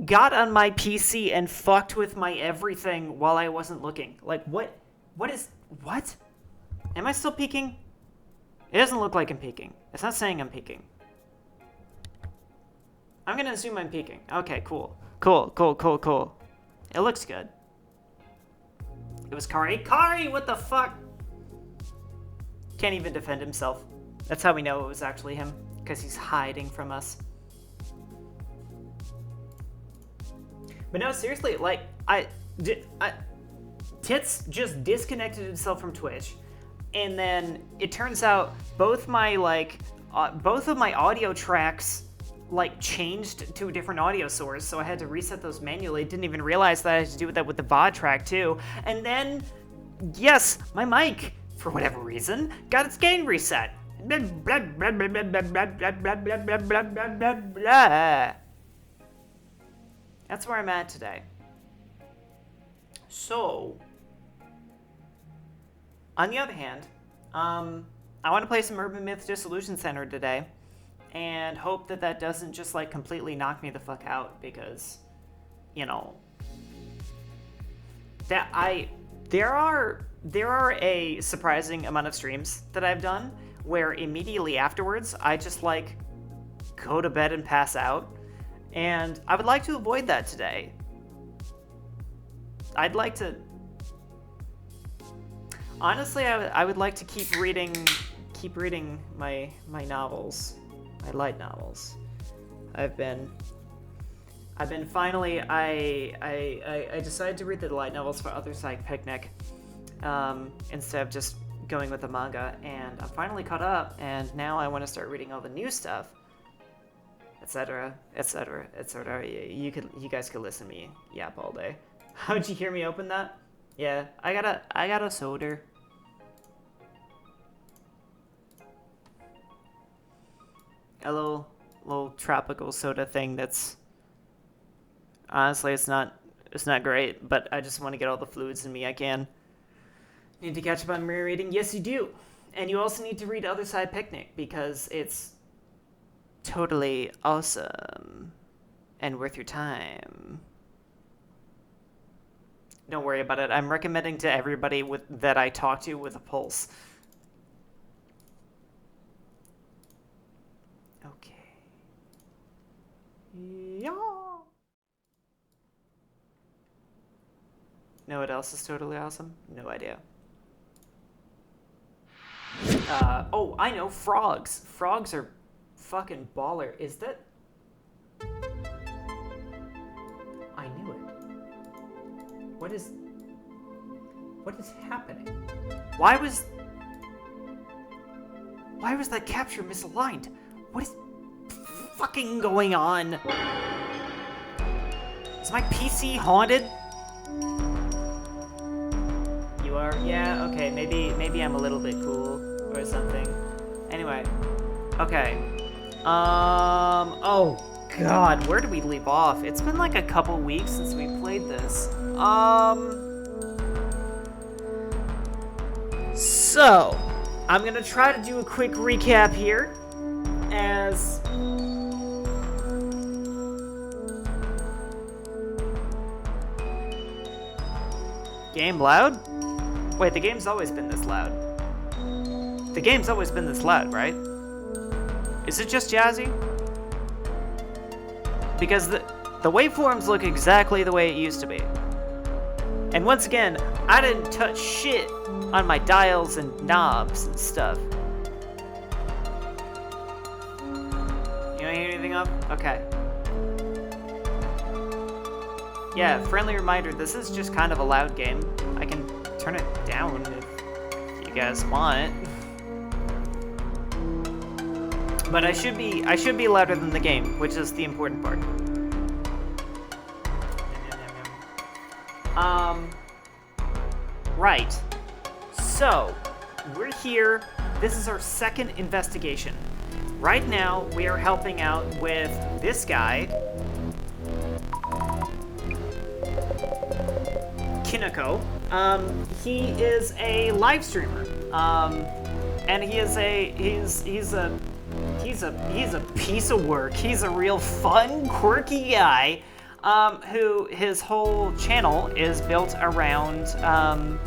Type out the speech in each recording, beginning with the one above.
got on my PC and fucked with my everything while I wasn't looking. Like, what? What? Am I still peeking? It doesn't look like I'm peeking. It's not saying I'm peeking. I'm gonna assume I'm peeking. Okay, cool. Cool. It looks good. It was Kari. Kari, what the fuck? Can't even defend himself. That's how we know it was actually him, because he's hiding from us. But no, seriously, like, Tits just disconnected himself from Twitch, and then it turns out both of my audio tracks like changed to a different audio source, so I had to reset those manually. Didn't even realize that I had to do that with the VOD track too. And then, yes, my mic, for whatever reason, got its gain reset. That's where I'm at today. So, on the other hand, I want to play some Urban Myth Dissolution Center today, and hope that that doesn't just like completely knock me the fuck out, because, you know, that there are a surprising amount of streams that I've done where immediately afterwards I just like go to bed and pass out, and I would like to avoid that today. I'd like to, honestly, I would like to keep reading my novels. My light novels. I've been finally, I decided to read the light novels for Other Side Picnic instead of just going with the manga, and I'm finally caught up, and now I want to start reading all the new stuff, etc. You guys could listen to me yap all day. How'd you hear me open that? Yeah, I got a soda. A little tropical soda thing that's, honestly, it's not great, but I just want to get all the fluids in me I can. Need to catch up on rereading? Yes, you do. And you also need to read Other Side Picnic, because it's totally awesome and worth your time. Don't worry about it. I'm recommending to everybody that I talk to with a pulse. Okay. Yeah. Know what else is totally awesome? No idea. Oh, I know, frogs. Frogs are fucking baller. Is that... I knew it. What is happening? Why was that capture misaligned? What is fucking going on? Is my PC haunted? You are? Yeah, okay, maybe I'm a little bit cool or something. Anyway. Okay. Oh god, where did we leave off? It's been like a couple weeks since we played this. So, I'm gonna try to do a quick recap here, as game loud? Wait, the game's always been this loud. The game's always been this loud, right? Is it just jazzy? Because the waveforms look exactly the way it used to be. And once again, I didn't touch shit on my dials and knobs and stuff. You don't hear anything up? Okay. Yeah, friendly reminder, this is just kind of a loud game. I can turn it down if you guys want. But I should be louder than the game, which is the important part. Right. So, we're here. This is our second investigation. Right now, we are helping out with this guy, Kineko. He is a live streamer. And he's a piece of work. He's a real fun, quirky guy. who his whole channel is built around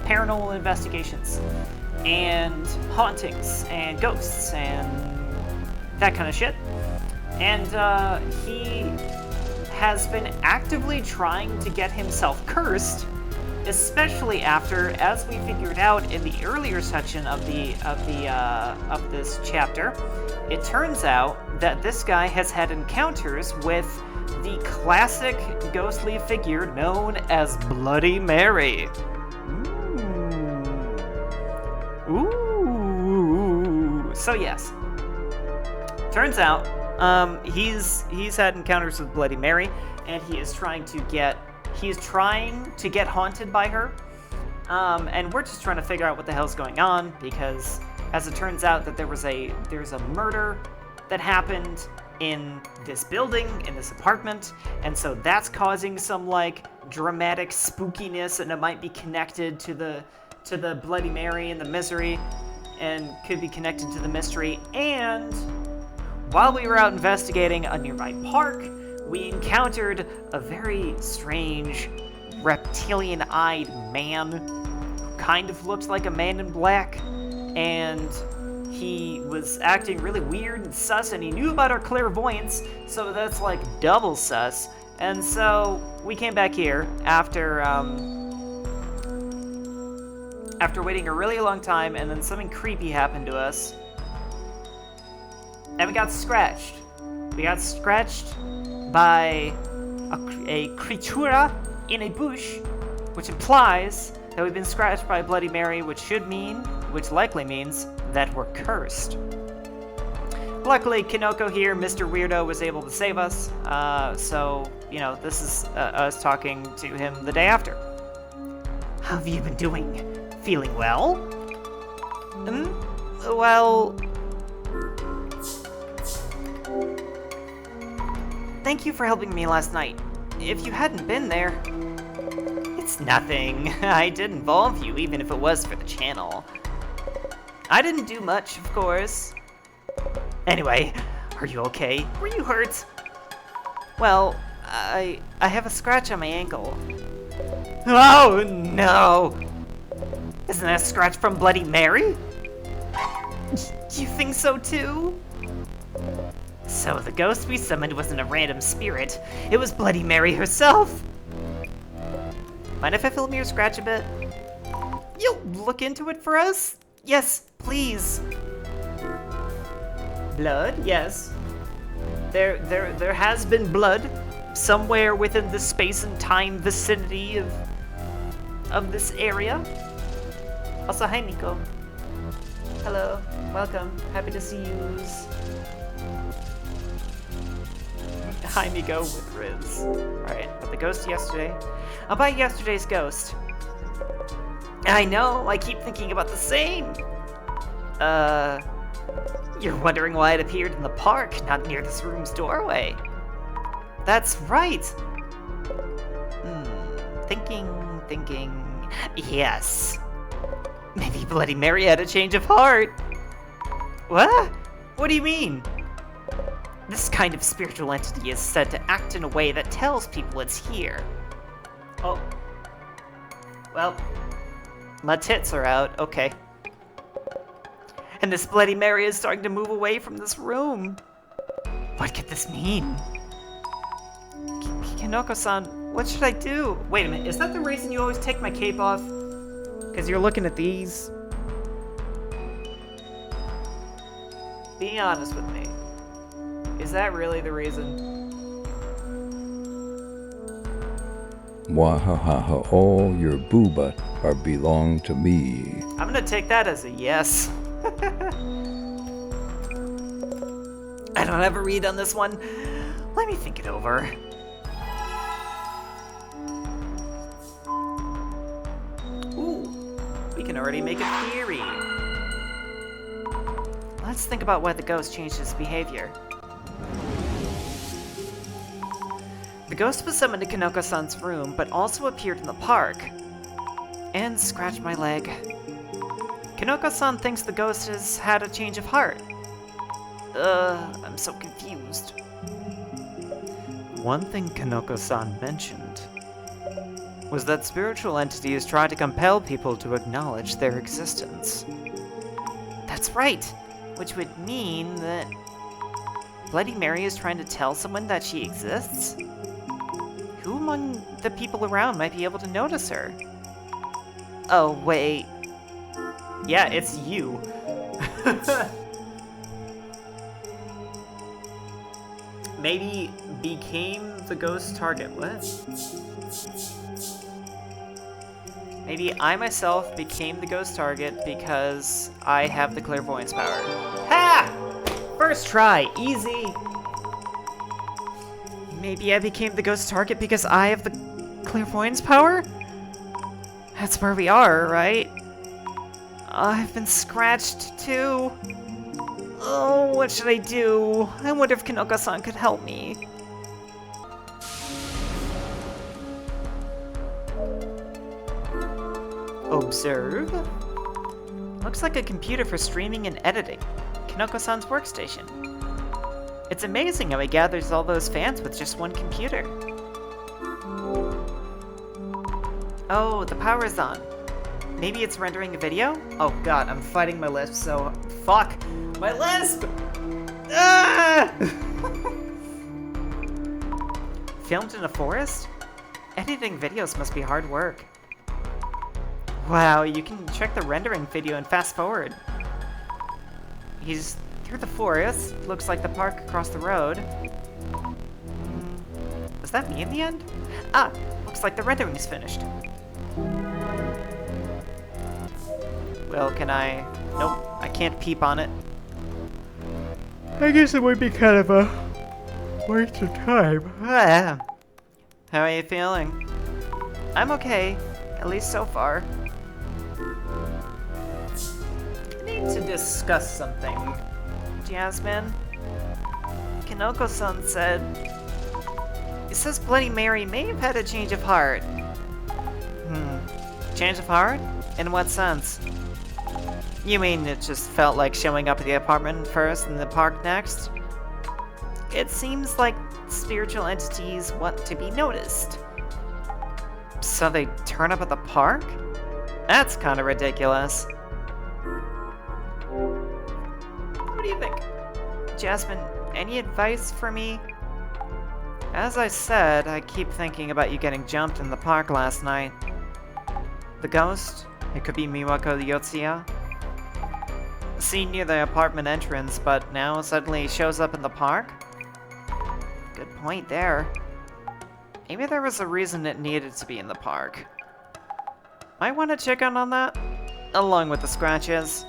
paranormal investigations and hauntings and ghosts and that kind of shit. And he has been actively trying to get himself cursed, especially after, as we figured out in the earlier section of this chapter, it turns out that this guy has had encounters with the classic ghostly figure known as Bloody Mary. Ooh. So yes, turns out he's had encounters with Bloody Mary, and he's trying to get haunted by her. And we're just trying to figure out what the hell's going on, because as it turns out that there's a murder that happened in this building, in this apartment, and so that's causing some like dramatic spookiness, and it might be connected to the Bloody Mary and the misery, and could be connected to the mystery. And while we were out investigating a nearby park, we encountered a very strange reptilian-eyed man who kind of looked like a man in black, and he was acting really weird and sus, and he knew about our clairvoyance, so that's like double sus. And so we came back here after waiting a really long time, and then something creepy happened to us, and we got scratched. We got scratched by a creatura in a bush, which implies that we've been scratched by Bloody Mary, which likely means that we're cursed. Luckily, Kinoko here, Mr. Weirdo, was able to save us, so, you know, this is us talking to him the day after. How have you been doing? Feeling well? Well... Thank you for helping me last night. If you hadn't been there... It's nothing. I did involve you, even if it was for the channel. I didn't do much, of course. Anyway, are you okay? Were you hurt? Well, I have a scratch on my ankle. Oh, no! Isn't that a scratch from Bloody Mary? You think so, too? So the ghost we summoned wasn't a random spirit. It was Bloody Mary herself. Mind if I film your scratch a bit? You'll look into it for us? Yes, please. Blood? Yes. There has been blood somewhere within the space and time vicinity of this area. Also, hi, Nico. Hello. Welcome. Happy to see you. Hi, Nico with Riz. Alright, but the ghost yesterday. I'll buy yesterday's ghost. I know, I keep thinking about the same. You're wondering why it appeared in the park, not near this room's doorway. That's right. Thinking. Yes. Maybe Bloody Mary had a change of heart. What? What do you mean? This kind of spiritual entity is said to act in a way that tells people it's here. Oh. Well, my tits are out, okay. And this Bloody Mary is starting to move away from this room. What could this mean? Kinoko-san, what should I do? Wait a minute, is that the reason you always take my cape off? Because you're looking at these? Be honest with me. Is that really the reason? Wahahaha, all your booba are belong to me. I'm gonna take that as a yes. I don't have a read on this one. Let me think it over. Ooh, we can already make a theory. Let's think about why the ghost changed his behavior. The ghost was summoned to Kinoko-san's room, but also appeared in the park. And scratched my leg. Kinoko-san thinks the ghost has had a change of heart. I'm so confused. One thing Kanoko-san mentioned was that spiritual entities try to compel people to acknowledge their existence. That's right! Which would mean that Bloody Mary is trying to tell someone that she exists? Who among the people around might be able to notice her? Oh, wait. Yeah, it's you. Maybe became the ghost target. What? Maybe I myself became the ghost target because I have the clairvoyance power. Ha! First try, easy. Maybe I became the ghost target because I have the clairvoyance power? That's where we are, right? I've been scratched too. Oh, what should I do? I wonder if Kanoko-san could help me. Observe. Looks like a computer for streaming and editing. Kanoko-san's workstation. It's amazing how he gathers all those fans with just one computer. Oh, the power's on. Maybe it's rendering a video? Oh god, I'm fighting my lisp, so... Fuck! My lisp! Ah! Filmed in a forest? Editing videos must be hard work. Wow, you can check the rendering video and fast forward. He's through the forest. Looks like the park across the road. Is that me in the end? Ah, looks like the rendering is finished. Well, can I... Nope, I can't peep on it. I guess it would be kind of a waste of time. Ah. How are you feeling? I'm okay, at least so far. I need to discuss something. Jasmine? Kanoko-san said... It says Bloody Mary may have had a change of heart. Change of heart? In what sense? You mean it just felt like showing up at the apartment first and the park next? It seems like spiritual entities want to be noticed. So they turn up at the park? That's kind of ridiculous. What do you think? Jasmine, any advice for me? As I said, I keep thinking about you getting jumped in the park last night. The ghost? It could be Miwako Yotsuya. Seen near the apartment entrance, but now suddenly shows up in the park? Good point there. Maybe there was a reason it needed to be in the park. Might want to check in on that, along with the scratches.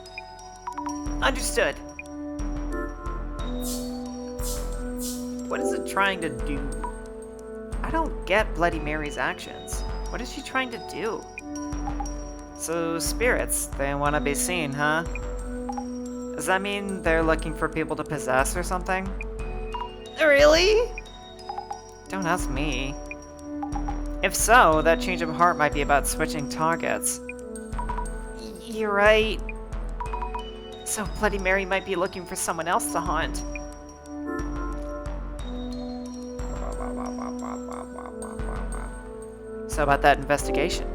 Understood. What is it trying to do? I don't get Bloody Mary's actions. What is she trying to do? So, spirits, they want to be seen, huh? Does that mean they're looking for people to possess or something? Really? Don't ask me. If so, that change of heart might be about switching targets. You're right. So Bloody Mary might be looking for someone else to haunt. So about that investigation.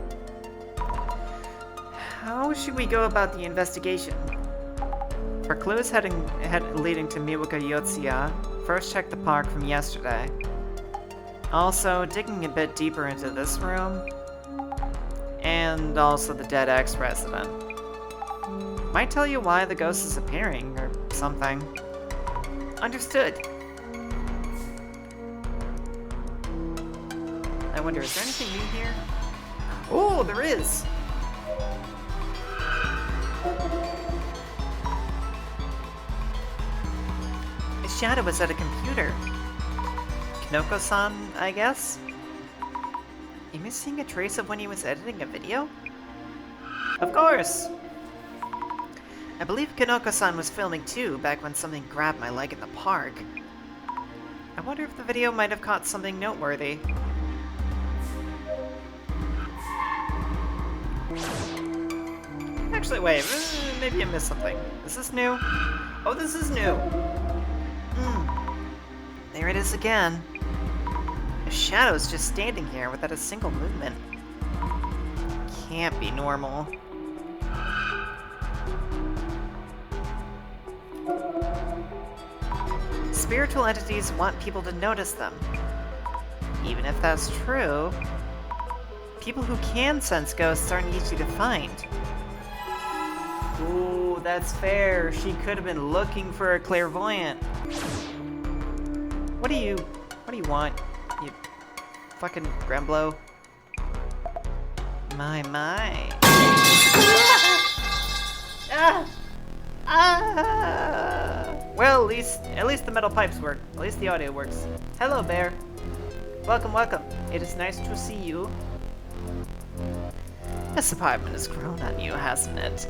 How should we go about the investigation? For clues leading to Miwako Yotsuya, first check the park from yesterday. Also, digging a bit deeper into this room, and also the dead ex-resident. Might tell you why the ghost is appearing, or something. Understood. I wonder, is there anything new here? Oh, there is! Shadow was at a computer. Kanoko-san, I guess? Am I seeing a trace of when he was editing a video? Of course! I believe Kanoko-san was filming too, back when something grabbed my leg in the park. I wonder if the video might have caught something noteworthy. Actually, wait, maybe I missed something. Is this new? Oh, this is new! There it is again. A shadow's just standing here without a single movement. Can't be normal. Spiritual entities want people to notice them. Even if that's true, people who can sense ghosts aren't easy to find. Ooh, that's fair. She could have been looking for a clairvoyant. What do you want, you fucking Gremblo? My. Ah! Ah! Well, at least the metal pipes work. At least the audio works. Hello, bear. Welcome. It is nice to see you. This apartment has grown on you, hasn't it?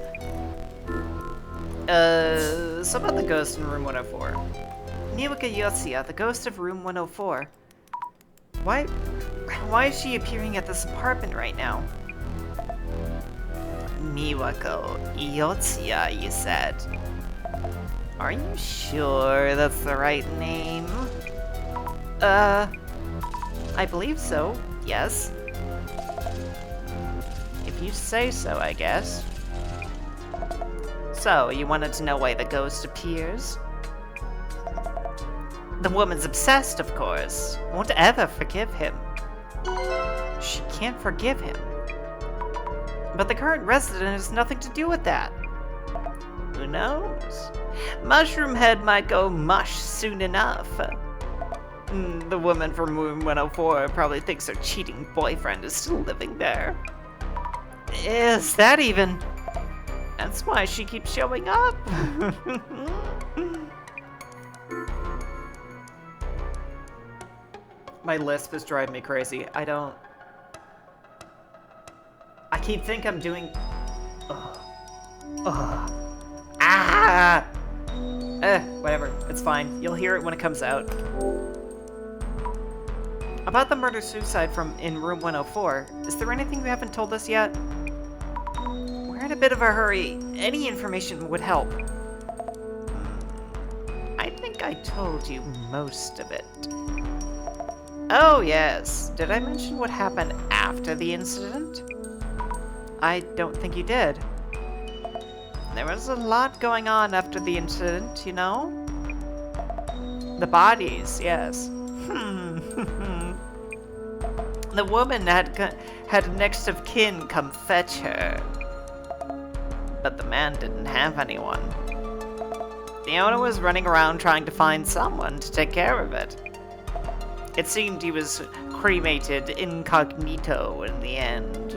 So about the ghost in room 104. Niwaka Yotsuya, the ghost of room 104. Why is she appearing at this apartment right now? Niwaka Yotsuya, you said. Are you sure that's the right name? I believe so, yes. If you say so, I guess. So, you wanted to know why the ghost appears? The woman's obsessed, of course. Won't ever forgive him. She can't forgive him. But the current resident has nothing to do with that. Who knows? Mushroom Head might go mush soon enough. The woman from room 104 probably thinks her cheating boyfriend is still living there. Is that even? That's why she keeps showing up. My lisp is driving me crazy. I keep thinking I'm doing... whatever. It's fine. You'll hear it when it comes out. About the murder-suicide in room 104, is there anything you haven't told us yet? We're in a bit of a hurry. Any information would help. I think I told you most of it. Oh, yes. Did I mention what happened after the incident? I don't think you did. There was a lot going on after the incident, you know? The bodies, yes. The woman had next of kin come fetch her. But the man didn't have anyone. The owner was running around trying to find someone to take care of it. It seemed he was cremated incognito in the end.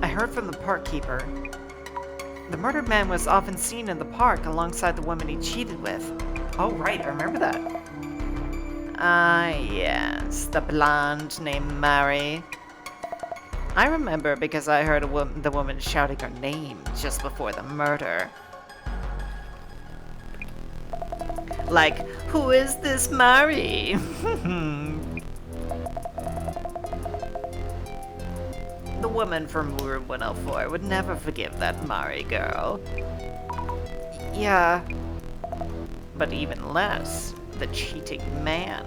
I heard from the park keeper. The murdered man was often seen in the park alongside the woman he cheated with. Oh right, I remember that. Ah yes, the blonde named Mary. I remember because I heard the woman shouting her name just before the murder. Like, who is this Mary? The woman from room 104 would never forgive that Mari girl. Yeah. But even less, the cheating man.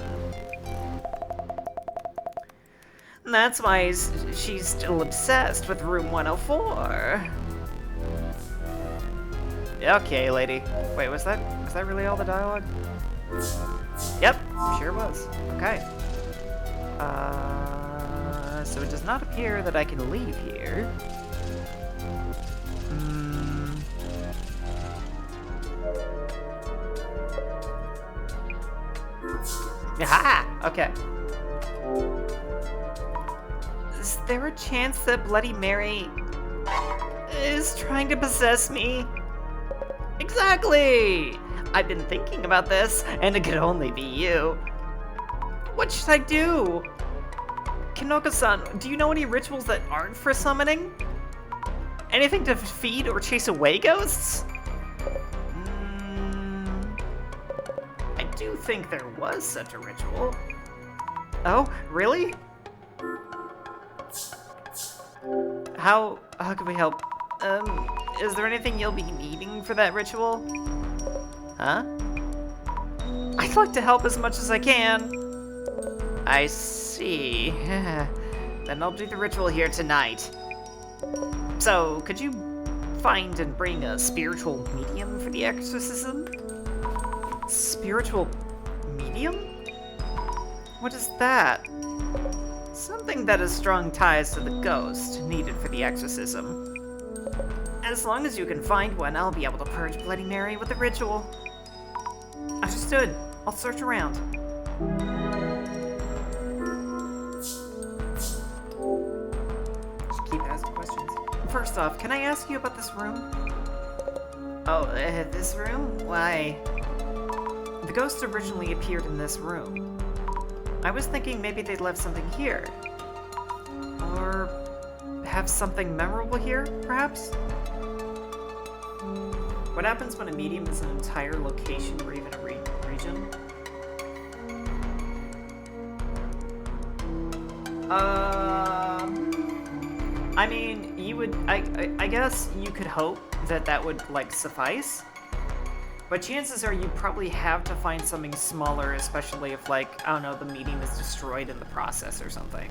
That's why she's still obsessed with room 104. Okay, lady. Wait, was that really all the dialogue? Yep, sure was. Okay. So it does not appear that I can leave here. Aha! Okay. Is there a chance that Bloody Mary is trying to possess me? Exactly! I've been thinking about this, and it could only be you. What should I do? Kinoko-san, do you know any rituals that aren't for summoning? Anything to feed or chase away ghosts? I do think there was such a ritual. Oh, really? How can we help? Is there anything you'll be needing for that ritual? Huh? I'd like to help as much as I can. I see. Then I'll do the ritual here tonight. So, could you find and bring a spiritual medium for the exorcism? Spiritual medium? What is that? Something that has strong ties to the ghost needed for the exorcism. As long as you can find one, I'll be able to purge Bloody Mary with the ritual. Understood. I'll search around. Just keep asking questions. First off, can I ask you about this room? Oh, this room? Why? The ghost originally appeared in this room. I was thinking maybe they'd left something here. Or have something memorable here, perhaps? What happens when a medium is an entire location or even a region? I mean, you would, I guess you could hope that that would, like, suffice. But chances are you probably have to find something smaller, especially if, like, I don't know, the medium is destroyed in the process or something.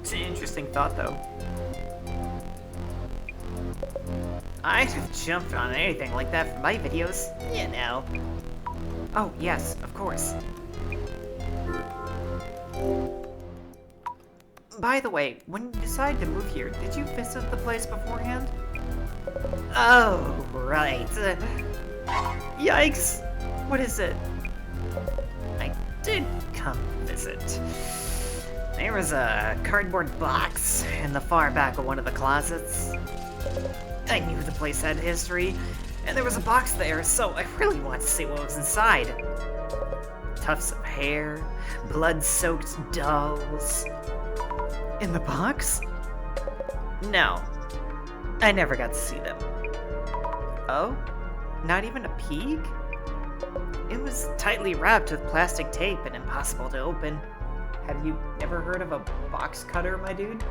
It's an interesting thought, though. I'd have jumped on anything like that for my videos, you know. Oh, yes, of course. By the way, when you decided to move here, did you visit the place beforehand? Oh, right. Yikes! What is it? I did come visit. There was a cardboard box in the far back of one of the closets. I knew the place had history, and there was a box there, so I really wanted to see what was inside. Tufts of hair, blood-soaked dolls. In the box? No. I never got to see them. Oh? Not even a peek? It was tightly wrapped with plastic tape and impossible to open. Have you never heard of a box cutter, my dude?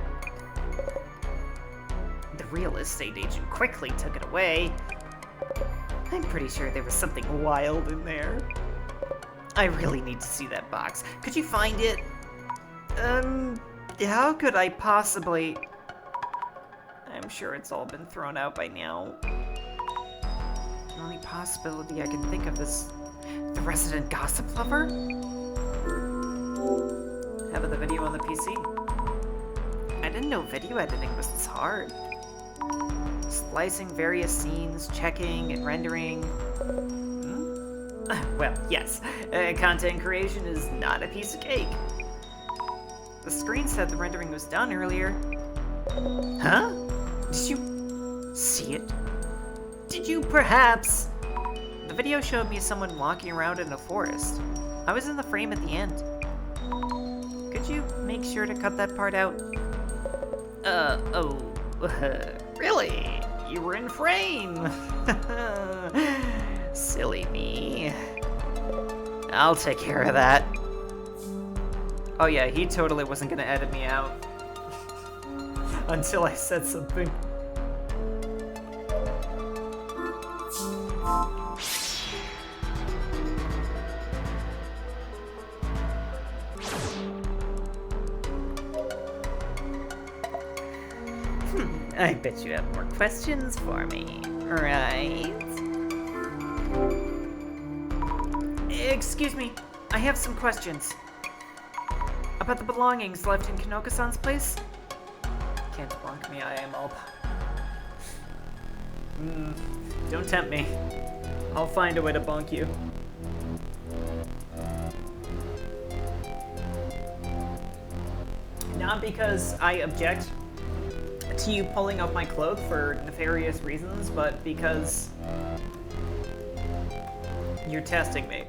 The real estate agent quickly took it away. I'm pretty sure there was something wild in there. I really need to see that box. Could you find it? How could I possibly... I'm sure it's all been thrown out by now. The only possibility I can think of is the resident gossip lover? How about the video on the PC? I didn't know video editing was this hard. Splicing various scenes, checking and rendering. Well, yes, content creation is not a piece of cake. The screen said the rendering was done earlier. Huh? Did you see it? Did you perhaps? The video showed me someone walking around in a forest. I was in the frame at the end. Could you make sure to cut that part out? Really? You were in frame! Silly me. I'll take care of that. Oh yeah, he totally wasn't gonna edit me out. Until I said something. I bet you have more questions for me, right? Excuse me, I have some questions. About the belongings left in Kinoka-san's place? Can't bonk me, I am all... Don't tempt me. I'll find a way to bonk you. Not because I object to you pulling up my cloak for nefarious reasons, but because you're testing me.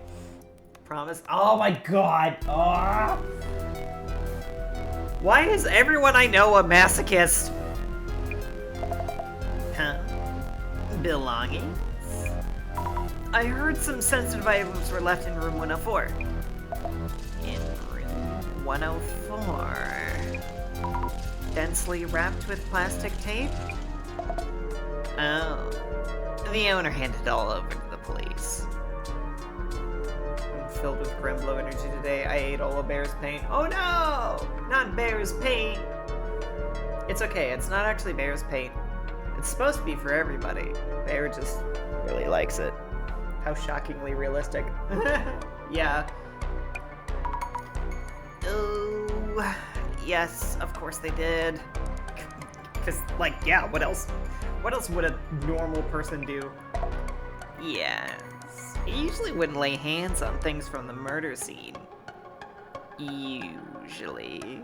Promise? Oh my god! Oh. Why is everyone I know a masochist? Huh? Belongings? I heard some sensitive items were left in room 104. In room 104. Densely wrapped with plastic tape? Oh. The owner handed it all over to the police. I'm filled with Grimblow energy today. I ate all of Bear's paint. Oh no! Not Bear's paint! It's okay, it's not actually Bear's paint. It's supposed to be for everybody. Bear just really likes it. How shockingly realistic. Yeah. Oh, yes, of course they did. Because, like, yeah, what else? What else would a normal person do? Yes. He usually wouldn't lay hands on things from the murder scene. Usually.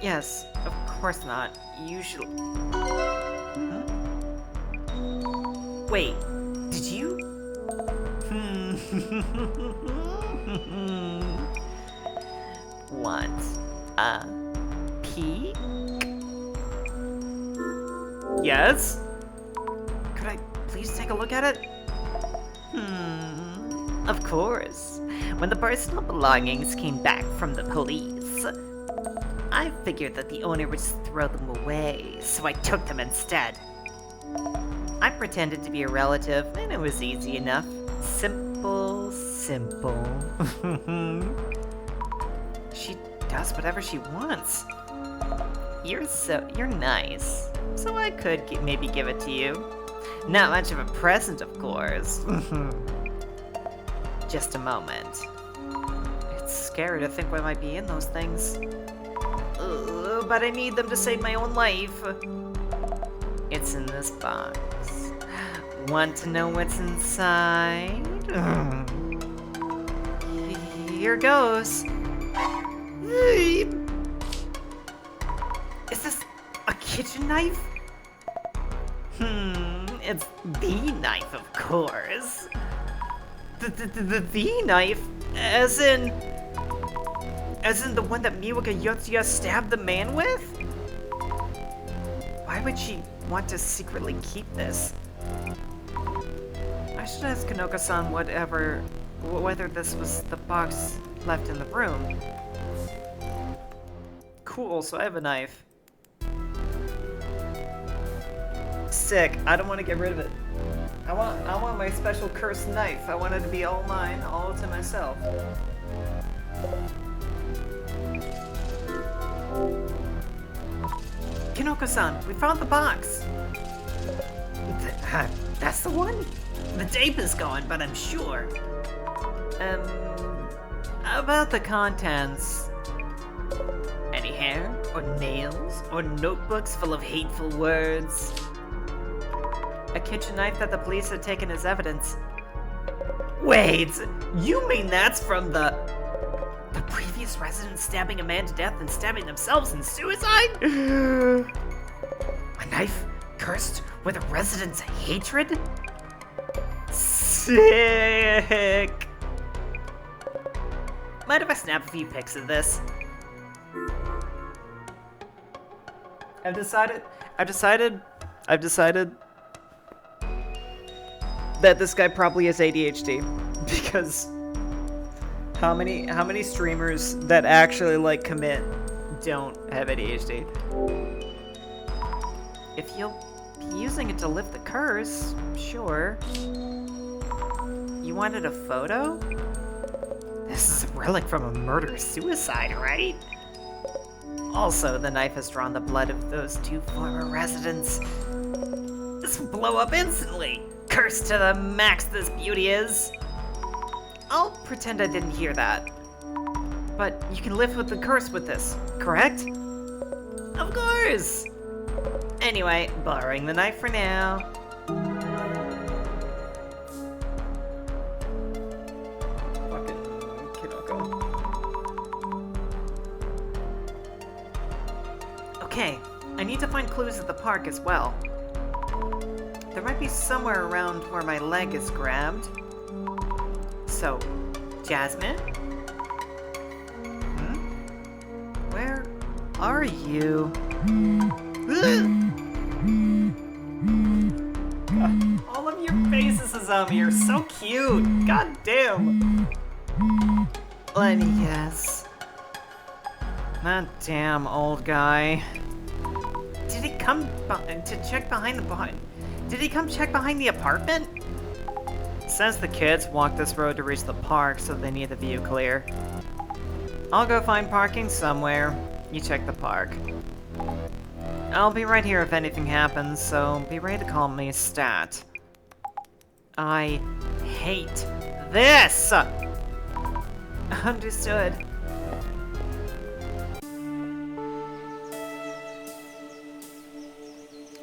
Yes, of course not. Usually. Huh? Wait, did you? Want a peek? Yes? Could I please take a look at it? Of course. When the personal belongings came back from the police, I figured that the owner would just throw them away, so I took them instead. I pretended to be a relative, and it was easy enough. Simple, simple. She does whatever she wants. You're nice, so I could maybe give it to you. Not much of a present, of course. Just a moment. It's scary to think what might be in those things. But I need them to save my own life. It's in this box. Want to know what's inside? Here goes. Is this a kitchen knife? It's the knife, of course. The knife? As in the one that Miwaka Yotsuya stabbed the man with? Why would she want to secretly keep this? I should ask Kanoko-san whether this was the box left in the room. Cool, so I have a knife. Sick. I don't want to get rid of it. I want my special cursed knife. I want it to be all mine, all to myself. Kinoko-san, we found the box. That's the one? The tape is gone, but I'm sure. About the contents. Any hair, or nails, or notebooks full of hateful words? A kitchen knife that the police had taken as evidence. Wait, you mean that's from the previous resident stabbing a man to death and stabbing themselves in suicide? A knife cursed with a resident's hatred? Sick! Mind if I snap a few pics of this? I've decided that this guy probably has ADHD, because how many streamers that actually like commit don't have ADHD? If you'll be using it to lift the curse, sure. You wanted a photo? This is a relic from a murder-suicide, right? Also, the knife has drawn the blood of those two former residents. This will blow up instantly! Cursed to the max this beauty is! I'll pretend I didn't hear that. But you can live with the curse with this, correct? Of course! Anyway, borrowing the knife for now. Fucking Kinoko. Okay, I need to find clues at the park as well. There might be somewhere around where my leg is grabbed. So, Jasmine? Where are you? All of your faces, Azami, are so cute! God damn! Let me guess. That damn old guy. Did Did he come to check behind the barn? Did he come check behind the apartment? Says the kids walk this road to reach the park, so they need the view clear. I'll go find parking somewhere. You check the park. I'll be right here if anything happens, so be ready to call me Stat. I hate this! Understood.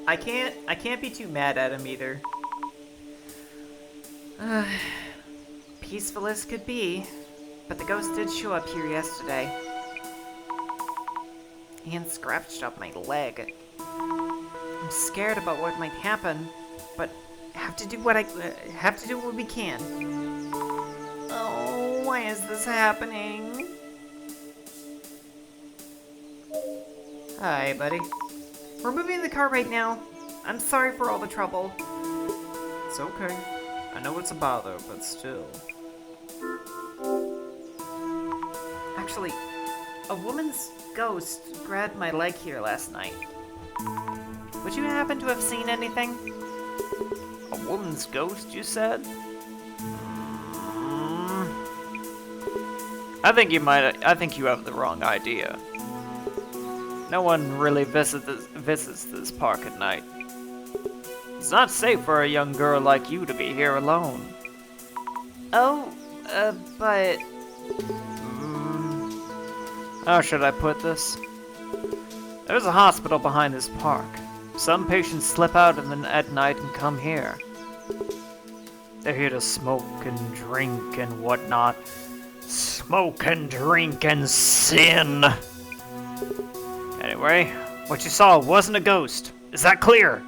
I can't be too mad at him either. Peaceful as could be, but the ghost did show up here yesterday. And scratched up my leg. I'm scared about what might happen, but have to do what we can. Oh, why is this happening? Hi, buddy. We're moving in the car right now. I'm sorry for all the trouble. It's okay. I know it's a bother, but still. Actually, a woman's ghost grabbed my leg here last night. Would you happen to have seen anything? A woman's ghost, you said? I think you have the wrong idea. No one really visits this park at night. It's not safe for a young girl like you to be here alone. Oh, but... How should I put this? There's a hospital behind this park. Some patients slip out at night and come here. They're here to smoke and drink and whatnot. Smoke and drink and sin! Anyway, what you saw wasn't a ghost. Is that clear?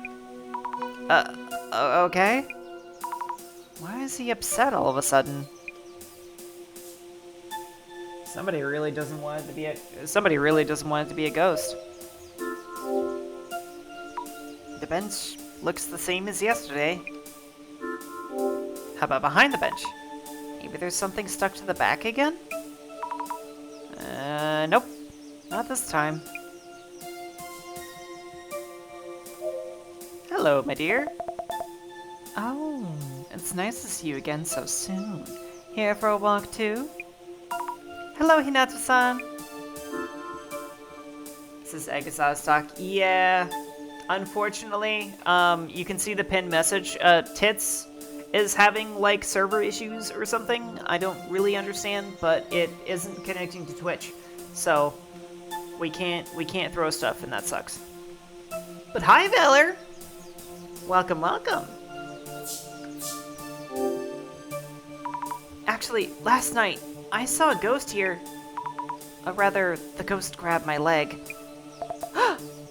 Okay? Why is he upset all of a sudden? Somebody really doesn't want it to be a ghost. The bench looks the same as yesterday. How about behind the bench? Maybe there's something stuck to the back again? Nope. Not this time. Hello, my dear. Oh, it's nice to see you again so soon. Here for a walk, too? Hello, Hinata-san. This is Egasa's stock. Yeah, unfortunately, you can see the pinned message. Tits is having, like, server issues or something. I don't really understand, but it isn't connecting to Twitch. So, we can't throw stuff, and that sucks. But hi, Valor! Welcome, welcome. Actually, last night, I saw a ghost here. Rather, the ghost grabbed my leg.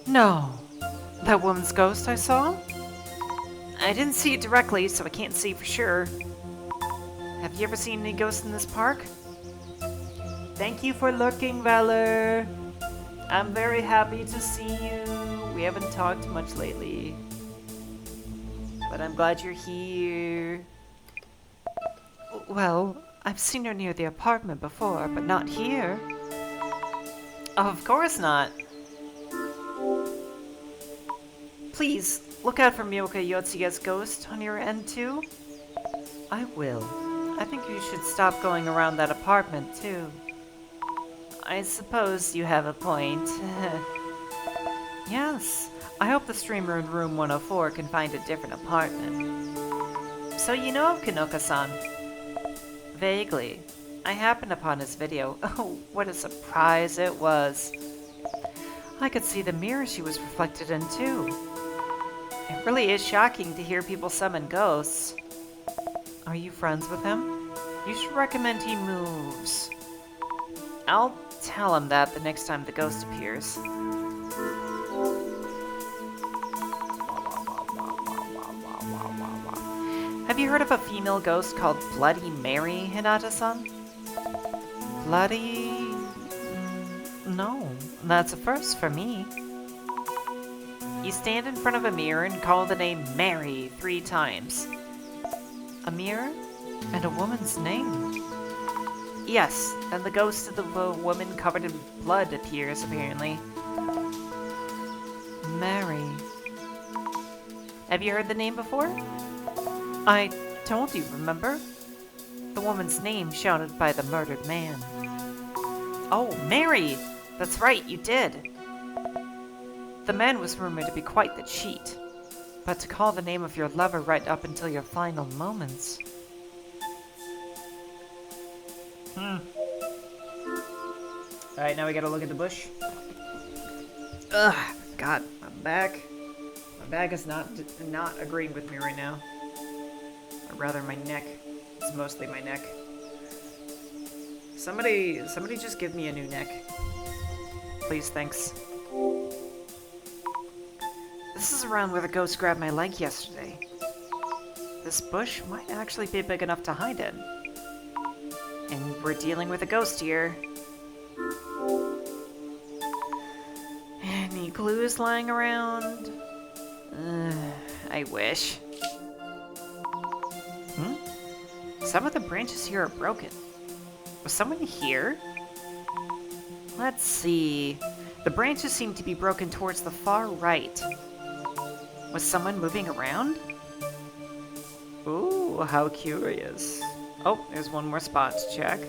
No! That woman's ghost I saw? I didn't see it directly, so I can't say for sure. Have you ever seen any ghosts in this park? Thank you for lurking, Valor. I'm very happy to see you. We haven't talked much lately. But I'm glad you're here. Well, I've seen her near the apartment before, but not here. Of course not. Please, look out for Myoka Yotsuya's ghost on your end too. I will. I think you should stop going around that apartment too. I suppose you have a point. Yes. I hope the streamer in room 104 can find a different apartment. So you know of Kanoka-san? Vaguely. I happened upon his video. Oh, what a surprise it was. I could see the mirror she was reflected in too. It really is shocking to hear people summon ghosts. Are you friends with him? You should recommend he moves. I'll tell him that the next time the ghost appears. Have you heard of a female ghost called Bloody Mary, Hinata-san? Bloody... No, that's a first for me. You stand in front of a mirror and call the name Mary 3 times. A mirror? And a woman's name? Yes, and the ghost of the woman covered in blood appears, apparently. Mary. Have you heard the name before? I told you, remember? The woman's name shouted by the murdered man. Oh, Mary! That's right, you did. The man was rumored to be quite the cheat, but to call the name of your lover right up until your final moments. Alright, now we gotta look at the bush. Ugh, God, my back. My back is not agreeing with me right now. Or rather, my neck. It's mostly my neck. Somebody just give me a new neck. Please, thanks. This is around where the ghost grabbed my leg yesterday. This bush might actually be big enough to hide in. And we're dealing with a ghost here. Any clues lying around? I wish. Some of the branches here are broken. Was someone here? Let's see. The branches seem to be broken towards the far right. Was someone moving around? Ooh, how curious. Oh, there's one more spot to check.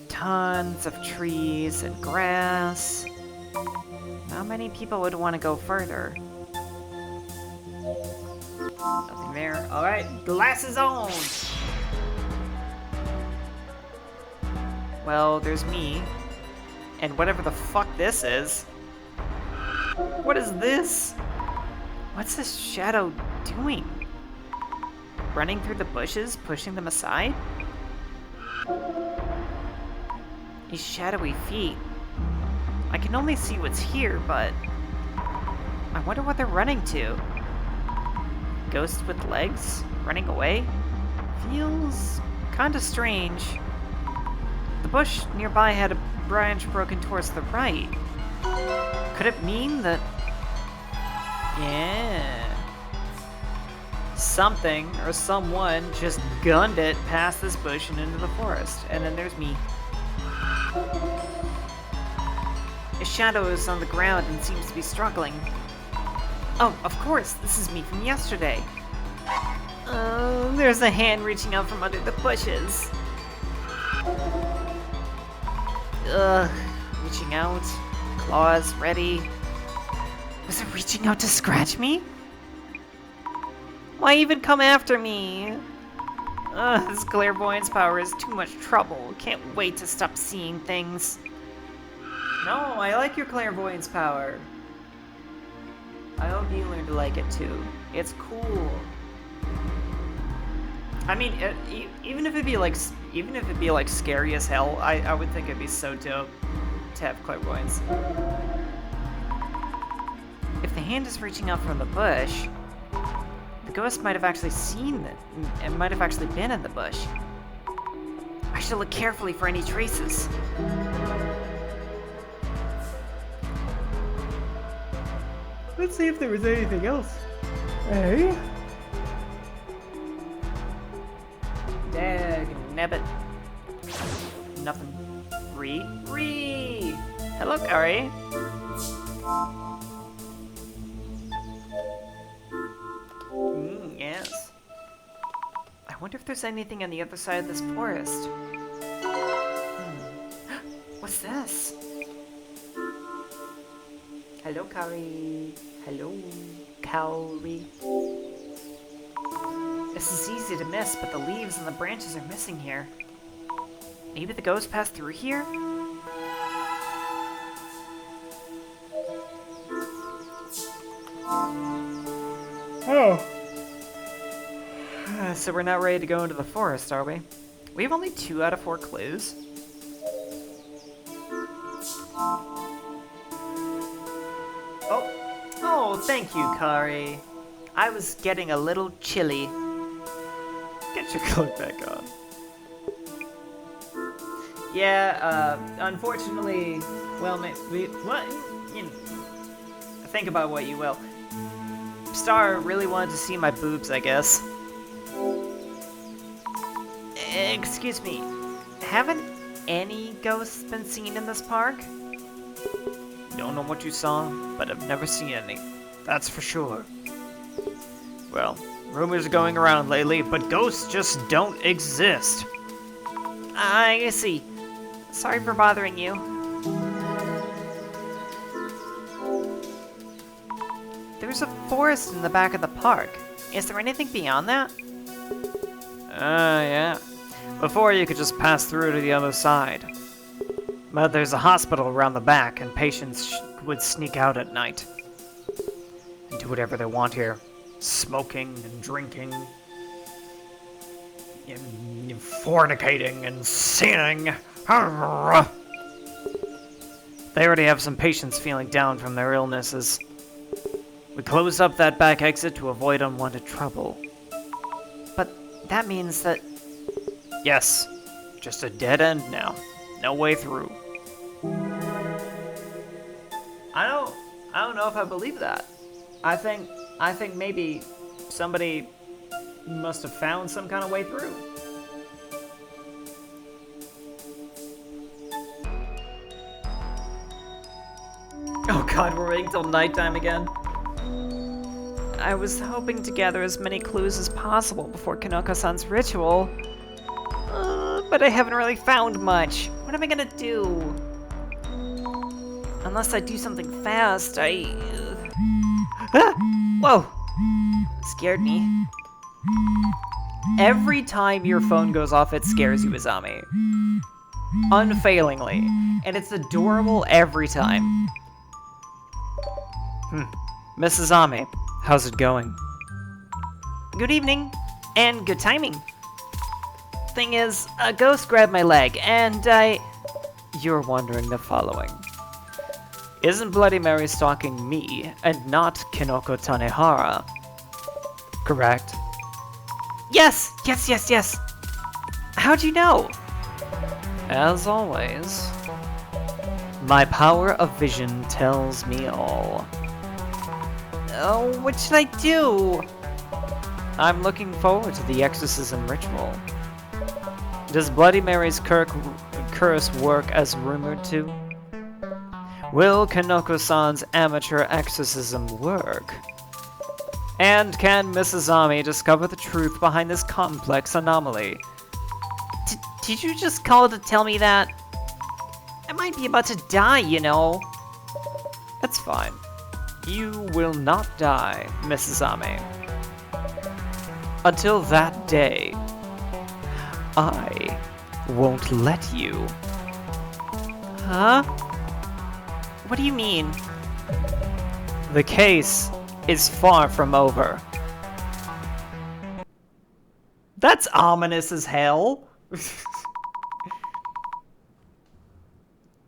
Tons of trees and grass. Not many people would want to go further. Nothing there. Alright, glasses on! Well, there's me. And whatever the fuck this is. What is this? What's this shadow doing? Running through the bushes, pushing them aside? These shadowy feet. I can only see what's here, but I wonder what they're running to. Ghosts with legs? Running away? Feels kinda strange. The bush nearby had a branch broken towards the right. Could it mean that... Yeah. Something or someone just gunned it past this bush and into the forest. And then there's me. A shadow is on the ground and seems to be struggling. Oh, of course, this is me from yesterday. There's a hand reaching out from under the bushes. Ugh, reaching out, claws ready. Was it reaching out to scratch me? Why even come after me? Ugh, this clairvoyance power is too much trouble. Can't wait to stop seeing things. No, I like your clairvoyance power. I hope you learn to like it too. It's cool. I mean, even if it'd be like scary as hell, I would think it'd be so dope to have clairvoyance. If the hand is reaching out from the bush, the ghost might have actually seen it, and might have actually been in the bush. I should look carefully for any traces. Let's see if there was anything else. Hey? Dagnabbit. Nothing. Ree! Hello, Kari. Yes. I wonder if there's anything on the other side of this forest. What's this? Hello, Kari. Hello, Kari. This is easy to miss, but the leaves and the branches are missing here. Maybe the ghost passed through here? Oh. So we're not ready to go into the forest, are we? We have only 2 out of 4 clues. Oh, thank you, Kari. I was getting a little chilly. Get your cloak back on. Yeah, unfortunately, well, you know, think about what you will. Star really wanted to see my boobs, I guess. Excuse me, haven't any ghosts been seen in this park? Don't know what you saw, but I've never seen any. That's for sure. Well, rumors are going around lately, but ghosts just don't exist. I see. Sorry for bothering you. There's a forest in the back of the park. Is there anything beyond that? Yeah. Before you could just pass through to the other side. But there's a hospital around the back, and patients would sneak out at night. And do whatever they want here. Smoking and drinking. And fornicating and sinning. They already have some patients feeling down from their illnesses. We closed up that back exit to avoid unwanted trouble. But that means that... Yes, just a dead end now. No way through. I don't know if I believe that. I think maybe somebody must have found some kind of way through. Oh god, we're waiting till nighttime again. I was hoping to gather as many clues as possible before Kinoko-san's ritual, but I haven't really found much. What am I gonna do? Unless I do something fast, Ah! Whoa! Scared me. Every time your phone goes off, it scares you, Izami. Unfailingly. And it's adorable every time. Mrs. Izami, how's it going? Good evening, and good timing. Thing is, a ghost grabbed my leg, and You're wondering the following. Isn't Bloody Mary stalking me, and not Kinoko Tanehara? Correct? Yes! How'd you know? As always, my power of vision tells me all. Oh, what should I do? I'm looking forward to the exorcism ritual. Does Bloody Mary's curse work as rumored to? Will Kinoko-san's amateur exorcism work? And can Mrs. Ami discover the truth behind this complex anomaly? Did you just call to tell me that? I might be about to die, you know. That's fine. You will not die, Mrs. Ami. Until that day, I won't let you. Huh? What do you mean? The case is far from over. That's ominous as hell.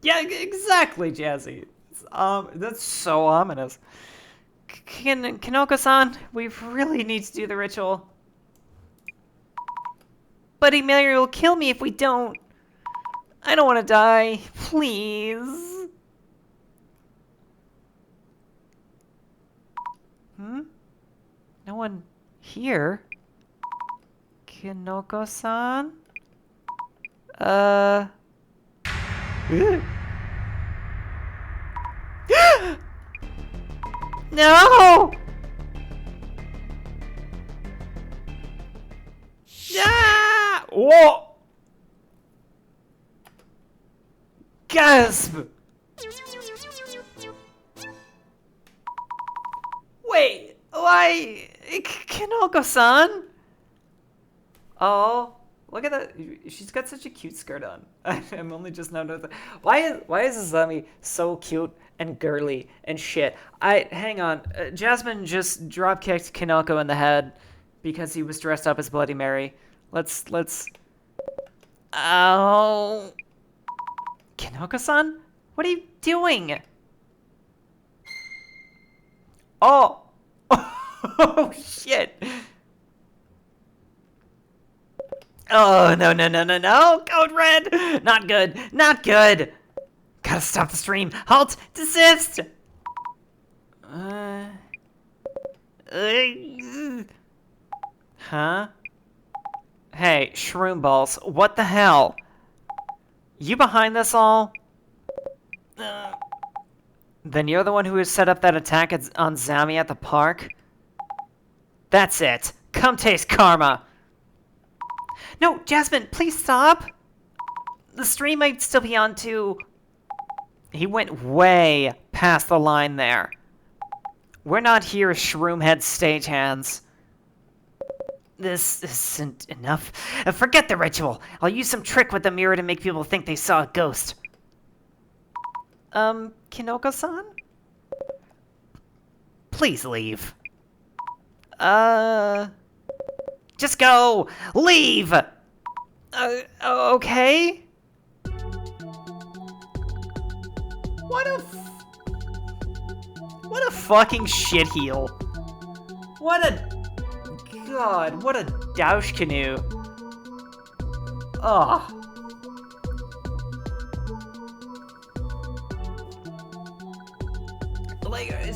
Yeah, exactly, Jazzy. That's so ominous. Kinoko-san, we really need to do the ritual. Bloody Mary will kill me if we don't. I don't want to die. Please. No one here? Kinoko-san? No! Ah! Whoa! Gasp! Wait, why? Kinoko-san? Oh, look at that. She's got such a cute skirt on. I'm only just now noticing. Why is Izami so cute and girly and shit? Hang on. Jasmine just drop-kicked Kinoko in the head because he was dressed up as Bloody Mary. Let's... Oh... Kinoko-san? What are you doing? Oh! Oh, shit! Oh, no! Code red! Not good! Gotta stop the stream! Halt! Desist! Huh? Hey, shroom balls, what the hell? You behind this all? Then you're the one who set up that attack on Zami at the park? That's it. Come taste karma. No, Jasmine, please stop. The stream might still be on too. He went way past the line there. We're not here as Shroomhead stagehands. This isn't enough. Forget the ritual. I'll use some trick with the mirror to make people think they saw a ghost. Kinoko-san? Please leave. Just go! Leave! Okay? What a fucking shitheel. What a douche canoe. Ugh.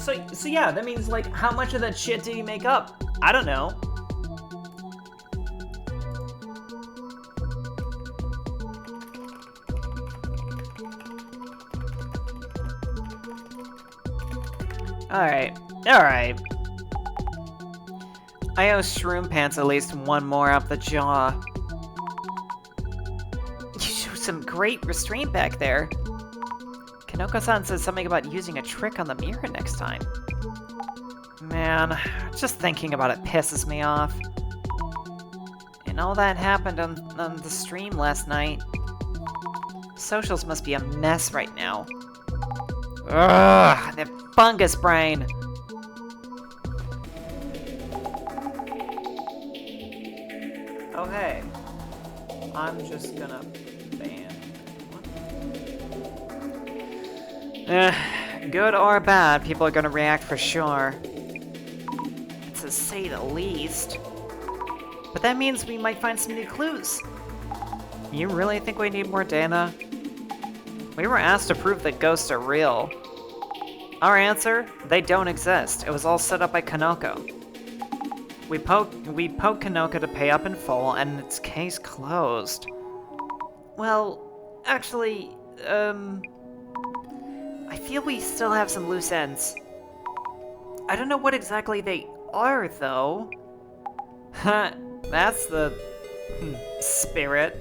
Like, so yeah, that means, like, how much of that shit did he make up? I don't know. Alright. I owe Shroom Pants at least one more up the jaw. You showed some great restraint back there. Kinoko-san says something about using a trick on the mirror next time. Man, just thinking about it pisses me off. And all that happened on the stream last night. Socials must be a mess right now. Ugh, that fungus brain. Oh hey, I'm just gonna ban. Good or bad, people are gonna react for sure. To say the least. But that means we might find some new clues. You really think we need more data? We were asked to prove that ghosts are real. Our answer? They don't exist. It was all set up by Kanoko. We poke Kanoko to pay up in full, and it's case closed. Well, actually, I feel we still have some loose ends. I don't know what exactly they are, though. That's the spirit.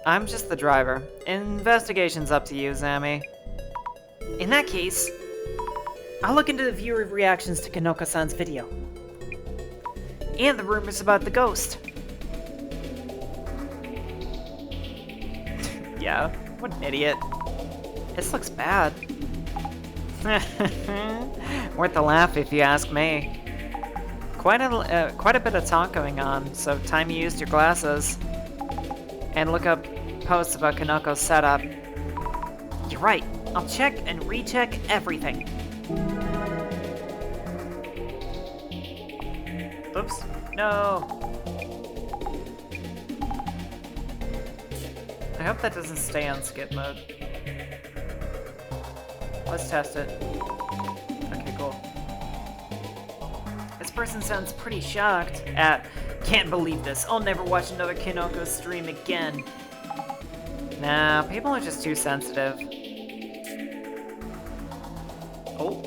I'm just the driver. Investigation's up to you, Zami. In that case, I'll look into the viewer reactions to Kanoko-san's video. And the rumors about the ghost. Yeah, what an idiot. This looks bad. Worth a laugh if you ask me. Quite a bit of talk going on, so time you used your glasses. And look up posts about Kanoko's setup. You're right, I'll check and recheck everything. Oops, no. I hope that doesn't stay on skip mode. Let's test it. Okay, cool. This person sounds pretty shocked at, can't believe this, I'll never watch another Kinoko stream again. Nah, people are just too sensitive. Oh.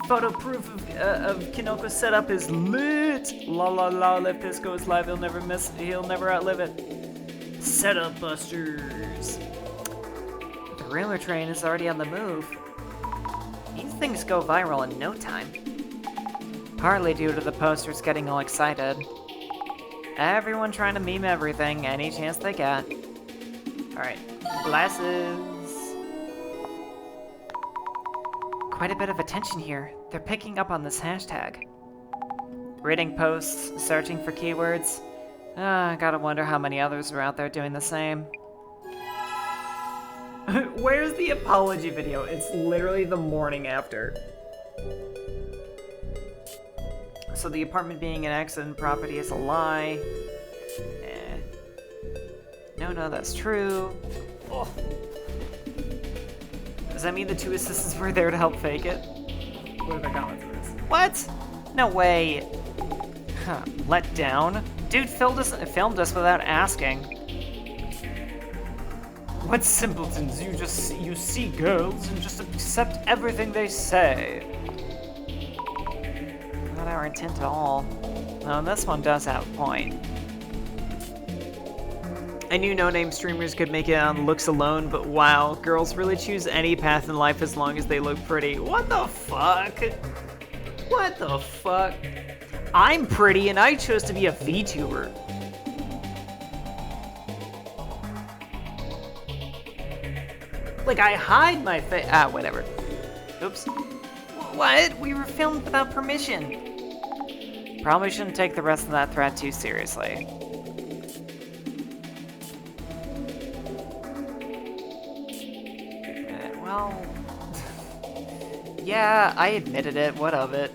Photo proof of Kinoko's setup is lit! La la la, if this goes live, he'll never outlive it. Setup busters. The rumor train is already on the move. These things go viral in no time. Partly due to the posters getting all excited. Everyone trying to meme everything any chance they get. Alright, glasses. Quite a bit of attention here. They're picking up on this hashtag. Reading posts, searching for keywords. I gotta wonder how many others are out there doing the same. Where's the apology video? It's literally the morning after. So the apartment being an accident property is a lie. No, that's true. Oh. Does that mean the two assistants were there to help fake it? What are the comments of this? What? No way. Huh, let down? Dude filmed us without asking. What simpletons, you see girls and just accept everything they say. Not our intent at all. No, this one does have a point. I knew no-name streamers could make it on looks alone, but wow, girls really choose any path in life as long as they look pretty. What the fuck? What the fuck? I'm pretty and I chose to be a VTuber. Like, I hide my face. Ah, whatever. Oops. What? We were filmed without permission. Probably shouldn't take the rest of that threat too seriously. Well... yeah, I admitted it. What of it?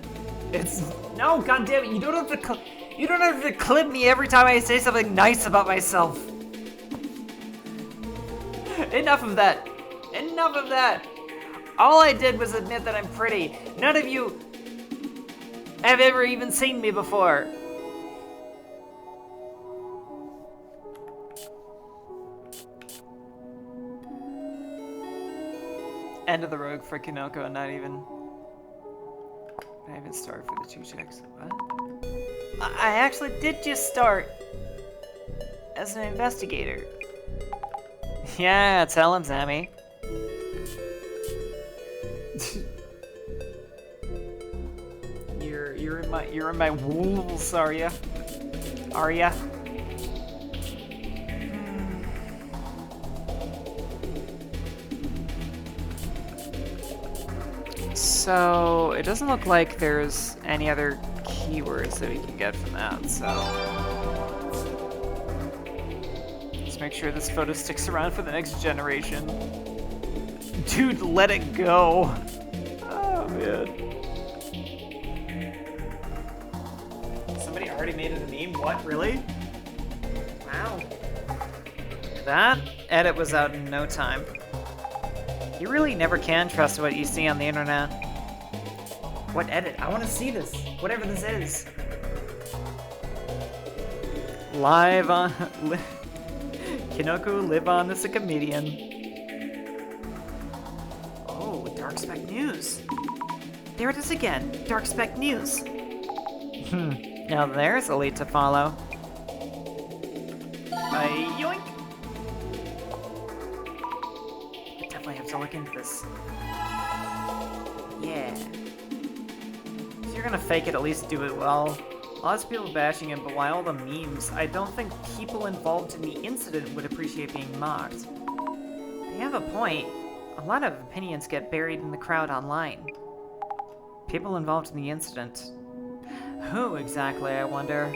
It's... no, goddammit, you don't have to clip me every time I say something nice about myself. Enough of that. Enough of that! All I did was admit that I'm pretty. None of you have ever even seen me before. End of the road for Kinoko, not even start for the 2 checks. What? I actually did just start as an investigator. Yeah, tell him, Sammy. You're in my wolves, are ya? Are ya? So it doesn't look like there's any other keywords that we can get from that, so let's make sure this photo sticks around for the next generation. Dude, let it go. Oh man. Somebody already made it a meme? What, really? Wow. That edit was out in no time. You really never can trust what you see on the internet. What edit? I want to see this. Whatever this is. Live on... Kinoko, live on as a comedian. Oh, Dark Spec News. There it is again. Dark Spec News. Now there's a lead to follow. Yoink! I definitely have to look into this. Yeah. If you're gonna fake it, at least do it well. Lots of people bashing him, but why all the memes? I don't think people involved in the incident would appreciate being mocked. They have a point. A lot of opinions get buried in the crowd online. People involved in the incident. Who exactly, I wonder?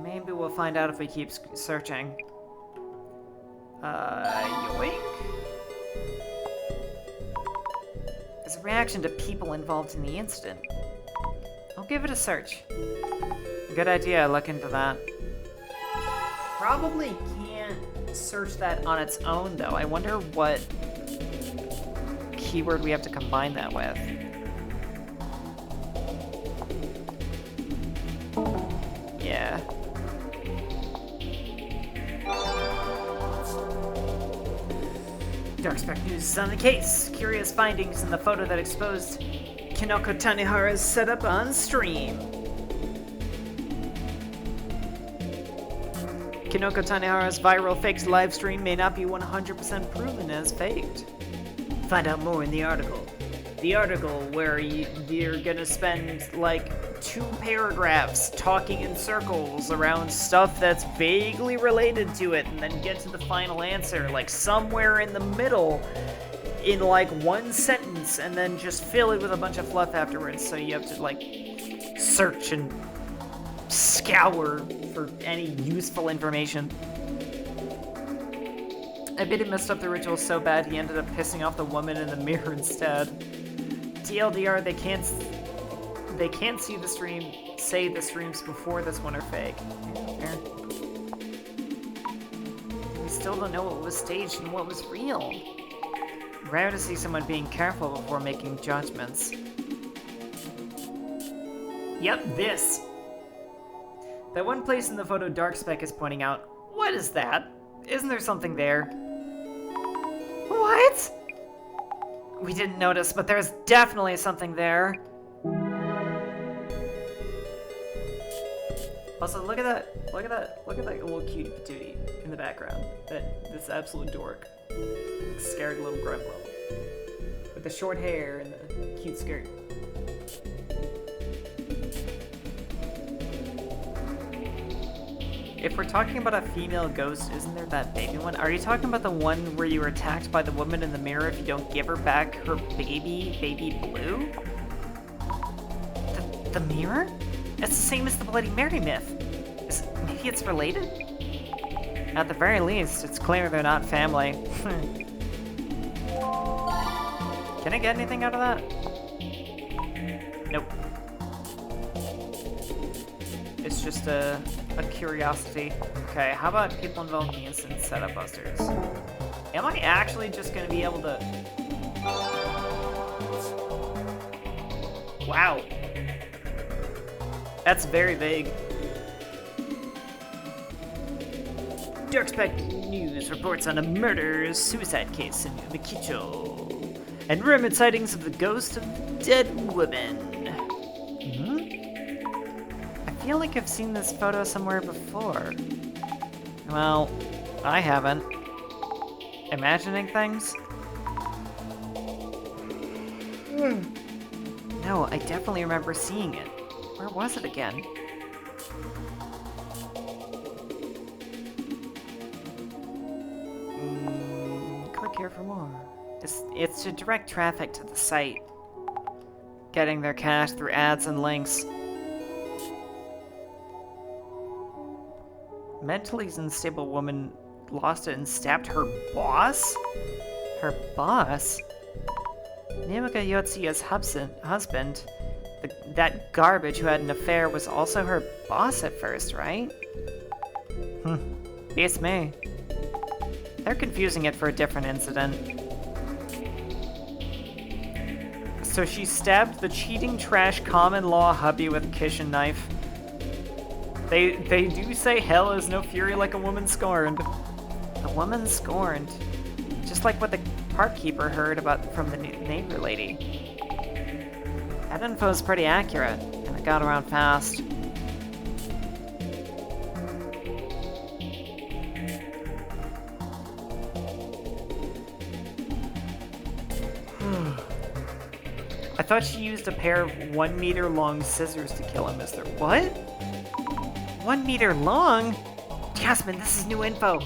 Maybe we'll find out if we keep searching. Yoink? As a reaction to people involved in the incident. I'll give it a search. Good idea, I'll look into that. Probably can't search that on its own, though. I wonder what keyword we have to combine that with. Yeah. Dark Spec News is on the case. Curious findings in the photo that exposed Kinoko Tanihara's setup on stream. Kinoko Tanihara's viral faked livestream may not be 100% proven as faked. Find out more in the article. The article where you're gonna spend like 2 paragraphs talking in circles around stuff that's vaguely related to it and then get to the final answer like somewhere in the middle in like 1 sentence and then just fill it with a bunch of fluff afterwards, so you have to like search and scour for any useful information. I bet he messed up the ritual so bad he ended up pissing off the woman in the mirror instead. TLDR, they can't see the stream, say the streams before this one are fake. Fair. We still don't know what was staged and what was real. Rare to see someone being careful before making judgments. Yep, this. That one place in the photo Dark Spec is pointing out. What is that? Isn't there something there? What? We didn't notice, but there's definitely something there. Also, look at that little cutie patootie in the background. This absolute dork. Scared little grumbo. With the short hair and the cute skirt. If we're talking about a female ghost, isn't there that baby one? Are you talking about the one where you were attacked by the woman in the mirror if you don't give her back her baby blue? The mirror? It's the same as the Bloody Mary myth. Maybe it's related? At the very least, it's clear they're not family. Can I get anything out of that? Nope. It's just a curiosity. Okay, how about people involved in the instant setup busters? Am I actually just gonna be able to... Wow. That's very vague. Darkspec News reports on a murder-suicide case in Mikicho, and rumored sightings of the ghost of dead woman. I feel like I've seen this photo somewhere before. Well, I haven't. Imagining things? No, I definitely remember seeing it. Where was it again? Click here for more. It's to direct traffic to the site. Getting their cash through ads and links. Mentally unstable woman lost it and stabbed her boss? Her boss? Namika Yotsuya's husband, that garbage who had an affair, was also her boss at first, right? Beats me. They're confusing it for a different incident. So she stabbed the cheating trash common law hubby with a kitchen knife. They do say hell is no fury like a woman scorned. A woman scorned. Just like what the park keeper heard about from the neighbor lady. That info's pretty accurate, and it got around fast. I thought she used a pair of 1 meter long scissors to kill him. Is there what? 1 meter long? Jasmine, this is new info.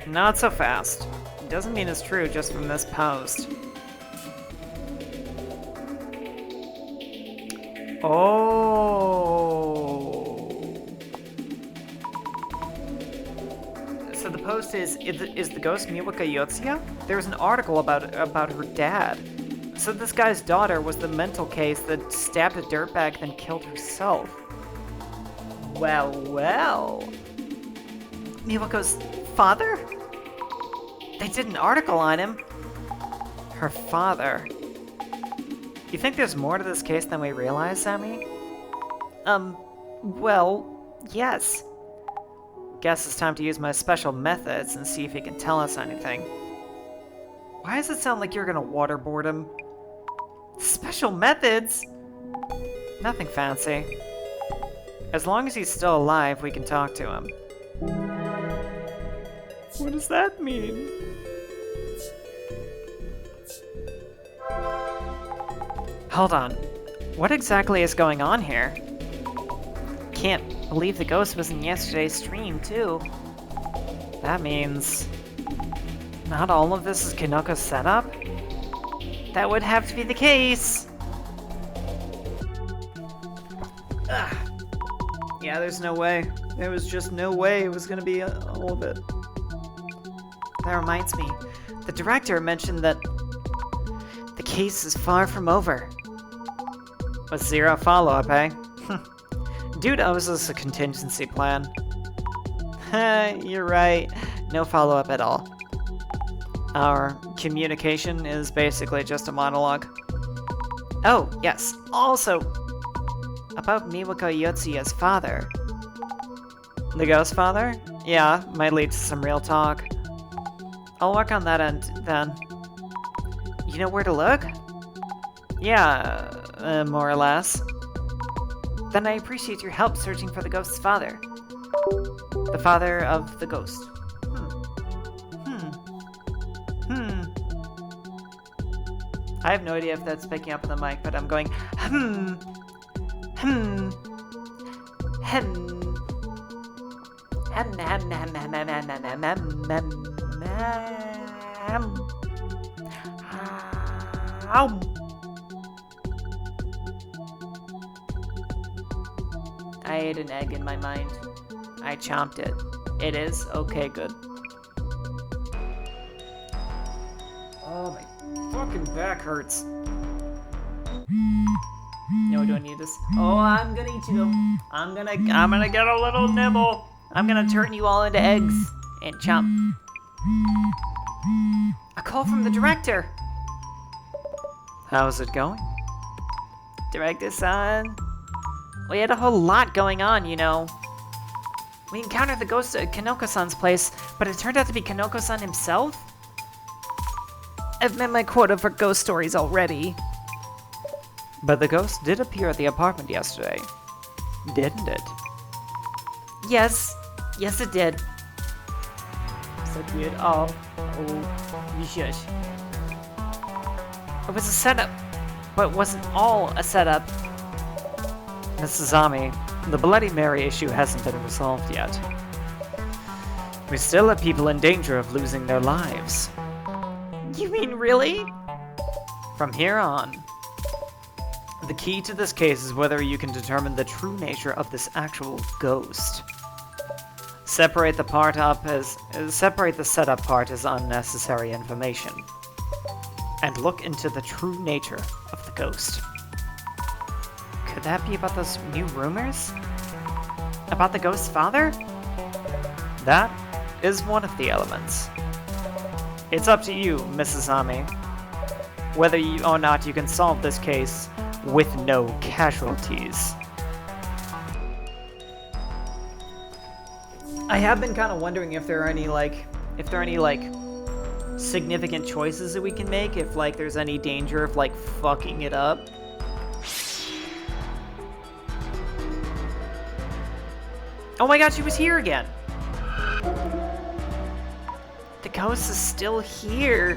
Not so fast. It doesn't mean it's true just from this post. Oh. So the post is the ghost Miwaka Yotsuya? There was an article about her dad. So this guy's daughter was the mental case that stabbed a dirtbag then killed herself. Well, well. Miwako's father? They did an article on him. Her father. You think there's more to this case than we realize, Sammy? Well, yes. Guess it's time to use my special methods and see if he can tell us anything. Why does it sound like you're gonna waterboard him? Special methods? Nothing fancy. As long as he's still alive, we can talk to him. What does that mean? Hold on. What exactly is going on here? Can't believe the ghost was in yesterday's stream, too. That means... not all of this is Kinoko's setup? That would have to be the case! Ugh. Yeah, there's no way. There was just no way it was gonna be all of it. That reminds me. The director mentioned that the case is far from over. With zero follow-up, eh? Dude owes us a contingency plan. You're right. No follow-up at all. Our communication is basically just a monologue. Oh, yes. Also, about Miwako Yotsuya's father. The ghost father? Yeah, might lead to some real talk. I'll work on that end then. You know where to look? Yeah, more or less. Then I appreciate your help searching for the ghost's father. The father of the ghost. I have no idea if that's picking up on the mic, but I'm going hmm. I ate an egg in my mind. I chomped it. It is? Okay, good. Oh, my fucking back hurts. No, I don't need this. Oh, I'm gonna eat you though. I'm gonna get a little nibble. I'm gonna turn you all into eggs and chomp. A call from the director. How's it going? Director-san? We had a whole lot going on, you know. We encountered the ghost at Kanoko-san's place, but it turned out to be Kanoko-san himself? I've met my quota for ghost stories already. But the ghost did appear at the apartment yesterday, didn't it? Yes. Yes, it did. So weird. Oh, you shush. It was a setup, but it wasn't all a setup. Mrs. Ami, the Bloody Mary issue hasn't been resolved yet. We still have people in danger of losing their lives. You mean really? From here on, the key to this case is whether you can determine the true nature of this actual ghost. Separate the setup part as unnecessary information, and look into the true nature of the ghost. Could that be about those new rumors? About the ghost's father? That is one of the elements. It's up to you, Mrs. Ami, whether or not you can solve this case with no casualties. I have been kind of wondering if there are any significant choices that we can make, if there's any danger of fucking it up. Oh my god, she was here again! The ghost is still here!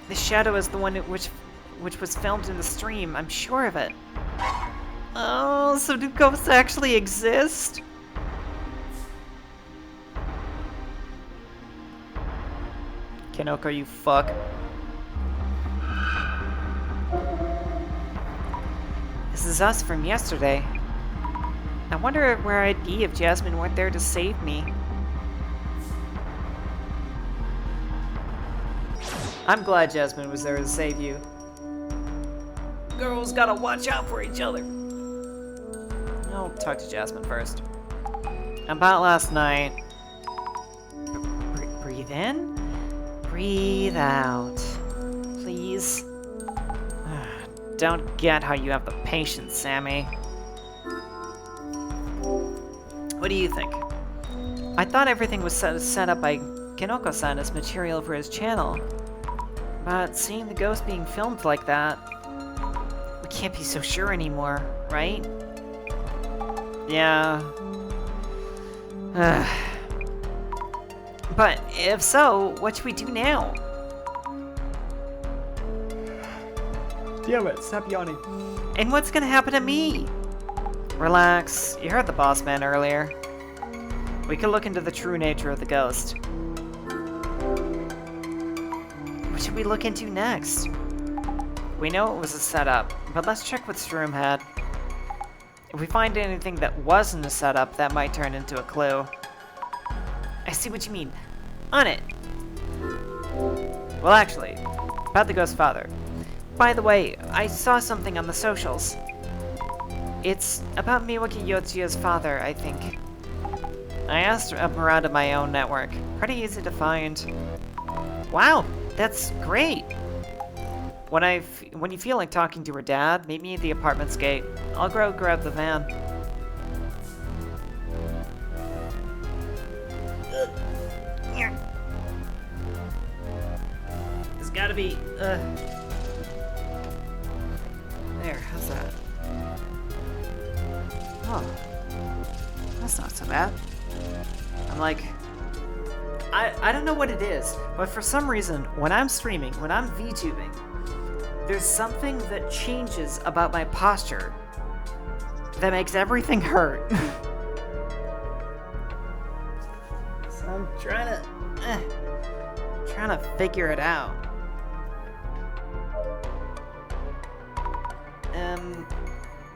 The shadow is the one which was filmed in the stream, I'm sure of it. Oh, so do ghosts actually exist? Kanoko, you fuck. This is us from yesterday. I wonder where I'd be if Jasmine weren't there to save me. I'm glad Jasmine was there to save you. Girls gotta watch out for each other. I'll talk to Jasmine first. About last night. Breathe in? Breathe out. Please. Don't get how you have the patience, Sammy. What do you think? I thought everything was set up by Kinoko-san as material for his channel. But seeing the ghost being filmed like that, we can't be so sure anymore, right? Yeah. But if so, what should we do now? Damn it, stop yawning. And what's gonna happen to me? Relax, you heard the boss man earlier. We could look into the true nature of the ghost. What should we look into next? We know it was a setup, but let's check what Stroom had. If we find anything that wasn't a setup, that might turn into a clue. I see what you mean. On it! Well, actually, about the ghost father. By the way, I saw something on the socials. It's about Miwaki Yochiya's father, I think. I asked up around in my own network. Pretty easy to find. Wow, that's great! When you feel like talking to her dad, meet me at the apartment's gate. I'll go grab the van. Gotta be, There, how's that? Oh. That's not so bad. I'm like... I don't know what it is, but for some reason, when I'm streaming, when I'm VTubing, there's something that changes about my posture that makes everything hurt. So I'm trying to figure it out.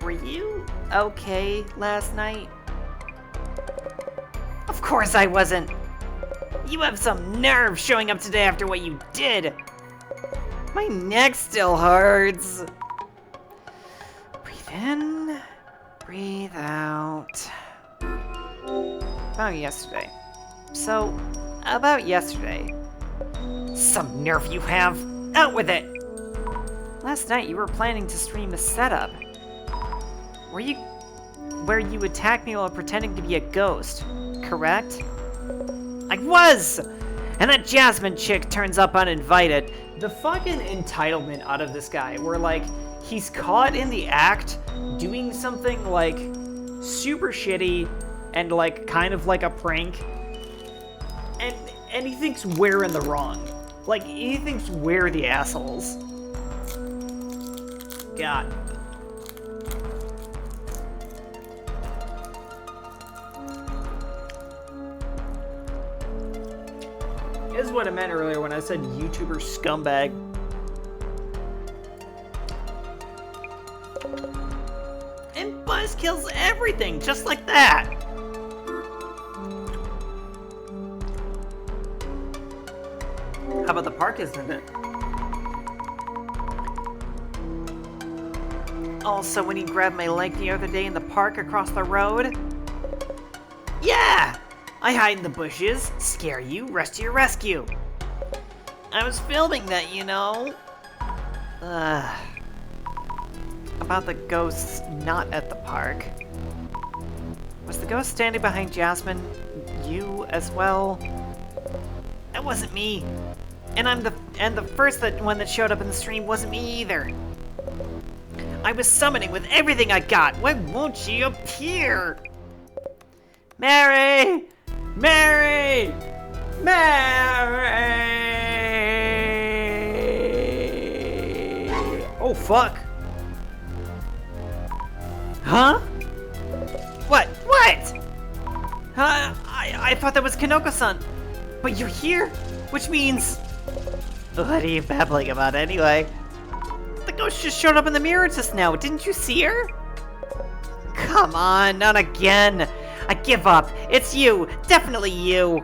Were you okay last night? Of course I wasn't. You have some nerve showing up today after what you did. My neck still hurts. Breathe in, breathe out. About yesterday. So, about yesterday. Some nerve you have. Out with it. Last night you were planning to stream a setup. Where you attacked me while pretending to be a ghost, correct? I was! And that Jasmine chick turns up uninvited. The fucking entitlement out of this guy, where like, he's caught in the act doing something like super shitty and like kind of like a prank. And he thinks we're in the wrong. Like, he thinks we're the assholes. God. This is what I meant earlier when I said YouTuber scumbag. And Buzz kills everything, just like that. How about the park, isn't it? Also, when he grabbed my leg the other day in the park across the road? Yeah! I hide in the bushes, scare you, rush to your rescue. I was filming that, you know. About the ghosts not at the park. Was the ghost standing behind Jasmine you as well? That wasn't me. And the first one that showed up in the stream wasn't me either. I was summoning with everything I got. Why won't she appear? Mary! Mary! Mary! Oh, fuck. Huh? What? What? I thought that was Kanoko-san. But you're here? Which means... What are you babbling about anyway? The ghost just showed up in the mirror just now. Didn't you see her? Come on, not again. I give up. It's you. Definitely you.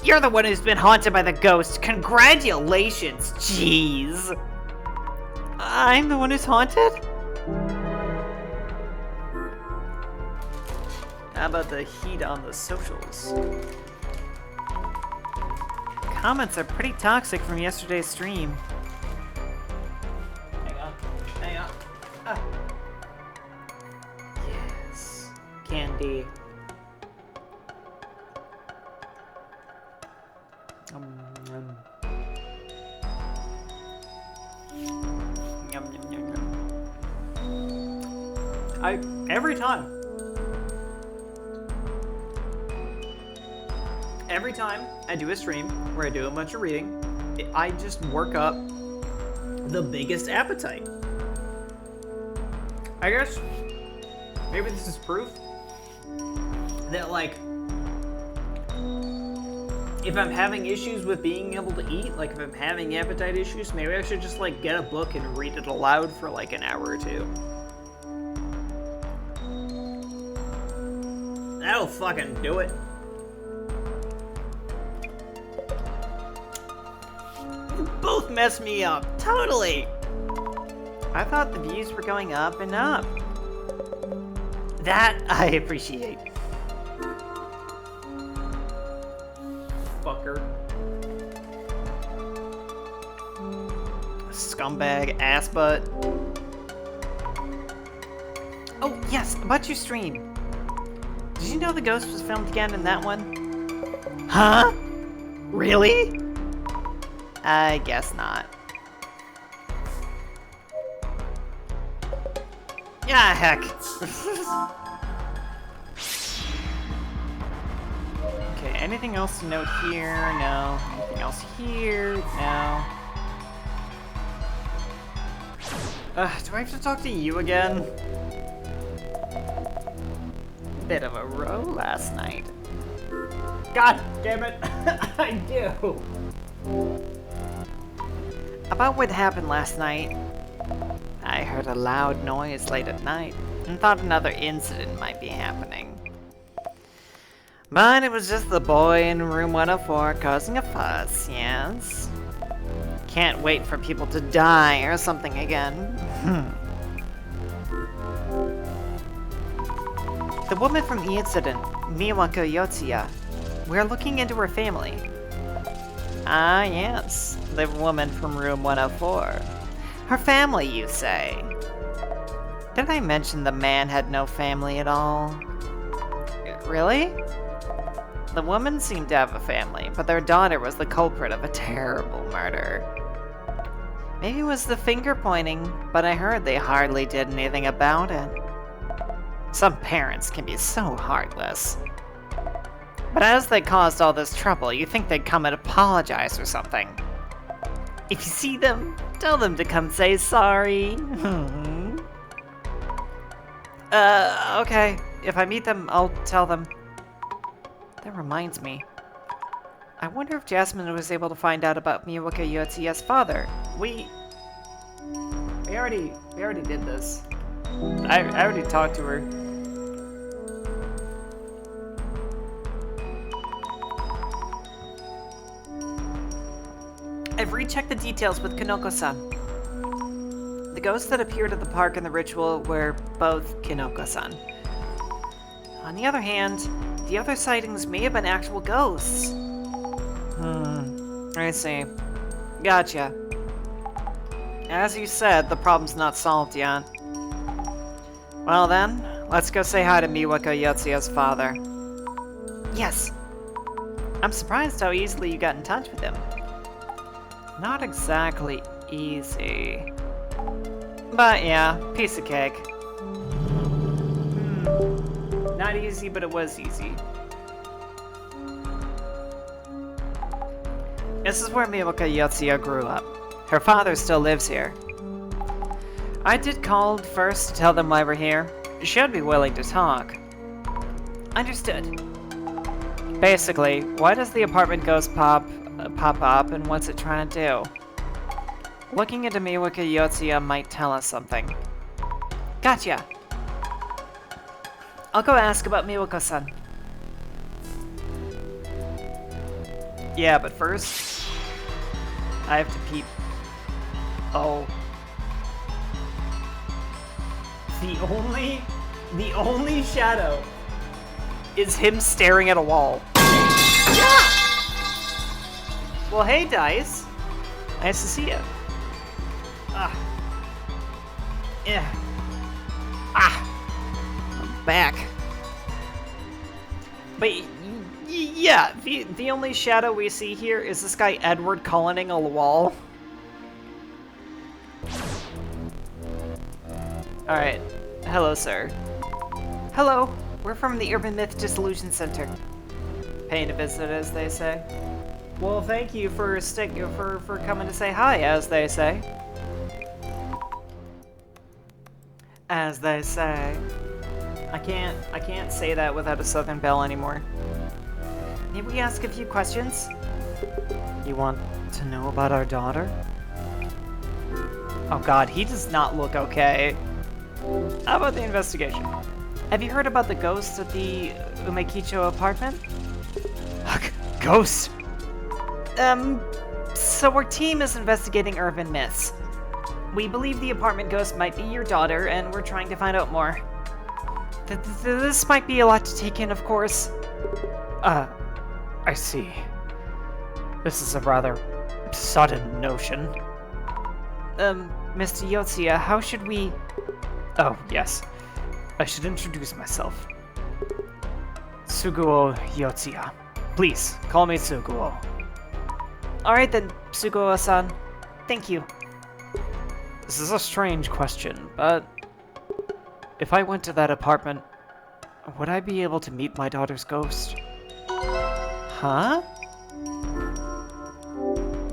You're the one who's been haunted by the ghost. Congratulations. Jeez. I'm the one who's haunted? How about the heat on the socials? Comments are pretty toxic from yesterday's stream. Hang on. Ah. Yes. Candy. Yum, yum, yum, yum. Every time I do a stream where I do a bunch of reading, I just work up the biggest appetite. I guess maybe this is proof that, like, if I'm having issues with being able to eat, like if I'm having appetite issues, maybe I should just like get a book and read it aloud for like an hour or two. That'll fucking do it. Both messed me up, totally. I thought the views were going up and up. That I appreciate. Fucker. Scumbag ass butt. Oh yes, about your stream. Did you know the ghost was filmed again in that one? Huh? Really? I guess not. Yeah, heck. Okay, anything else to note here? No. Anything else here? No. Do I have to talk to you again? Bit of a row last night. God damn it! I do! About what happened last night, I heard a loud noise late at night and thought another incident might be happening. But it was just the boy in room 104 causing a fuss, yes? Can't wait for people to die or something again. The woman from the incident, Miwako Yotsuya, we're looking into her family. Ah, yes, the woman from room 104. Her family, you say? Did I mention the man had no family at all? Really? The woman seemed to have a family, but their daughter was the culprit of a terrible murder. Maybe it was the finger pointing, but I heard they hardly did anything about it. Some parents can be so heartless. But as they caused all this trouble, you think they'd come and apologize or something. If you see them, tell them to come say sorry. Okay. If I meet them, I'll tell them. That reminds me. I wonder if Jasmine was able to find out about Miwako Yotsuya's father. We already did this. I already talked to her. I've rechecked the details with Kinoko-san. The ghosts that appeared at the park in the ritual were both Kinoko-san. On the other hand, the other sightings may have been actual ghosts. I see. Gotcha. As you said, the problem's not solved yet. Well then, let's go say hi to Miwako Yotsuya's father. Yes. I'm surprised how easily you got in touch with him. Not exactly easy. But yeah, piece of cake. Not easy, but it was easy. This is where Miwako Yotsuya grew up. Her father still lives here. I did call first to tell them why we're here. Should be willing to talk. Understood. Basically, why does the apartment ghost pop up, and what's it trying to do? Looking into Miwako Yotsuya might tell us something. Gotcha. I'll go ask about Miwako-san. Yeah, but first, I have to peep. Oh. The only shadow is him staring at a wall. Yeah! Well, hey, Dice. Nice to see you. Yeah. I'm back. But yeah, the only shadow we see here is this guy Edward Cullining a wall. Alright. Hello, sir. Hello. We're from the Urban Myth Dissolution Center. Paying a visit, as they say. Well, thank you for coming to say hi, as they say. As they say. I can't say that without a Southern belle anymore. May we ask a few questions? You want to know about our daughter? Oh god, he does not look okay. How about the investigation? Have you heard about the ghosts at the Umekicho apartment? Ghosts? So our team is investigating urban myths. We believe the apartment ghost might be your daughter, and we're trying to find out more. This might be a lot to take in, of course. I see. This is a rather sudden notion. Mr. Yotsuya, how should we... Oh, yes. I should introduce myself. Suguo Yotsuya. Please, call me Suguo. Alright then, Sugao-san. Thank you. This is a strange question, but if I went to that apartment, would I be able to meet my daughter's ghost? Huh?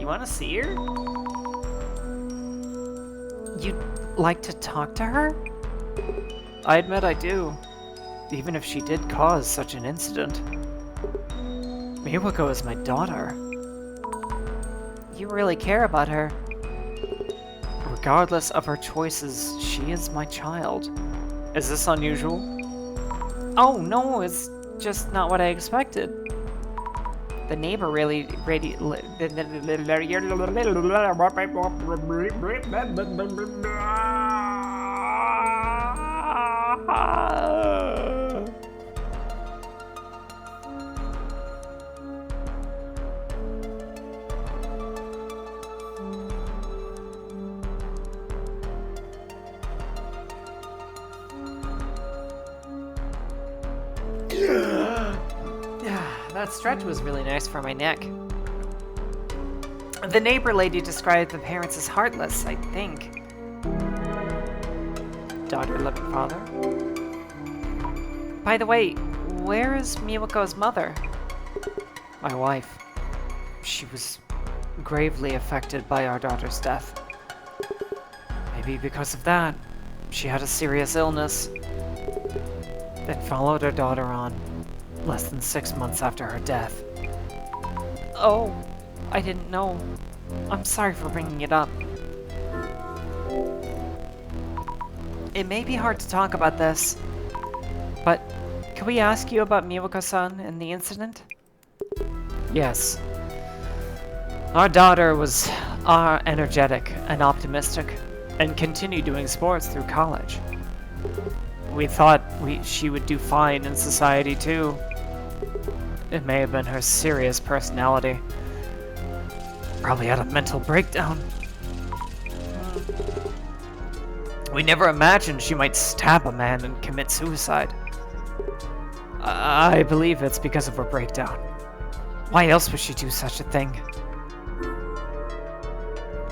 You want to see her? You'd like to talk to her? I admit I do, even if she did cause such an incident. Miwako is my daughter. You really care about her. Regardless of her choices, she is my child. Is this unusual? Oh no, it's just not what I expected. The neighbor really That stretch was really nice for my neck. The neighbor lady described the parents as heartless, I think. Daughter loving father. By the way, where is Miwako's mother? My wife. She was gravely affected by our daughter's death. Maybe because of that, she had a serious illness that followed her daughter on less than 6 months after her death. Oh, I didn't know. I'm sorry for bringing it up. It may be hard to talk about this, but can we ask you about Miwako-san and the incident? Yes. Our daughter was energetic and optimistic, and continued doing sports through college. We thought she would do fine in society too. It may have been her serious personality. Probably had a mental breakdown. We never imagined she might stab a man and commit suicide. I believe it's because of her breakdown. Why else would she do such a thing?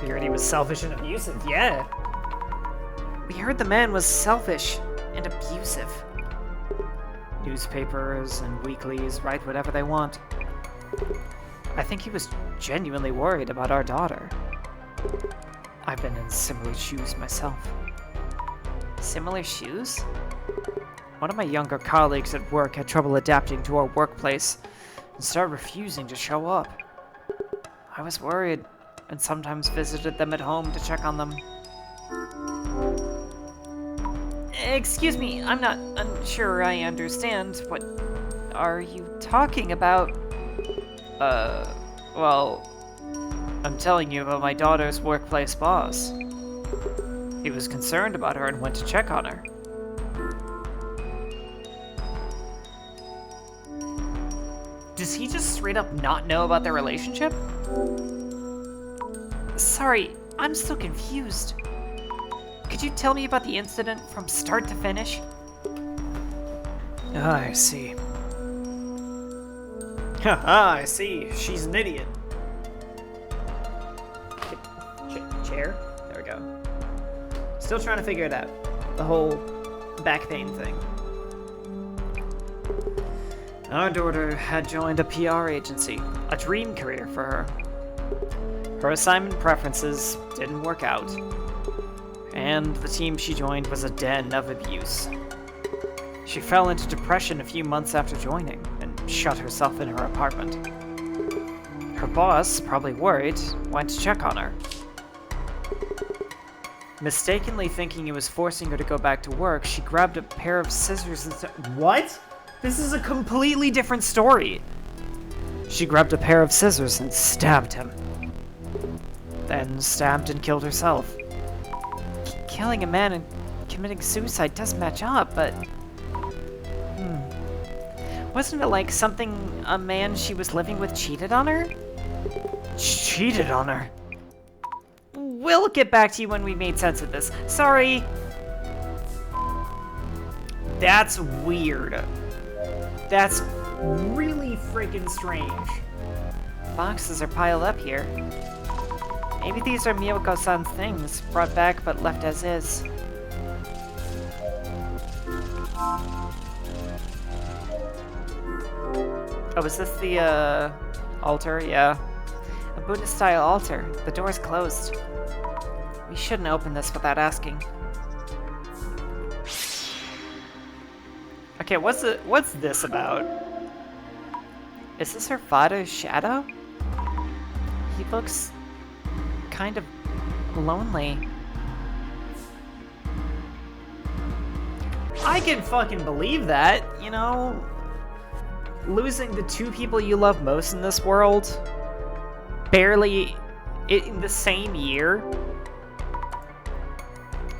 We heard he was selfish and abusive, yeah. We heard the man was selfish and abusive. Newspapers and weeklies write whatever they want. I think he was genuinely worried about our daughter. I've been in similar shoes myself. Similar shoes? One of my younger colleagues at work had trouble adapting to our workplace and started refusing to show up. I was worried and sometimes visited them at home to check on them. Excuse me, I'm not unsure I understand. What are you talking about? Well, I'm telling you about my daughter's workplace boss. He was concerned about her and went to check on her. Does he just straight up not know about their relationship? Sorry, I'm still confused. Could you tell me about the incident from start to finish? Ah, I see. Haha, I see. She's an idiot. Chair? There we go. Still trying to figure it out. The whole back pain thing. Our daughter had joined a PR agency, a dream career for her. Her assignment preferences didn't work out, and the team she joined was a den of abuse. She fell into depression a few months after joining and shut herself in her apartment. Her boss, probably worried, went to check on her. Mistakenly thinking he was forcing her to go back to work, she grabbed a pair of scissors and What? This is a completely different story. She grabbed a pair of scissors and stabbed him. Then stabbed and killed herself. Killing a man and committing suicide does match up, but... Wasn't it like something a man she was living with cheated on her? Cheated on her? We'll get back to you when we made sense of this. Sorry. That's weird. That's really freaking strange. boxes are piled up here. Maybe these are Miyako-san's things, brought back but left as is. Oh, is this the, altar? Yeah. A Buddhist-style altar. The door's closed. We shouldn't open this without asking. Okay, what's this about? Is this her father's shadow? He looks kind of lonely. I can fucking believe that, you know? Losing the two people you love most in this world, barely in the same year.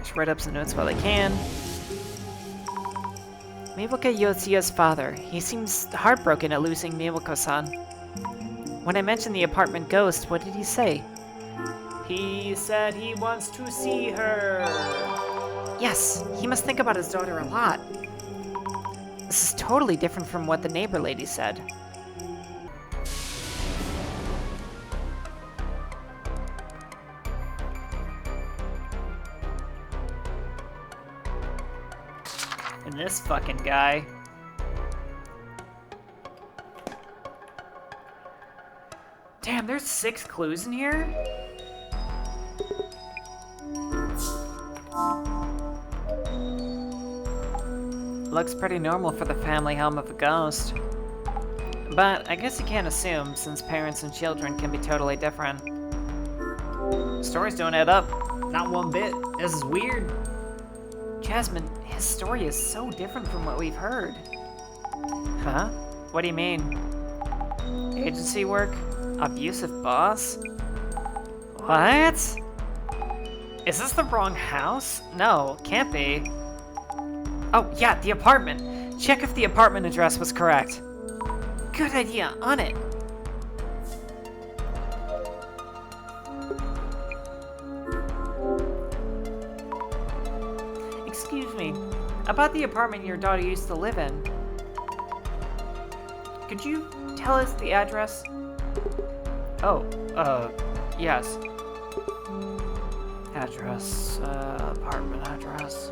Just write up some notes while I can. Miwaka Yotsuya's father. He seems heartbroken at losing Miwako-san. When I mentioned the apartment ghost, what did he say? He said he wants to see her. Yes, he must think about his daughter a lot. This is totally different from what the neighbor lady said. And this fucking guy. Damn, there's 6 clues in here? Looks pretty normal for the family home of a ghost. But I guess you can't assume, since parents and children can be totally different. Stories don't add up. Not one bit. This is weird. Jasmine, his story is so different from what we've heard. Huh? What do you mean? Agency work? Abusive boss? What? Is this the wrong house? No, can't be. Oh, yeah, the apartment. Check if the apartment address was correct. Good idea, on it. Excuse me, about the apartment your daughter used to live in. Could you tell us the address? Oh, yes. Address, apartment address.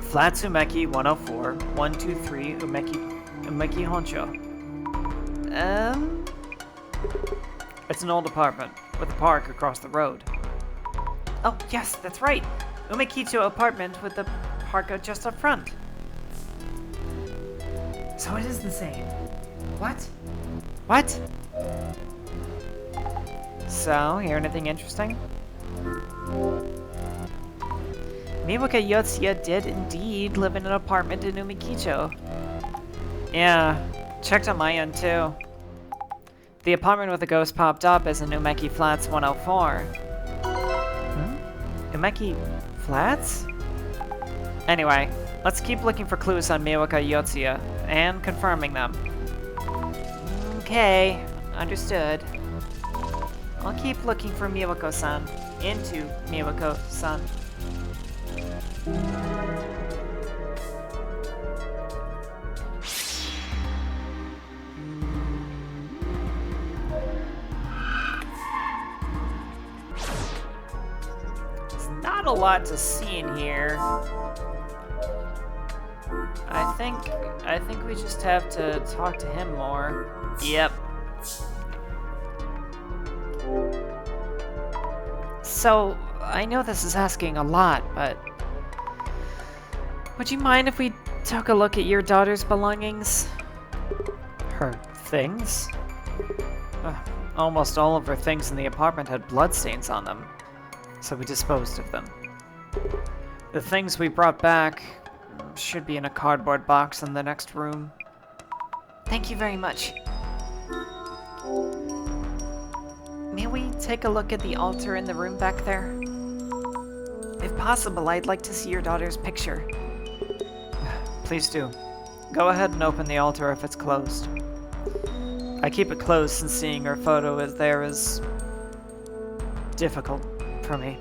Flat Umeki 104, 123 Umeki Honcho. It's an old apartment with a park across the road. Oh, yes, that's right. Umekicho apartment with the park just up front. So it is the same. What? What? So, hear anything interesting? Miwaka Yotsuya did indeed live in an apartment in Umekicho. Yeah, checked on my end too. The apartment with the ghost popped up as in Umeki Flats 104. Umeki Flats? Anyway, let's keep looking for clues on Miwaka Yotsuya and confirming them. Okay, understood. I'll keep looking for Miwako-san into Miwako-san. There's not a lot to see in here. I think we just have to talk to him more. Yep. So, I know this is asking a lot, but would you mind if we took a look at your daughter's belongings? Her things? Almost all of her things in the apartment had bloodstains on them, so we disposed of them. The things we brought back should be in a cardboard box in the next room. Thank you very much. May we take a look at the altar in the room back there? If possible, I'd like to see your daughter's picture. Please do. Go ahead and open the altar if it's closed. I keep it closed since seeing her photo is difficult for me.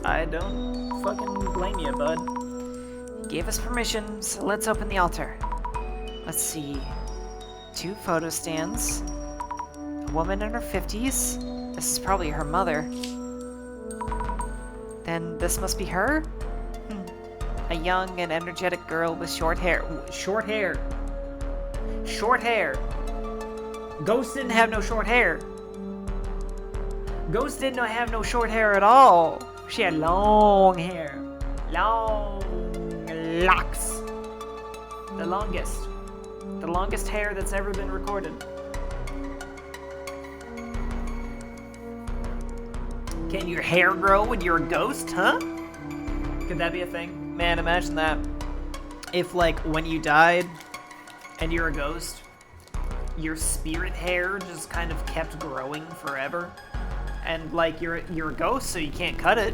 I don't fucking blame you, bud. gave us permission, so let's open the altar. Let's see. 2 photo stands. A woman in her 50s. This is probably her mother. Then this must be her? A young and energetic girl with short hair. Short hair! Short hair! Ghost didn't have no short hair. Ghost did not have no short hair at all. She had long hair. Long locks. The longest. The longest hair that's ever been recorded. Can your hair grow when you're a ghost, huh? Could that be a thing? Man, imagine that. If, like, when you died and you're a ghost, your spirit hair just kind of kept growing forever. And, like, you're a ghost, so you can't cut it.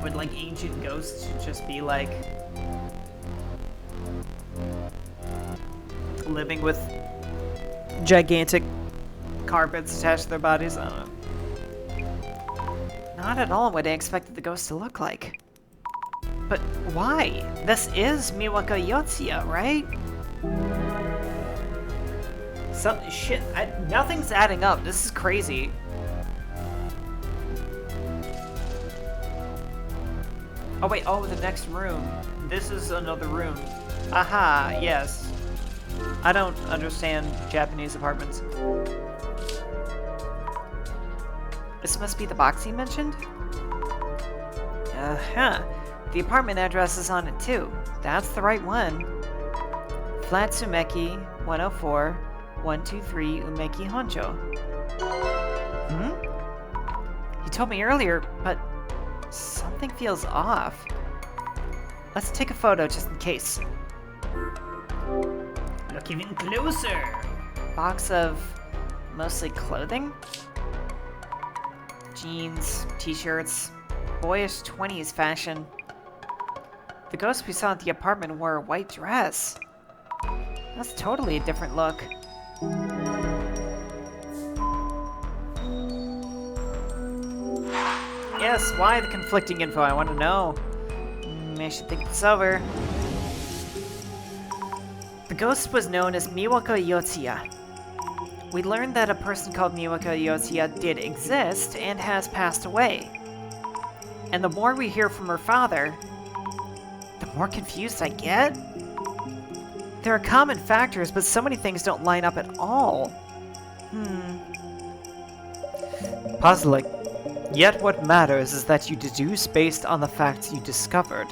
Would, like, ancient ghosts just be, like, living with gigantic carpets attached to their bodies? I don't know. Not at all what I expected the ghost to look like. But why? This is Miwaka Yotsuya, right? Shit, nothing's adding up. This is crazy. Oh wait, oh, the next room. This is another room. Aha, yes. I don't understand Japanese apartments. This must be the box he mentioned? Uh-huh. The apartment address is on it too. That's the right one. Flat Sumeki, 104, 123 Umeki Honcho. He told me earlier, but something feels off. Let's take a photo just in case. Look even closer. Box of mostly clothing? Jeans, t-shirts, boyish 20s fashion. The ghost we saw at the apartment wore a white dress. That's totally a different look. Yes, why the conflicting info? I want to know. I should think this over. The ghost was known as Miwaka Yotsuya. We learned that a person called Miwaka Yotsuya did exist and has passed away. And the more we hear from her father, the more confused I get. There are common factors, but so many things don't line up at all. Puzzling. Yet what matters is that you deduce based on the facts you discovered.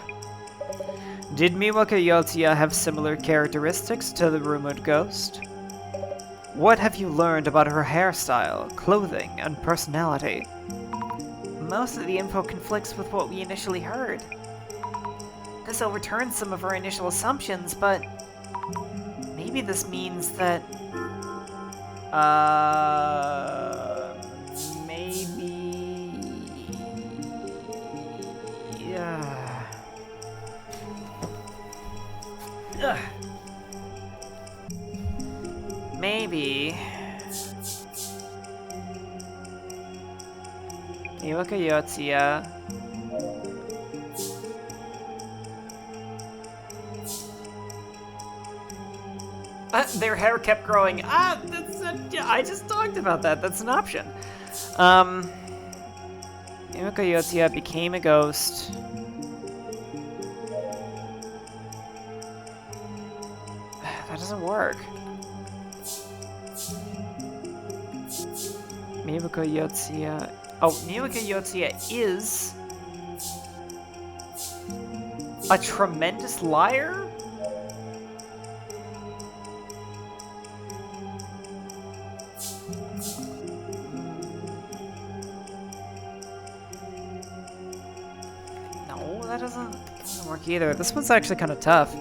Did Miwaka Yotsuya have similar characteristics to the rumored ghost? What have you learned about her hairstyle, clothing, and personality? Most of the info conflicts with what we initially heard. This overturns some of our initial assumptions, but maybe this means that maybe Miwaka Yotsuya their hair kept growing. I just talked about that. That's an option. Miwaka Yotsuya became a ghost. That doesn't work. Miwaka Yotsuya. Oh, Miwaka Yotsuya is a tremendous liar? No, that doesn't work either. This one's actually kind of tough.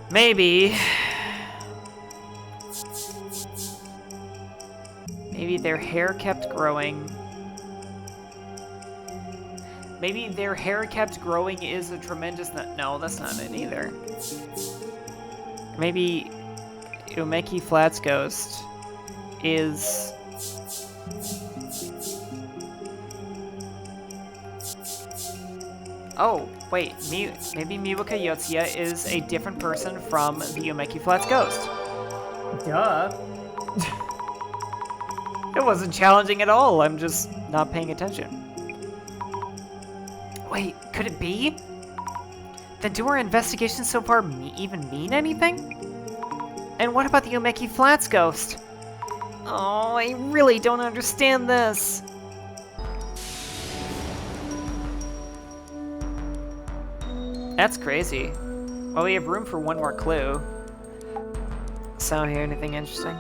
Maybe their hair kept growing. Maybe their hair kept growing is a tremendous... No, that's not it either. Maybe Umeki Flat's ghost is Oh, wait, maybe Miwaka Yotsuya is a different person from the Umeki Flats ghost. Duh. It wasn't challenging at all, I'm just not paying attention. Wait, could it be? Then do our investigations so far even mean anything? And what about the Umeki Flats ghost? Oh, I really don't understand this. That's crazy. Well, we have room for one more clue. So, here, anything interesting?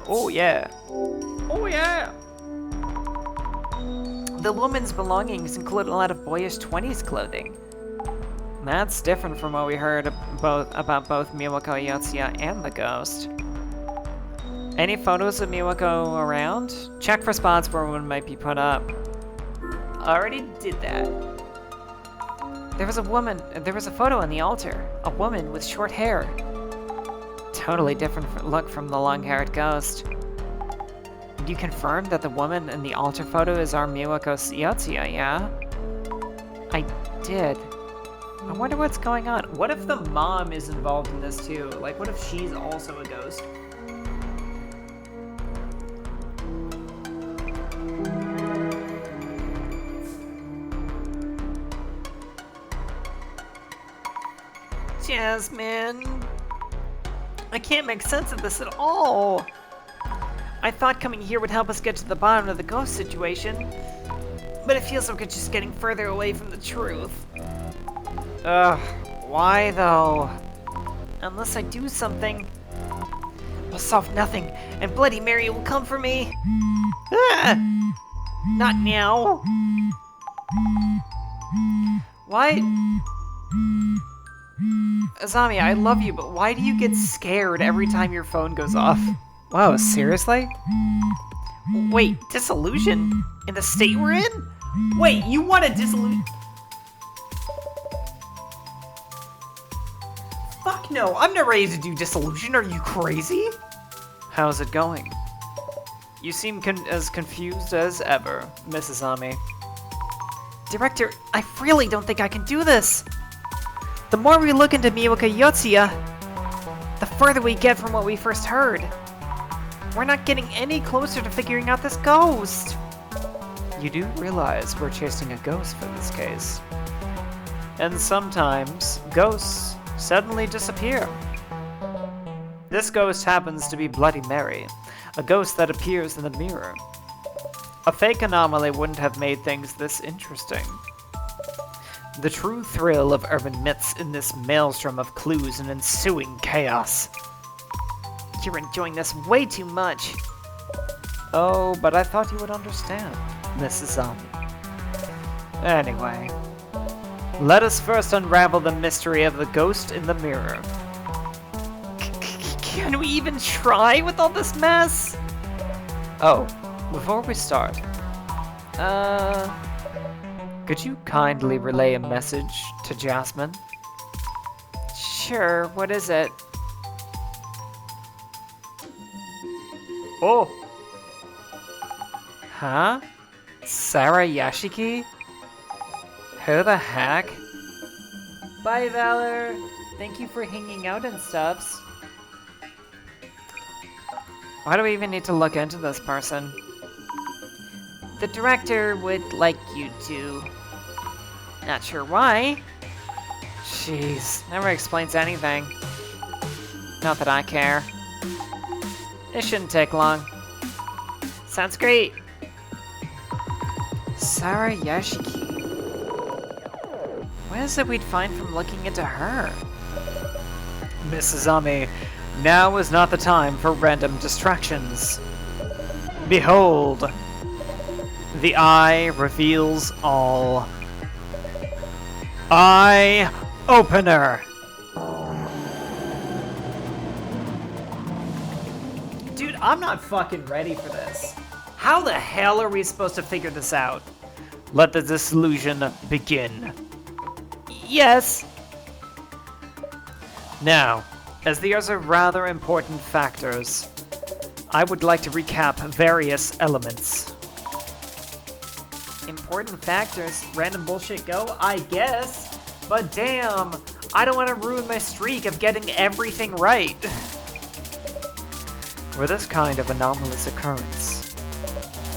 Oh yeah. Oh yeah! The woman's belongings include a lot of boyish 20s clothing. That's different from what we heard about both Miwako Yotsuya and the ghost. Any photos of Miwako around? Check for spots where one might be put up. Already did that. There was a photo on the altar. A woman with short hair. Totally different look from the long-haired ghost. You confirmed that the woman in the altar photo is our Miwako Yotsuya, yeah? I did. I wonder what's going on. What if the mom is involved in this too? Like, what if she's also a ghost? Jasmine, I can't make sense of this at all. I thought coming here would help us get to the bottom of the ghost situation, but it feels like it's just getting further away from the truth. Ugh, why though? Unless I do something, I'll solve nothing, and Bloody Mary will come for me. Ah! Not now. Why? Azami, I love you, but why do you get scared every time your phone goes off? Whoa, seriously? Wait, Dissolution? In the state we're in? Wait, you want a Dissolution? Fuck no, I'm not ready to do Dissolution, are you crazy? How's it going? You seem as confused as ever, Mrs. Ami. Director, I really don't think I can do this! The more we look into Miwaka Yotsuya, the further we get from what we first heard. We're not getting any closer to figuring out this ghost. You do realize we're chasing a ghost for this case. And sometimes, ghosts suddenly disappear. This ghost happens to be Bloody Mary, a ghost that appears in the mirror. A fake anomaly wouldn't have made things this interesting. The true thrill of urban myths in this maelstrom of clues and ensuing chaos. You're enjoying this way too much. Oh, but I thought you would understand, Mrs. Zombie. Anyway, let us first unravel the mystery of the ghost in the mirror. Can we even try with all this mess? Oh, before we start, could you kindly relay a message to Jasmine? Sure, what is it? Oh! Huh? Sarah Yashiki? Who the heck? Bye, Valor! Thank you for hanging out and stuffs. Why do we even need to look into this person? The director would like you to. Not sure why. Jeez, never explains anything. Not that I care. It shouldn't take long. Sounds great. Sarah Yashiki. What is it we'd find from looking into her? Mrs. Ami, now is not the time for random distractions. Behold! The eye reveals all. Eye opener! Dude, I'm not fucking ready for this. How the hell are we supposed to figure this out? Let the disillusion begin. Yes. Now, as these are rather important factors, I would like to recap various elements. Important factors, random bullshit go, I guess. But damn, I don't want to ruin my streak of getting everything right. For this kind of anomalous occurrence,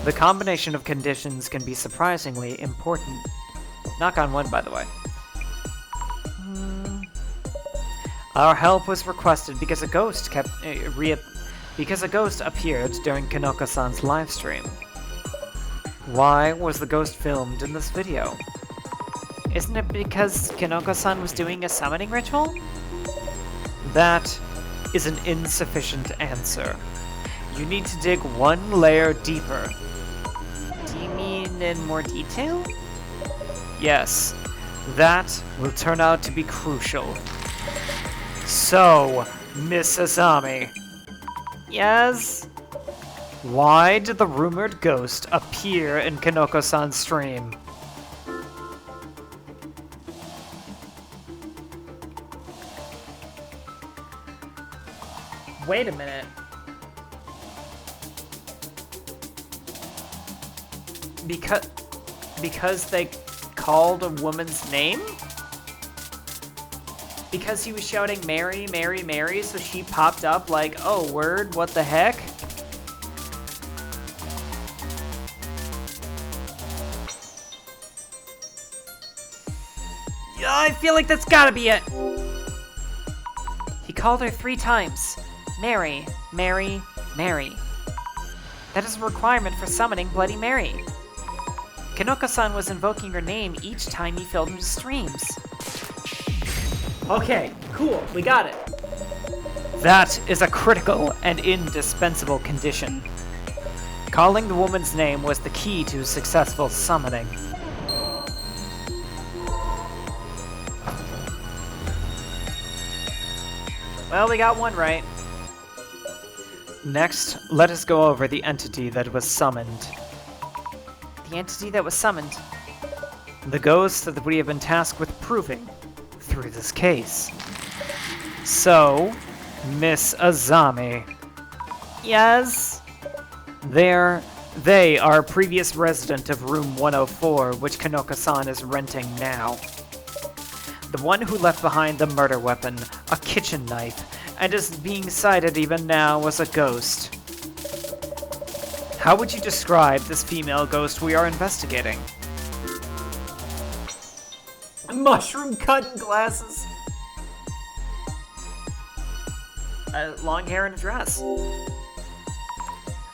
the combination of conditions can be surprisingly important. Knock on wood, by the way. Our help was requested because a ghost appeared during Kanoko-san's livestream. Why was the ghost filmed in this video? Isn't it because Kanoko-san was doing a summoning ritual? That is an insufficient answer. You need to dig one layer deeper. Do you mean in more detail? Yes, that will turn out to be crucial. So, Miss Azami. Yes? Why did the rumored ghost appear in Kanoko-san's stream? Wait a minute. Because they called a woman's name? Because he was shouting Mary, Mary, Mary, so she popped up like, oh, word, what the heck? Yeah, I feel like that's gotta be it. He called her 3 times. Mary, Mary, Mary. That is a requirement for summoning Bloody Mary. Kanoko-san was invoking her name each time he filmed his streams. Okay, cool, we got it. That is a critical and indispensable condition. Calling the woman's name was the key to successful summoning. Well, we got one right. Next, let us go over the entity that was summoned. The entity that was summoned? The ghost that we have been tasked with proving through this case. So, Miss Azami. Yes? They are a previous resident of room 104, which Kanoko-san is renting now. The one who left behind the murder weapon, a kitchen knife, and is being cited even now as a ghost. How would you describe this female ghost we are investigating? Mushroom cut glasses. Long hair and a dress.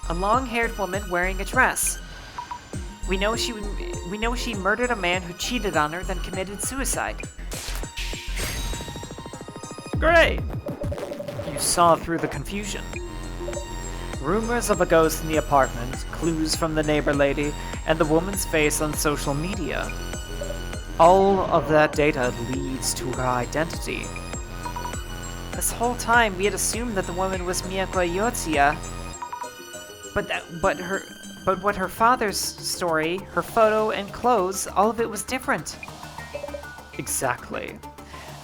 A long-haired woman wearing a dress. We know she murdered a man who cheated on her, then committed suicide. Great! You saw through the confusion. Rumors of a ghost in the apartment, clues from the neighbor lady, and the woman's face on social media. All of that data leads to her identity. This whole time, we had assumed that the woman was Miyako Yotsuya. But what her father's story, her photo, and clothes, all of it was different. Exactly.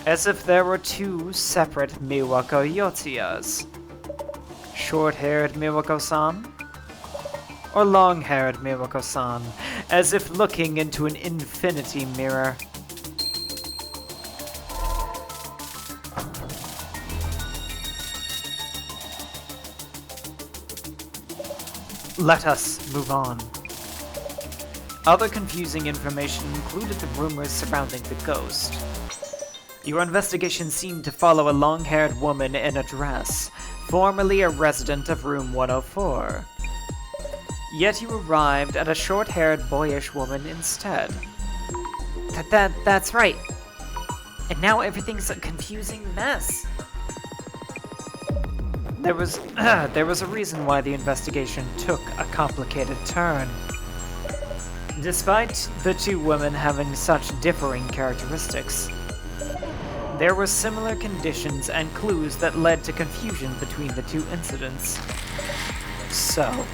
As if there were 2 separate Miyako Yotsuyas. Short-haired Miwako-san? Or long-haired Miwako-san, as if looking into an infinity mirror. Let us move on. Other confusing information included the rumors surrounding the ghost. Your investigation seemed to follow a long-haired woman in a dress, formerly a resident of room 104. Yet you arrived at a short-haired boyish woman instead. That's right. And now everything's a confusing mess. There was a reason why the investigation took a complicated turn. Despite the 2 women having such differing characteristics, there were similar conditions and clues that led to confusion between the 2 incidents. So,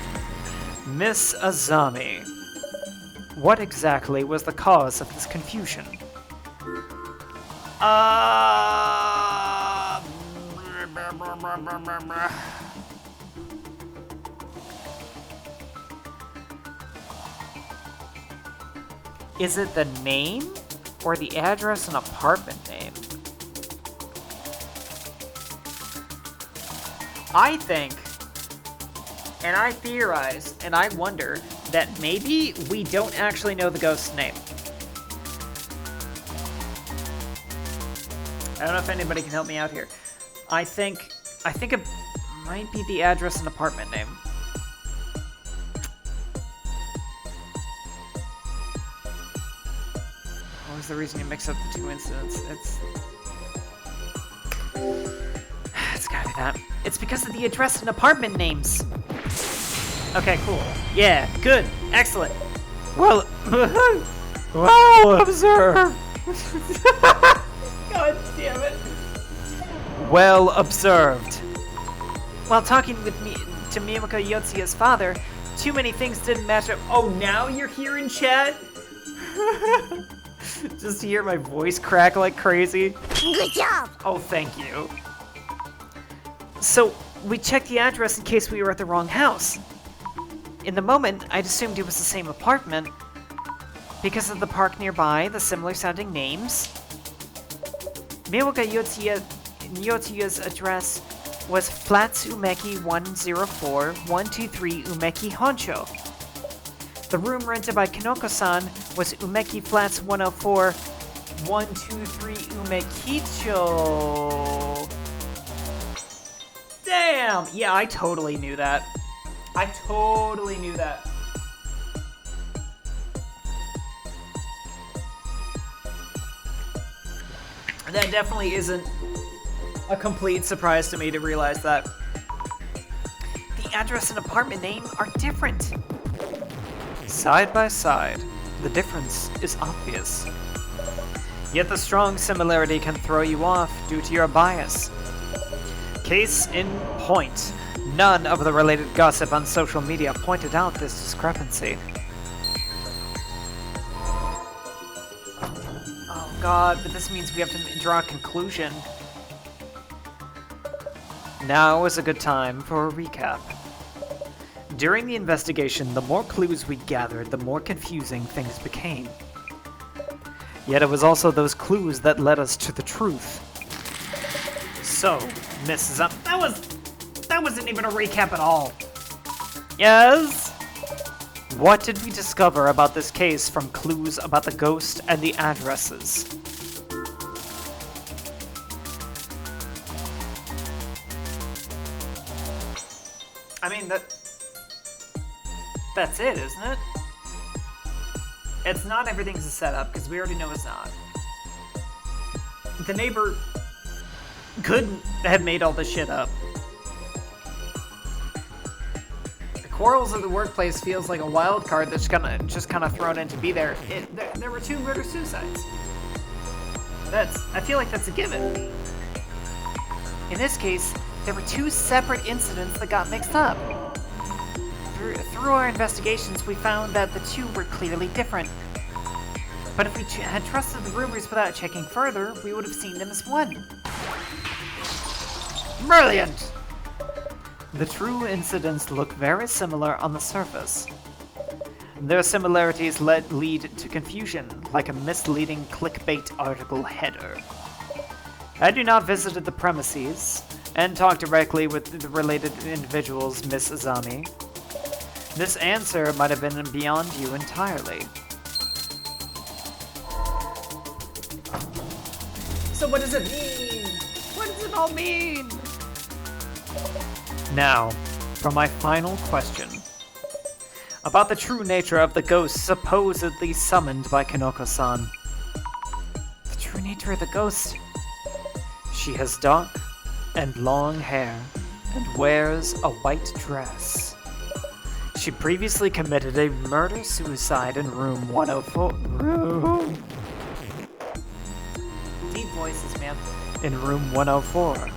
Miss Azami, what exactly was the cause of this confusion? Is it the name or the address and apartment name? I think, and I theorize, and I wonder that maybe we don't actually know the ghost's name. I don't know if anybody can help me out here. I think it might be the address and apartment name. What was the reason you mix up the two incidents? It's gotta be that. It's because of the address and apartment names. Okay, cool. Yeah, good. Excellent. Well, well observed. God damn it. Well observed. While talking to Miyamaka Yotsuya's father, too many things didn't match up. Oh, now you're here in chat? Just to hear my voice crack like crazy. Good job! Oh, thank you. So, we checked the address in case we were at the wrong house. In the moment, I'd assumed it was the same apartment. Because of the park nearby, the similar sounding names. Miyawaka Yotsuya's address was Flats Umeki 104, 123 Umeki Honcho. The room rented by Kinoko-san was Umeki Flats 104, 123 Umekicho. Damn! Yeah, I totally knew that. I totally knew that. That definitely isn't a complete surprise to me to realize that. The address and apartment name are different. Side by side, the difference is obvious. Yet the strong similarity can throw you off due to your bias. Case in point, none of the related gossip on social media pointed out this discrepancy. Oh god, but this means we have to draw a conclusion. Now is a good time for a recap. During the investigation, the more clues we gathered, the more confusing things became. Yet it was also those clues that led us to the truth. So, Mrs. That wasn't even a recap at all. Yes? What did we discover about this case from clues about the ghost and the addresses? I mean, that's it, isn't it? It's not everything's a setup, because we already know it's not. The neighbor couldn't have made all this shit up. The quarrels of the workplace feels like a wild card that's just kind of thrown in to be there. There were 2 murder-suicides. I feel like that's a given. In this case, there were 2 separate incidents that got mixed up. Through our investigations, we found that the 2 were clearly different. But if we had trusted the rumors without checking further, we would have seen them as one. Brilliant! The true incidents look very similar on the surface. Their similarities lead to confusion, like a misleading clickbait article header. Had you not visited the premises and talked directly with the related individuals, Miss Azami, this answer might have been beyond you entirely. So what does it mean? What does it all mean? Now, for my final question. About the true nature of the ghost supposedly summoned by Kinoko-san. The true nature of the ghost? She has dark and long hair and wears a white dress. She previously committed a murder-suicide in room 104. Deep voices, man. In room 104.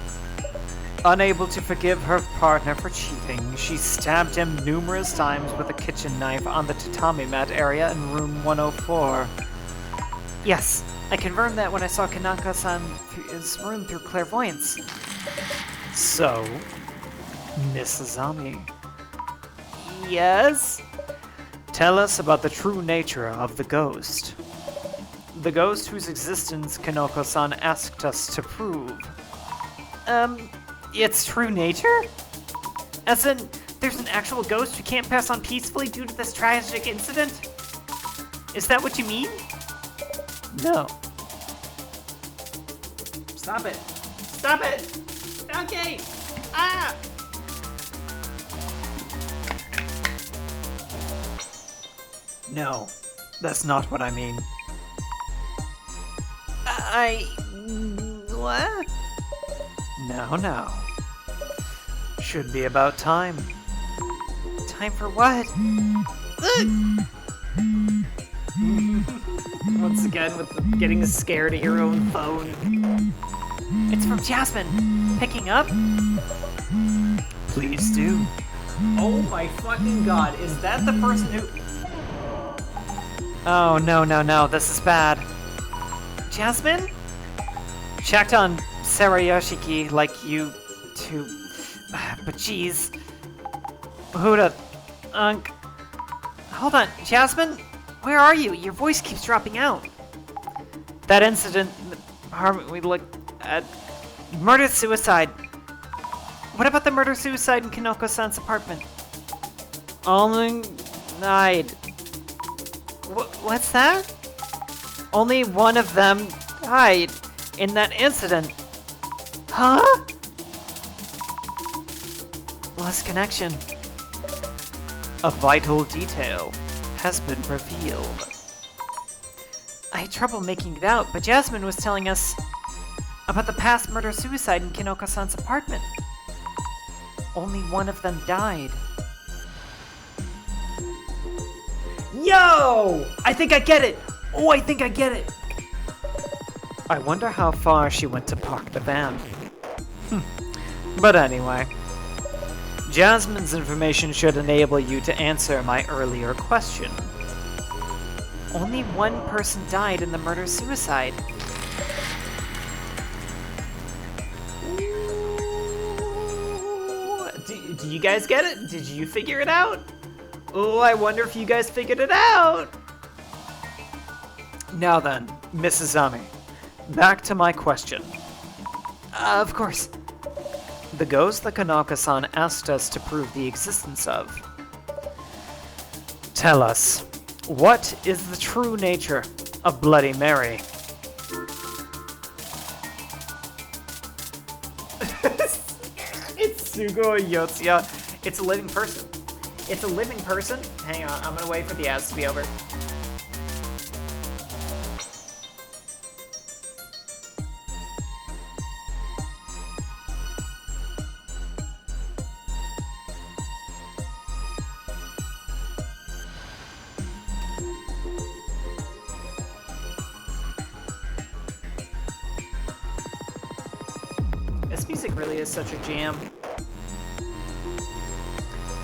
Unable to forgive her partner for cheating, she stabbed him numerous times with a kitchen knife on the tatami mat area in room 104. Yes, I confirmed that when I saw Kanaka-san's room through clairvoyance. So, Miss Azami. Yes? Tell us about the true nature of the ghost. The ghost whose existence Kanoko-san asked us to prove. Its true nature? As in, there's an actual ghost who can't pass on peacefully due to this tragic incident? Is that what you mean? No. Stop it. Stop it! Okay! Ah! No, that's not what I mean. What? No. Should be about time. Time for what? Once again, with getting scared at your own phone. It's from Jasmine. Picking up? Please do. Oh my fucking god, is that the person who... Oh, no, this is bad. Jasmine? Checked on Sarayoshiki like you two... But jeez. Who the... Hold on, Jasmine? Where are you? Your voice keeps dropping out. That incident... We looked at... Murder-suicide. What about the murder-suicide in Kanoko-san's apartment? Only... died. What's that? Only one of them died in that incident. Huh? Lost connection. A vital detail has been revealed. I had trouble making it out, but Jasmine was telling us about the past murder-suicide in Kinoko-san's apartment. Only one of them died. Yo! I think I get it! Oh, I think I get it! I wonder how far she went to park the van. But anyway, Jasmine's information should enable you to answer my earlier question. Only one person died in the murder-suicide. Do you guys get it? Did you figure it out? Oh, I wonder if you guys figured it out! Now then, Mrs. Ami, back to my question. Of course. The ghost that Kanaka-san asked us to prove the existence of. Tell us, what is the true nature of Bloody Mary? It's Sugo Yotsuya. It's a living person. It's a living person. Hang on, I'm gonna wait for the ads to be over. This music really is such a jam.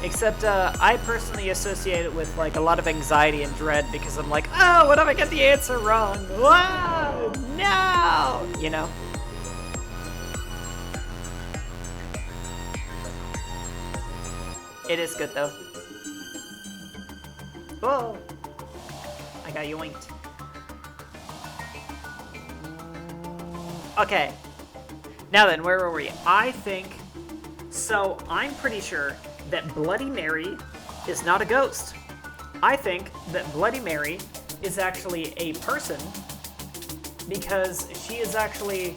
Except, I personally associate it with, like, a lot of anxiety and dread because I'm like, oh, what if I get the answer wrong? Whoa, no! You know? It is good, though. Whoa! I got yoinked. Okay. Now then, where were we? I think... So, I'm pretty sure that Bloody Mary is not a ghost. I think that Bloody Mary is actually a person because she is actually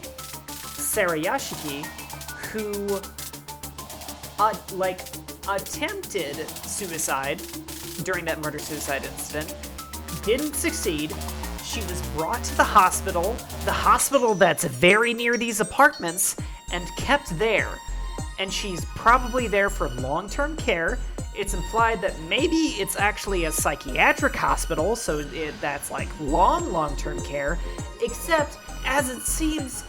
Sarayashiki, who, attempted suicide during that murder-suicide incident, didn't succeed. She was brought to the hospital that's very near these apartments, and kept there. And she's probably there for long-term care. It's implied that maybe it's actually a psychiatric hospital, so that's like long-term care. Except, as it seems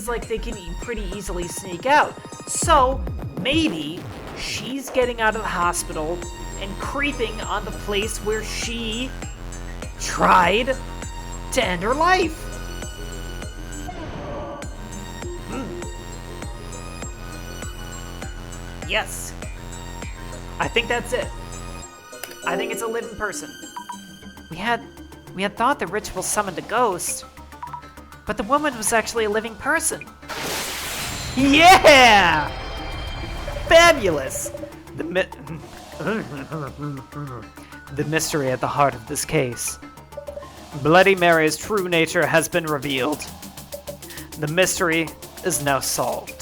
like they can pretty easily sneak out. So, maybe she's getting out of the hospital and creeping on the place where she tried to end her life. Yes. I think that's it. I think it's a living person. We had thought the ritual summoned a ghost, but the woman was actually a living person. Yeah! Fabulous! The mystery at the heart of this case. Bloody Mary's true nature has been revealed. The mystery is now solved.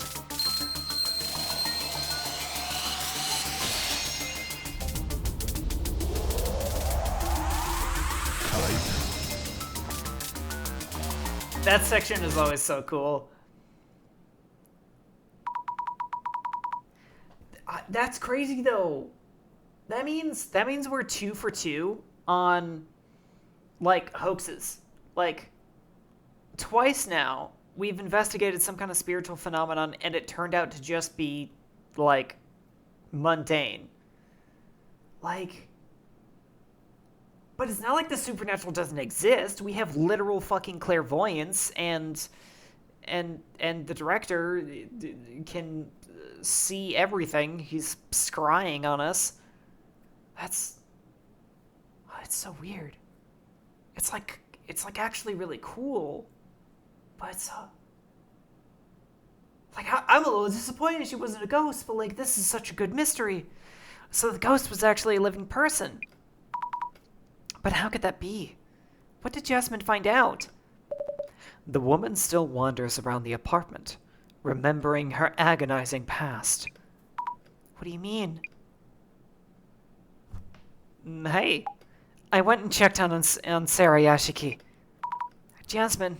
That section is always so cool. That's crazy though. That means we're 2 for 2 on like hoaxes. Like twice now we've investigated some kind of spiritual phenomenon and it turned out to just be like mundane. Like, but it's not like the supernatural doesn't exist. We have literal fucking clairvoyance, and the director can see everything. He's scrying on us. It's so weird. It's like actually really cool, but it's like I'm a little disappointed she wasn't a ghost. But like, this is such a good mystery. So the ghost was actually a living person. But how could that be? What did Jasmine find out? The woman still wanders around the apartment, remembering her agonizing past. What do you mean? Hey, I went and checked on Sarah Yashiki. Jasmine.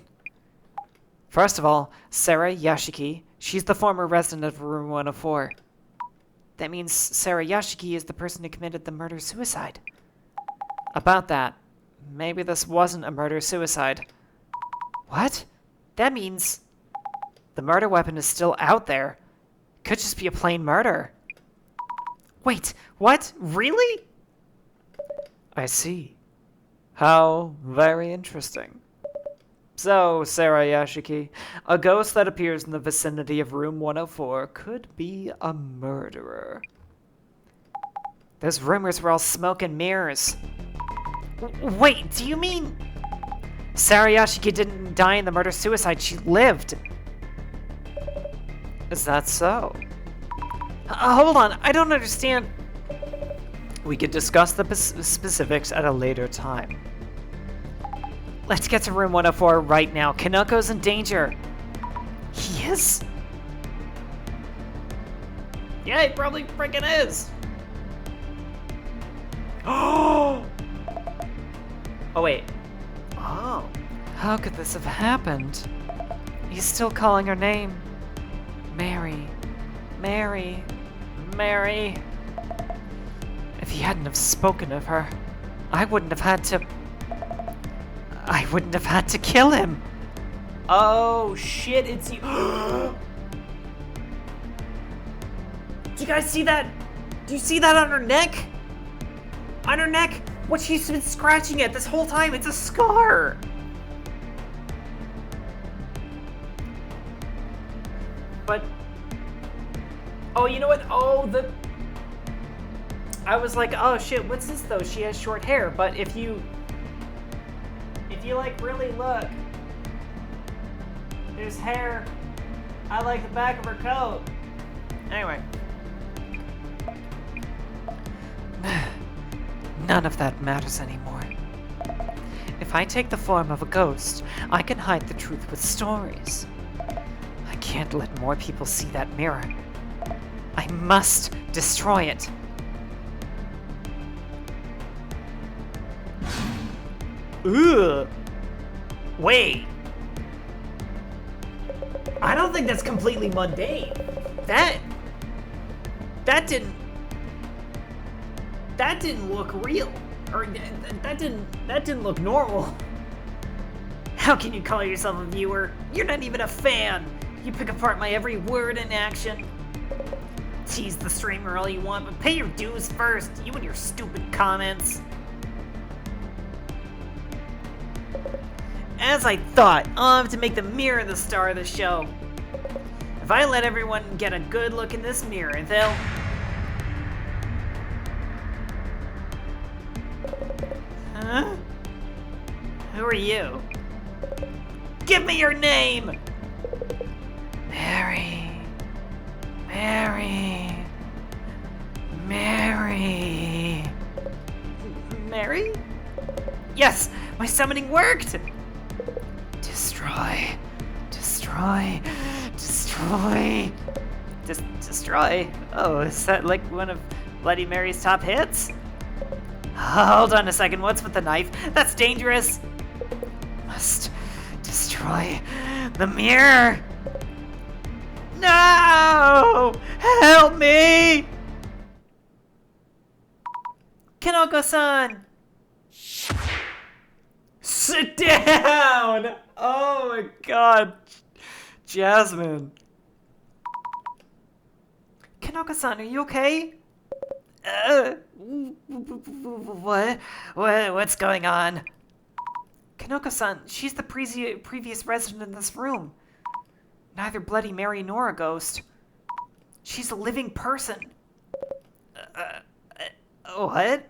First of all, Sarah Yashiki, she's the former resident of room 104. That means Sarah Yashiki is the person who committed the murder-suicide. About that, maybe this wasn't a murder-suicide. What? That means the murder weapon is still out there. Could just be a plain murder. Wait, what? Really? I see. How very interesting. So, Sarah Yashiki, a ghost that appears in the vicinity of room 104 could be a murderer. Those rumors were all smoke and mirrors. Wait, do you mean Sarah Yashiki didn't die in the murder-suicide, she lived? Is that so? Hold on, I don't understand. We could discuss the specifics at a later time. Let's get to room 104 right now. Kanuko's in danger. He is? Yeah, he probably freaking is. Oh! Oh, wait. Oh. How could this have happened? He's still calling her name. Mary. Mary. Mary. If he hadn't have spoken of her, I wouldn't have had to kill him. Oh, shit, it's you. Do you guys see that? Do you see that on her neck? On her neck? What she's been scratching at this whole time, it's a scar! But... oh, you know what? Oh, I was like, oh shit, what's this though? She has short hair, but if you like really look, there's hair. I like the back of her coat. Anyway. None of that matters anymore. If I take the form of a ghost, I can hide the truth with stories. I can't let more people see that mirror. I must destroy it. Ugh. Wait. I don't think that's completely mundane. That didn't look real. Or that didn't look normal. How can you call yourself a viewer? You're not even a fan. You pick apart my every word and action. Tease the streamer all you want, but pay your dues first, you and your stupid comments. As I thought, I'll have to make the mirror the star of the show. If I let everyone get a good look in this mirror, they'll... Huh? Who are you? Give me your name! Mary. Mary. Mary. Mary? Yes! My summoning worked! Destroy. Destroy. Destroy. Destroy? Oh, is that like one of Bloody Mary's top hits? Hold on a second, what's with the knife? That's dangerous! Must destroy the mirror! No! Help me! Kinoko-san! Sit down! Oh my god. Jasmine. Kinoko-san, are you okay? What's going on? Kinoko-san, she's the previous resident in this room. Neither Bloody Mary nor a ghost. She's a living person. What?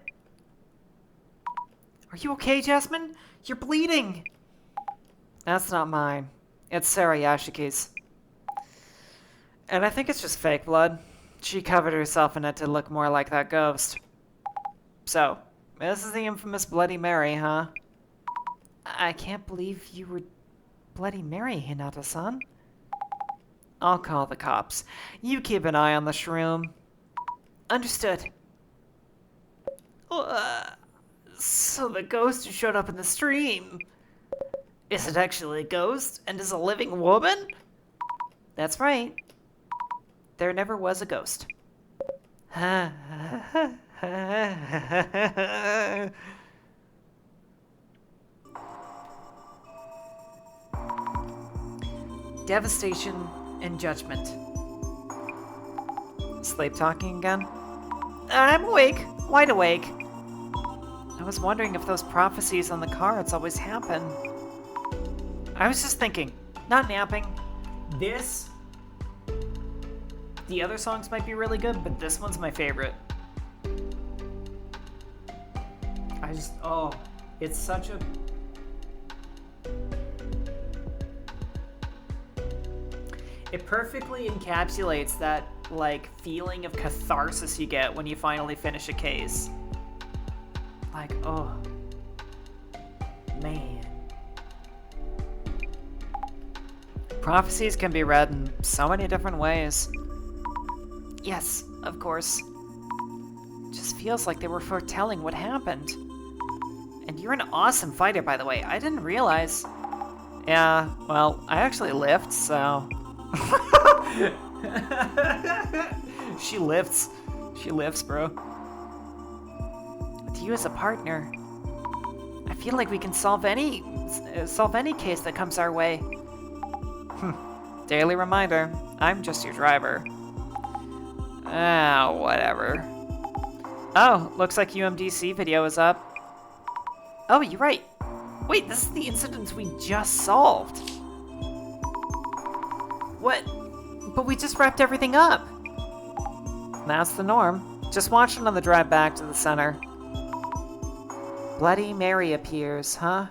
Are you okay, Jasmine? You're bleeding. That's not mine. It's Sarah Yashiki's. And I think it's just fake blood. She covered herself in it to look more like that ghost. So, this is the infamous Bloody Mary, huh? I can't believe you were Bloody Mary, Hinata-san. I'll call the cops. You keep an eye on the shroom. Understood. So the ghost who showed up in the stream isn't actually a ghost and is a living woman? That's right. There never was a ghost. Devastation and judgment. Sleep talking again? I'm awake. Wide awake. I was wondering if those prophecies on the cards always happen. I was just thinking, not napping. The other songs might be really good, but this one's my favorite. It's such a... It perfectly encapsulates that, like, feeling of catharsis you get when you finally finish a case. Like, oh. Man. Prophecies can be read in so many different ways. Yes, of course. Just feels like they were foretelling what happened. And you're an awesome fighter, by the way. I didn't realize. Yeah, well, I actually lift, so... She lifts. She lifts, bro. With you as a partner, I feel like we can solve any case that comes our way. Daily reminder, I'm just your driver. Ah, whatever. Oh, looks like UMDC video is up. Oh, you're right. Wait, this is the incident we just solved. What? But we just wrapped everything up. That's the norm. Just watch it on the drive back to the center. Bloody Mary appears, huh?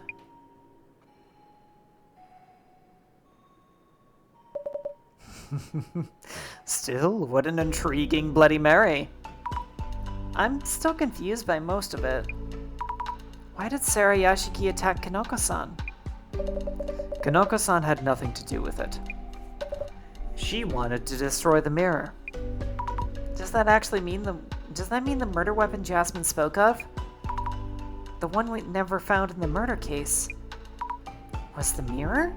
Still, what an intriguing Bloody Mary. I'm still confused by most of it. Why did Sarah Yashiki attack Kinoko-san? Kinoko-san had nothing to do with it. She wanted to destroy the mirror. Does that mean the murder weapon Jasmine spoke of? The one we never found in the murder case was the mirror?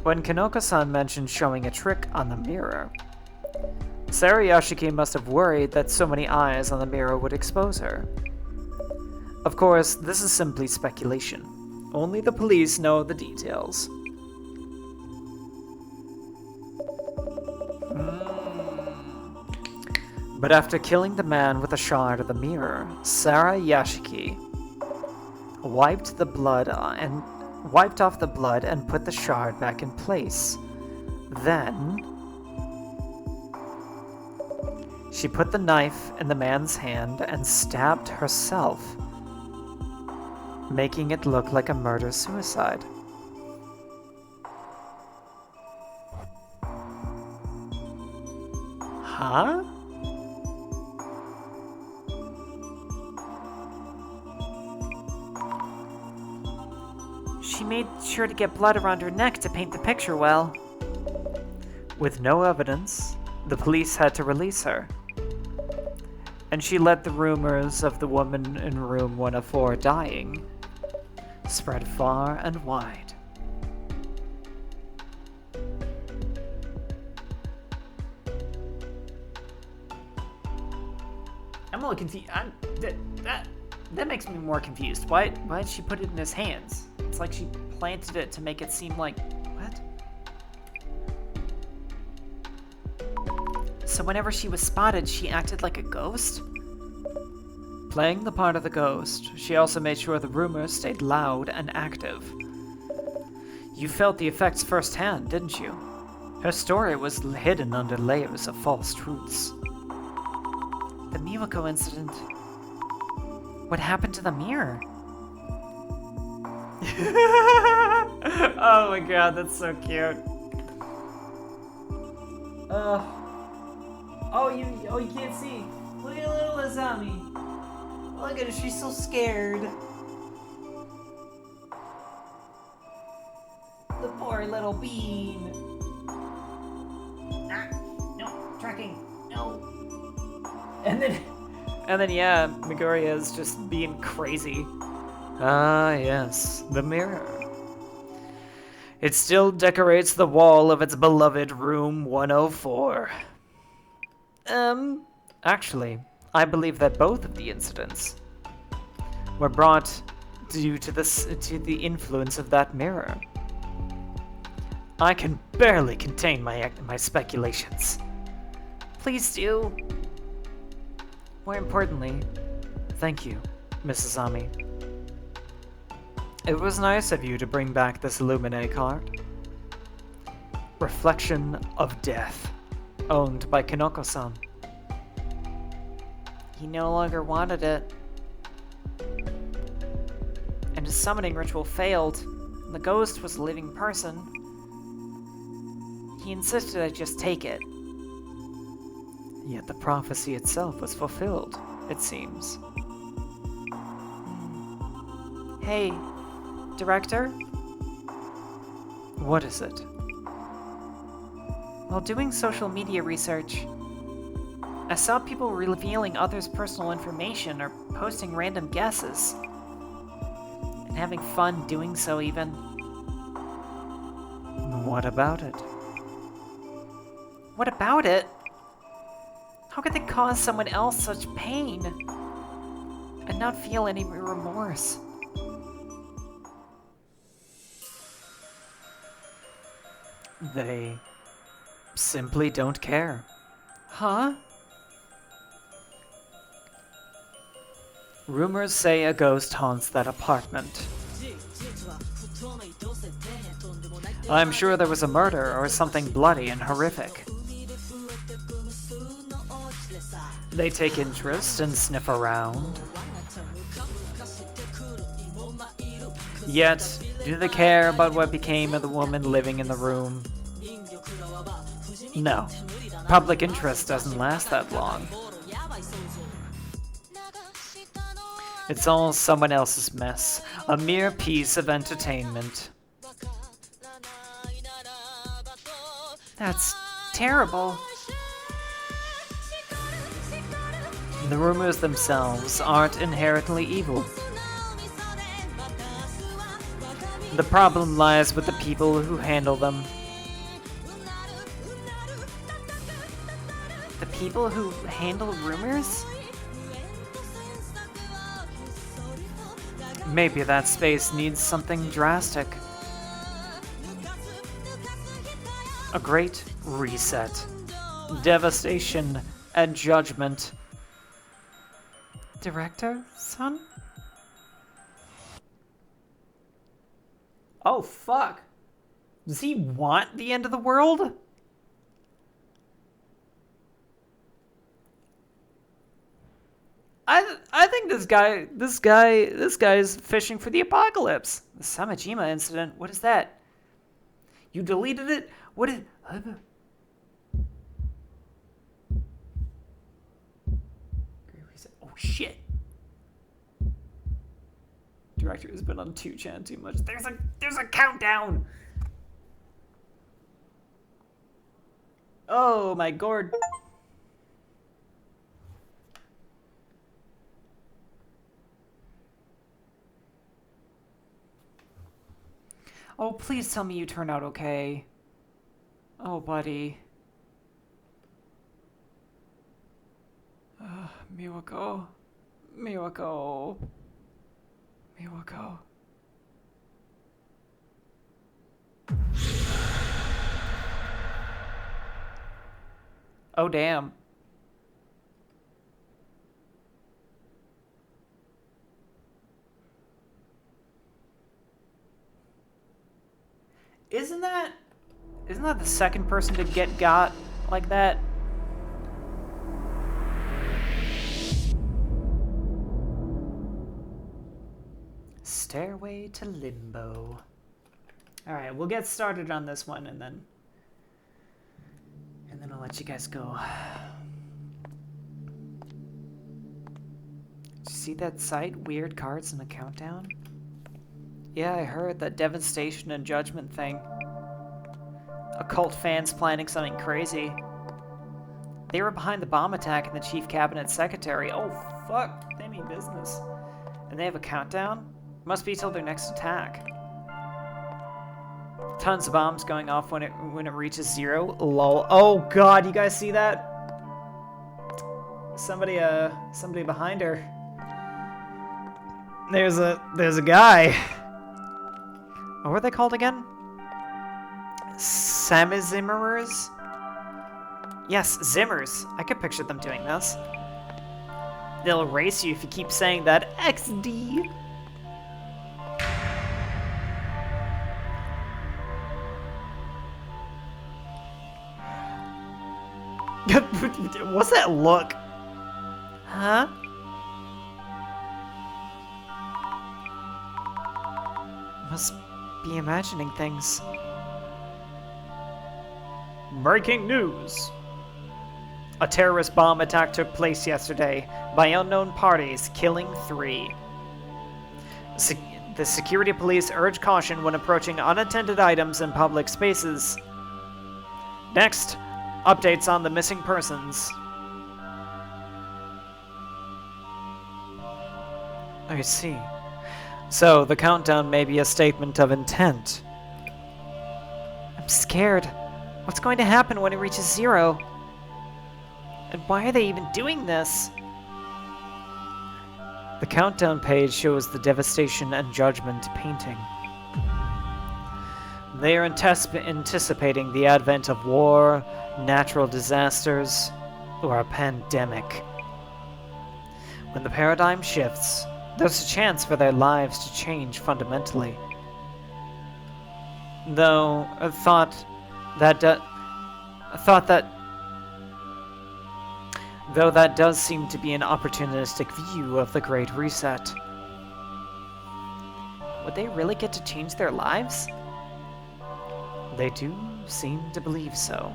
When Kinoko-san mentioned showing a trick on the mirror, Sarah Yashiki must have worried that so many eyes on the mirror would expose her. Of course, this is simply speculation. Only the police know the details. But after killing the man with a shard of the mirror, Sarah Yashiki wiped off the blood and put the shard back in place. Then she put the knife in the man's hand and stabbed herself making it look like a murder-suicide. Huh? She made sure to get blood around her neck to paint the picture well. With no evidence, the police had to release her. And she let the rumors of the woman in room 104 dying spread far and wide. I'm a little confused. That makes me more confused. Why did she put it in his hands? It's like she planted it to make it seem like... What? So whenever she was spotted, she acted like a ghost? Playing the part of the ghost, she also made sure the rumors stayed loud and active. You felt the effects firsthand, didn't you? Her story was hidden under layers of false truths. The Miwako incident. What happened to the mirror? Oh my god, that's so cute. Oh, you can't see. Look at little Azami. Look at her, she's so scared. The poor little bean. Ah, no, tracking, no. And then yeah, Midoriya is just being crazy. Ah, yes, the mirror. It still decorates the wall of its beloved room 104. Actually, I believe that both of the incidents were brought due to the influence of that mirror. I can barely contain my speculations. Please do. More importantly, thank you, Mrs. Ami. It was nice of you to bring back this Illuminae card. Reflection of Death, owned by Kinoko-san. He no longer wanted it. And his summoning ritual failed, and the ghost was a living person. He insisted I just take it. Yet the prophecy itself was fulfilled, it seems. Hey, Director? What is it? While doing social media research, I saw people revealing others' personal information or posting random guesses. And having fun doing so, even. What about it? What about it? How could they cause someone else such pain and not feel any remorse? They simply don't care. Huh? Rumors say a ghost haunts that apartment. I'm sure there was a murder or something bloody and horrific. They take interest and sniff around. Yet, do they care about what became of the woman living in the room? No. Public interest doesn't last that long. It's all someone else's mess, a mere piece of entertainment. That's terrible. The rumors themselves aren't inherently evil. The problem lies with the people who handle them. The people who handle rumors? Maybe that space needs something drastic. A great reset. Devastation and judgment. Director, son? Oh, fuck. Does he want the end of the world? I think this guy is fishing for the apocalypse. The Samajima incident. What is that? You deleted it? What is? Oh shit! Director has been on 2chan too much. There's a countdown. Oh my god. Oh, please tell me you turned out okay. Oh, buddy. Miwako. Miwako. Miwako. Oh, damn. Isn't that the second person to get got like that? Stairway to Limbo. Alright, we'll get started on this one and then I'll let you guys go. Did you see that site? Weird cards and a countdown? Yeah, I heard that Devastation and Judgment thing. Occult fans planning something crazy. They were behind the bomb attack and the chief cabinet secretary. Oh, fuck. They mean business. And they have a countdown? Must be till their next attack. Tons of bombs going off when it reaches 0. Lol. Oh god, you guys see that? Somebody behind her. There's a guy. What were they called again? Samizimmerers? Yes, Zimmers. I could picture them doing this. They'll erase you if you keep saying that. XD. What's that look? Huh? Must be imagining things. Breaking news! A terrorist bomb attack took place yesterday by unknown parties, killing 3. The security police urge caution when approaching unattended items in public spaces. Next, updates on the missing persons. I see. So, the countdown may be a statement of intent. I'm scared. What's going to happen when it reaches 0? And why are they even doing this? The countdown page shows the Devastation and Judgment painting. They are anticipating the advent of war, natural disasters, or a pandemic. When the paradigm shifts, there's a chance for their lives to change fundamentally. Though that does seem to be an opportunistic view of the Great Reset. Would they really get to change their lives? They do seem to believe so.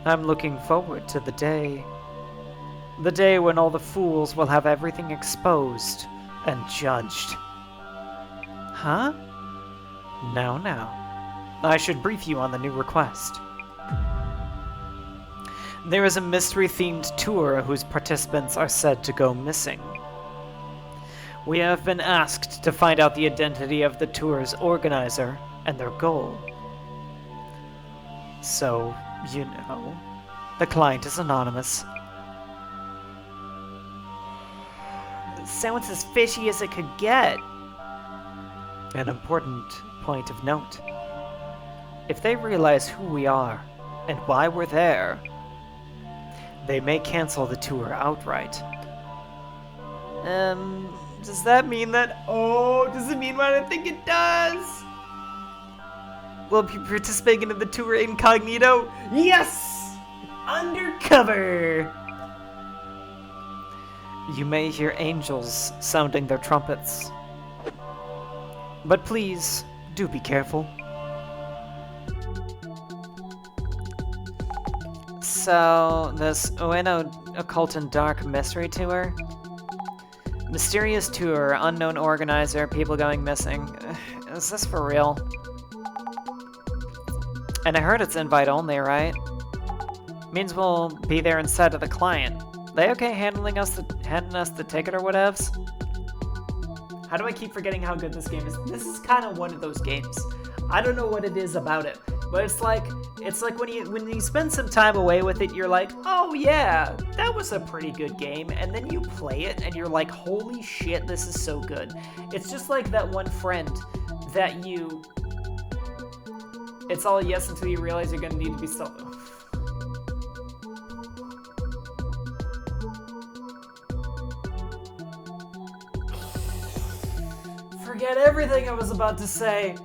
I'm looking forward to the day when all the fools will have everything exposed and judged. Huh? Now. I should brief you on the new request. There is a mystery-themed tour whose participants are said to go missing. We have been asked to find out the identity of the tour's organizer and their goal. So, you know, the client is anonymous. Sounds as fishy as it could get. An important point of note. If they realize who we are and why we're there, they may cancel the tour outright. Does that mean that... Oh, does it mean what I think it does? We'll be participating in the tour incognito? Yes! Undercover! You may hear angels sounding their trumpets. But please, do be careful. So, this Ueno Occult and Dark Mystery Tour? Mysterious tour, unknown organizer, people going missing. Is this for real? And I heard it's invite only, right? Means we'll be there instead of the client. They okay handing us the ticket or whatevs? How do I keep forgetting how good this game is? This is kind of one of those games. I don't know what it is about it, but it's like when you spend some time away with it, you're like, oh yeah, that was a pretty good game, and then you play it and you're like, holy shit, this is so good. It's just like that one friend that it's all yes until you realize you're gonna need to be still. Forget everything I was about to say.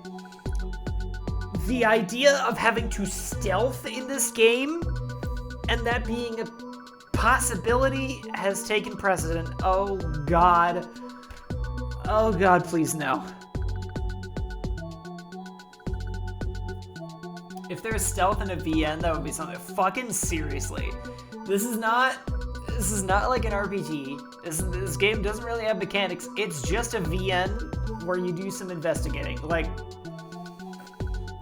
The idea of having to stealth in this game and that being a possibility has taken precedent. Oh god. Oh god, please no. If there's stealth in a VN, that would be something. Fucking seriously. This is not like an RPG. This game doesn't really have mechanics. It's just a VN where you do some investigating. Like,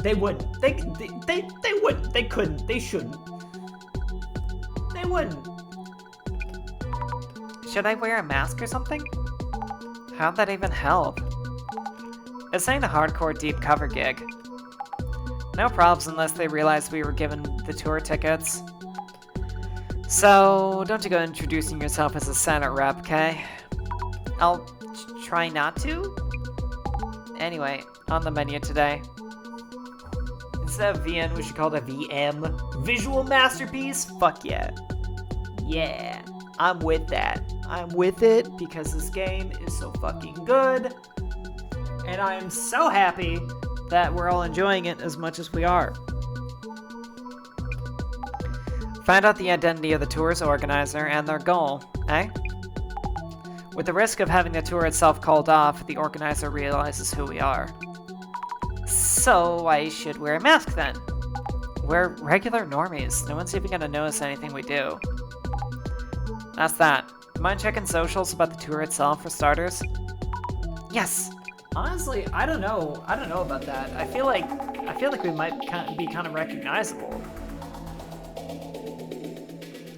they wouldn't. They wouldn't. They couldn't. They shouldn't. They wouldn't. Should I wear a mask or something? How'd that even help? This ain't a hardcore deep cover gig. No probs unless they realized we were given the tour tickets. So, don't you go introducing yourself as a Senate rep, okay? I'll try not to? Anyway, on the menu today. Instead of VN, we should call it a VM. Visual masterpiece? Fuck yeah. Yeah, I'm with that. I'm with it because this game is so fucking good. And I am so happy that we're all enjoying it as much as we are. Find out the identity of the tour's organizer and their goal, eh? With the risk of having the tour itself called off, the organizer realizes who we are. So I should wear a mask then. We're regular normies. No one's even gonna notice anything we do. That's that. Mind checking socials about the tour itself for starters? Yes. Honestly, I don't know. I don't know about that. I feel like we might be kind of recognizable.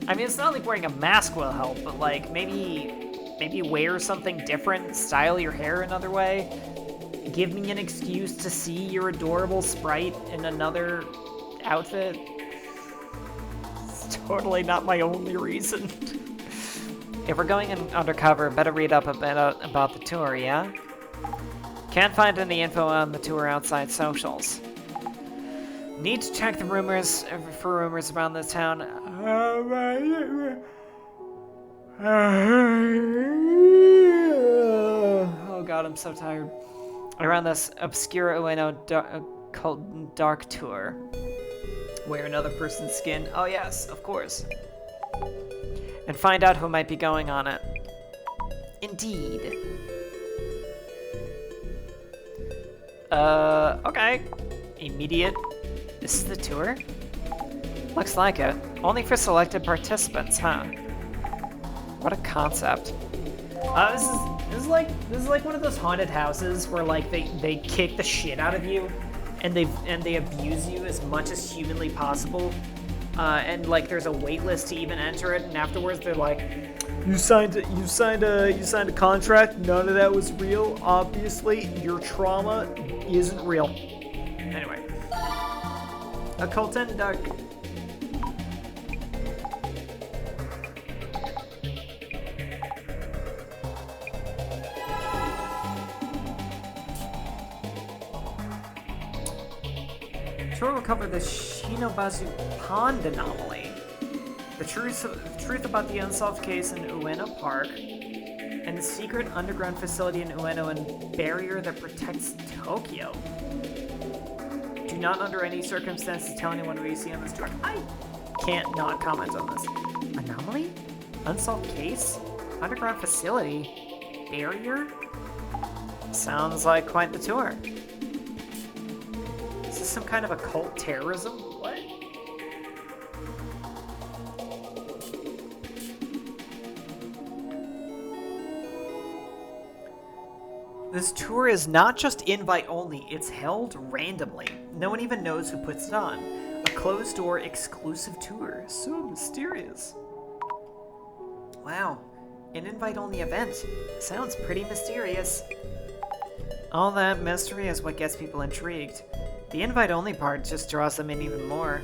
I mean, it's not like wearing a mask will help, but like maybe wear something different, style your hair another way, give me an excuse to see your adorable sprite in another outfit. It's totally not my only reason. If we're going in undercover, better read up a bit about the tour, yeah? Can't find any info on the tour outside socials. Need to check the rumors for rumors around this town. Oh god, I'm so tired. Around this obscure Ueno Occult Dark Tour. Wear another person's skin. Oh yes, of course. And find out who might be going on it. Indeed. Okay. Immediate. This is the tour? Looks like it. Only for selected participants, huh? What a concept. This is like one of those haunted houses where like they kick the shit out of you and they abuse you as much as humanly possible. And like there's a wait list to even enter it, and afterwards they're like, you signed a contract, none of that was real, obviously, your trauma isn't real. Anyway. Occult and Dark. Tour will cover the Shinobazu Pond anomaly, the truth about the unsolved case in Ueno Park, and the secret underground facility in Ueno and barrier that protects Tokyo. Do not under any circumstances tell anyone what you see on this tour. I can't not comment on this. Anomaly? Unsolved case? Underground facility? Barrier? Sounds like quite the tour. Is this some kind of occult terrorism? What? This tour is not just invite only, it's held randomly. No one even knows who puts it on. A closed door exclusive tour. So mysterious. Wow, an invite only event. Sounds pretty mysterious. All that mystery is what gets people intrigued. The invite only part just draws them in even more.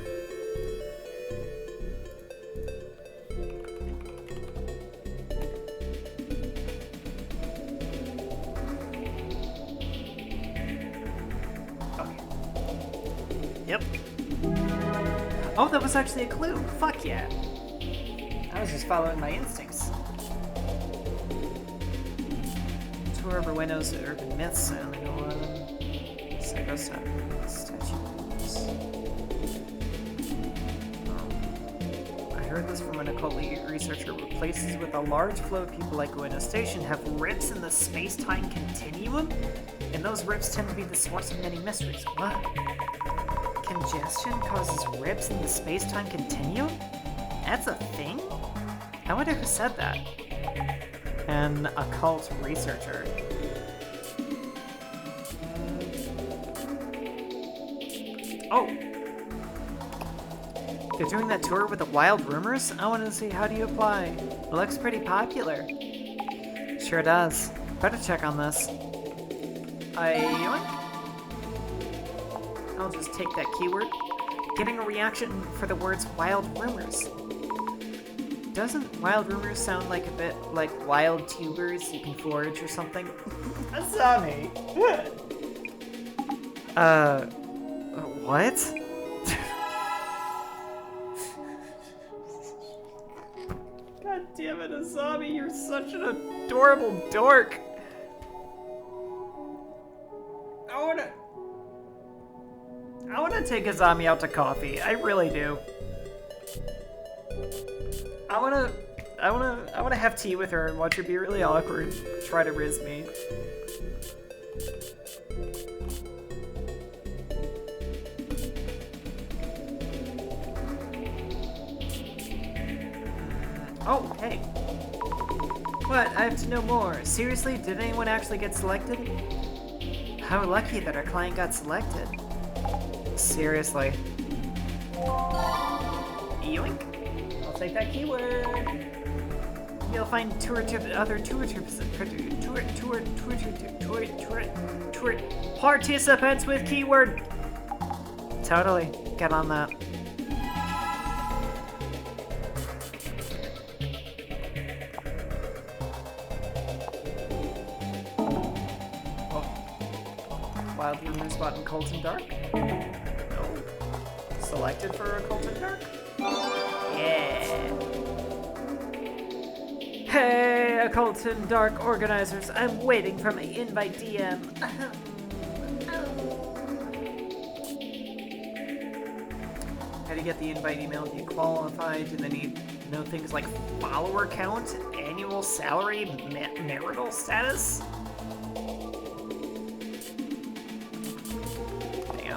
Yep. Oh, that was actually a clue. Fuck yeah. I was just following my instincts. Tour of Buenos urban myths. I only know one of them. Psycho statues. I heard this from an occult researcher. Places with a large flow of people like Buenos Station have rips in the space-time continuum, and those rips tend to be the source of many mysteries. What? Congestion causes rips in the space-time continuum? That's a thing? I wonder who said that. An occult researcher. Oh! They're doing that tour with the wild rumors? I want to see how do you apply. It looks pretty popular. Sure does. Better check on this. Yoink. I'll just take that keyword. Getting a reaction for the words wild rumors. Doesn't wild rumors sound like a bit like wild tubers you can forage or something? Asami! What? God damn it, Asami, you're such an adorable dork! I wanna take Azami out to coffee. I really do. I wanna have tea with her and watch her be really awkward, try to riz me. Oh, hey. What? I have to know more. Seriously, did anyone actually get selected? How lucky that our client got selected. Seriously. Yoink. I'll take that keyword. You'll find other tour participants with keyword. Totally. Get on that. Wild rumors about Occult and Dark? No. Selected for Occult and Dark? Yeah. Hey, Occult and Dark organizers, I'm waiting for my invite DM. How do you get the invite email? Do you qualify? Do they need to know things like follower count, annual salary, marital status?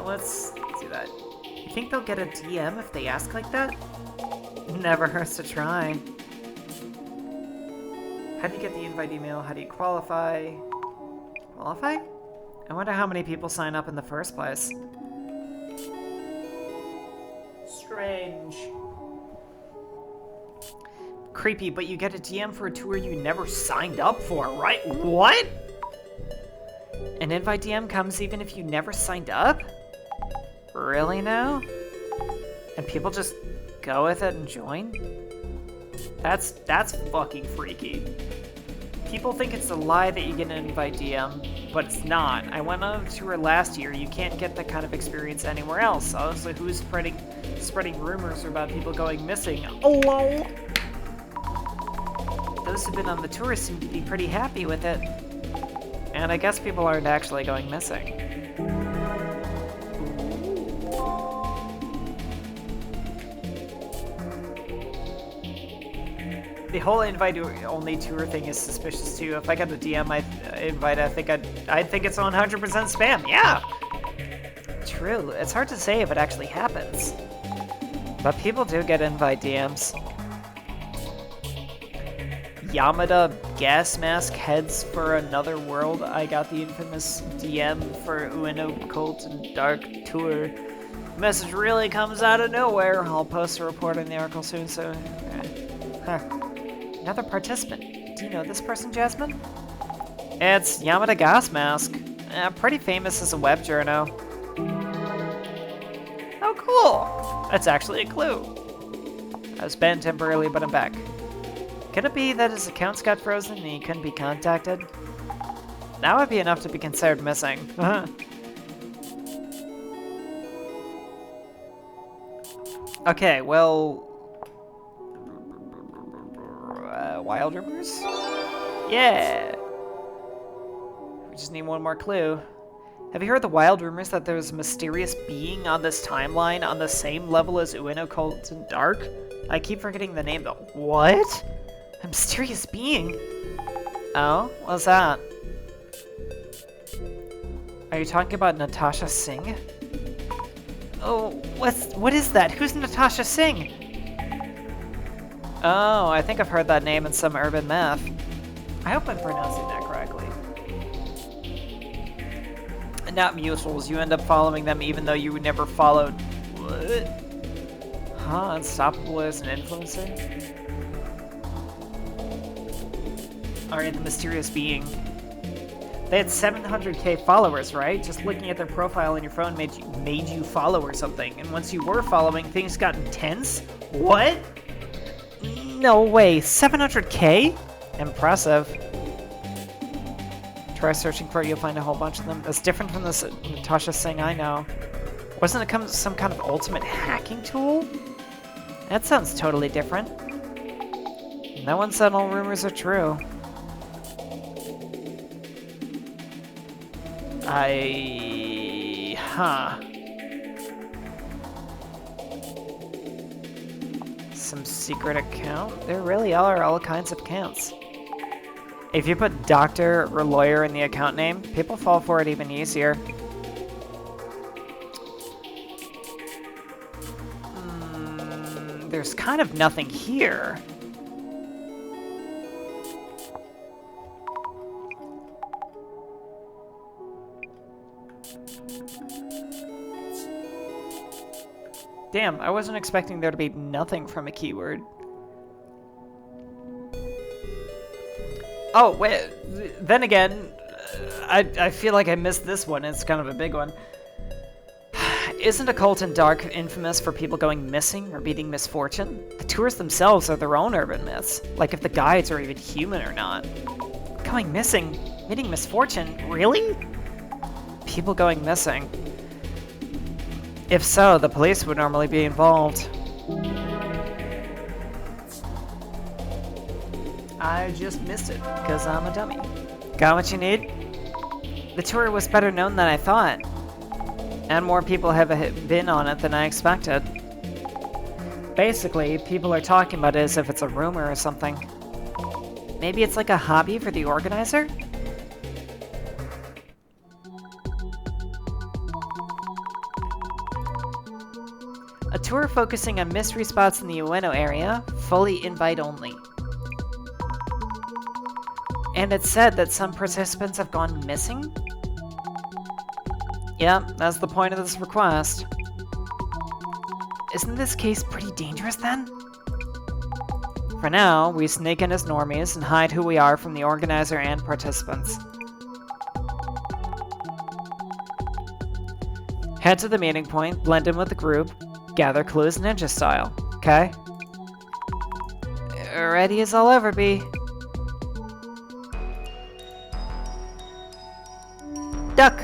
Let's do that. You think they'll get a DM if they ask like that? Never hurts to try. How do you get the invite email? How do you qualify? Qualify? I wonder how many people sign up in the first place. Strange. Creepy, but you get a DM for a tour you never signed up for, right? What? An invite DM comes even if you never signed up? Really now? And people just go with it and join? That's fucking freaky. People think it's a lie that you get an invite DM, but it's not. I went on a tour last year. You can't get that kind of experience anywhere else. Also, who's spreading rumors about people going missing? Hello? Those who've been on the tour seem to be pretty happy with it. And I guess people aren't actually going missing. The whole invite-only tour thing is suspicious too. If I got a DM invite, I think I'd think it's 100% spam. Yeah! True. It's hard to say if it actually happens. But people do get invite DMs. Yamada gas mask heads for another world. I got the infamous DM for Ueno Cult and Dark Tour. The message really comes out of nowhere. I'll post a report on the article soon, so... Another participant. Do you know this person, Jasmine? It's Yamada Gas Mask. Pretty famous as a web journo. Oh, cool! That's actually a clue. I was banned temporarily, but I'm back. Could it be that his accounts got frozen and he couldn't be contacted? That would be enough to be considered missing. Okay, well... wild rumors? Yeah! We just need one more clue. Have you heard the wild rumors that there's a mysterious being on this timeline on the same level as Ueno Cult and Dark? I keep forgetting the name though. What? A mysterious being? Oh, what's that? Are you talking about Natasha Singh? Oh, what is that? Who's Natasha Singh? Oh, I think I've heard that name in some urban myth. I hope I'm pronouncing that correctly. And not mutuals, you end up following them even though you never followed... What? Huh, unstoppable as an influencer? Alright, the mysterious being. They had 700k followers, right? Just looking at their profile on your phone made you follow or something. And once you were following, things got intense? What? No way, 700k? Impressive. Try searching for it, you'll find a whole bunch of them. That's different from this Natasha Singh I know. Wasn't it some kind of ultimate hacking tool? That sounds totally different. No one said all rumors are true. Huh. Some secret account? There really are all kinds of accounts. If you put doctor or lawyer in the account name, people fall for it even easier. There's kind of nothing here. Damn, I wasn't expecting there to be nothing from a keyword. Oh, wait, then again, I feel like I missed this one. It's kind of a big one. Isn't Occult and Dark infamous for people going missing or meeting misfortune? The tours themselves are their own urban myths, like if the guides are even human or not. Going missing? Meeting misfortune? Really? People going missing. If so, the police would normally be involved. I just missed it, because I'm a dummy. Got what you need? The tour was better known than I thought. And more people have been on it than I expected. Basically, people are talking about it as if it's a rumor or something. Maybe it's like a hobby for the organizer? A tour focusing on mystery spots in the Ueno area, fully invite only. And it said that some participants have gone missing? Yeah, that's the point of this request. Isn't this case pretty dangerous then? For now, we sneak in as normies and hide who we are from the organizer and participants. Head to the meeting point, blend in with the group, gather clues ninja style, okay? Ready as I'll ever be. Duck!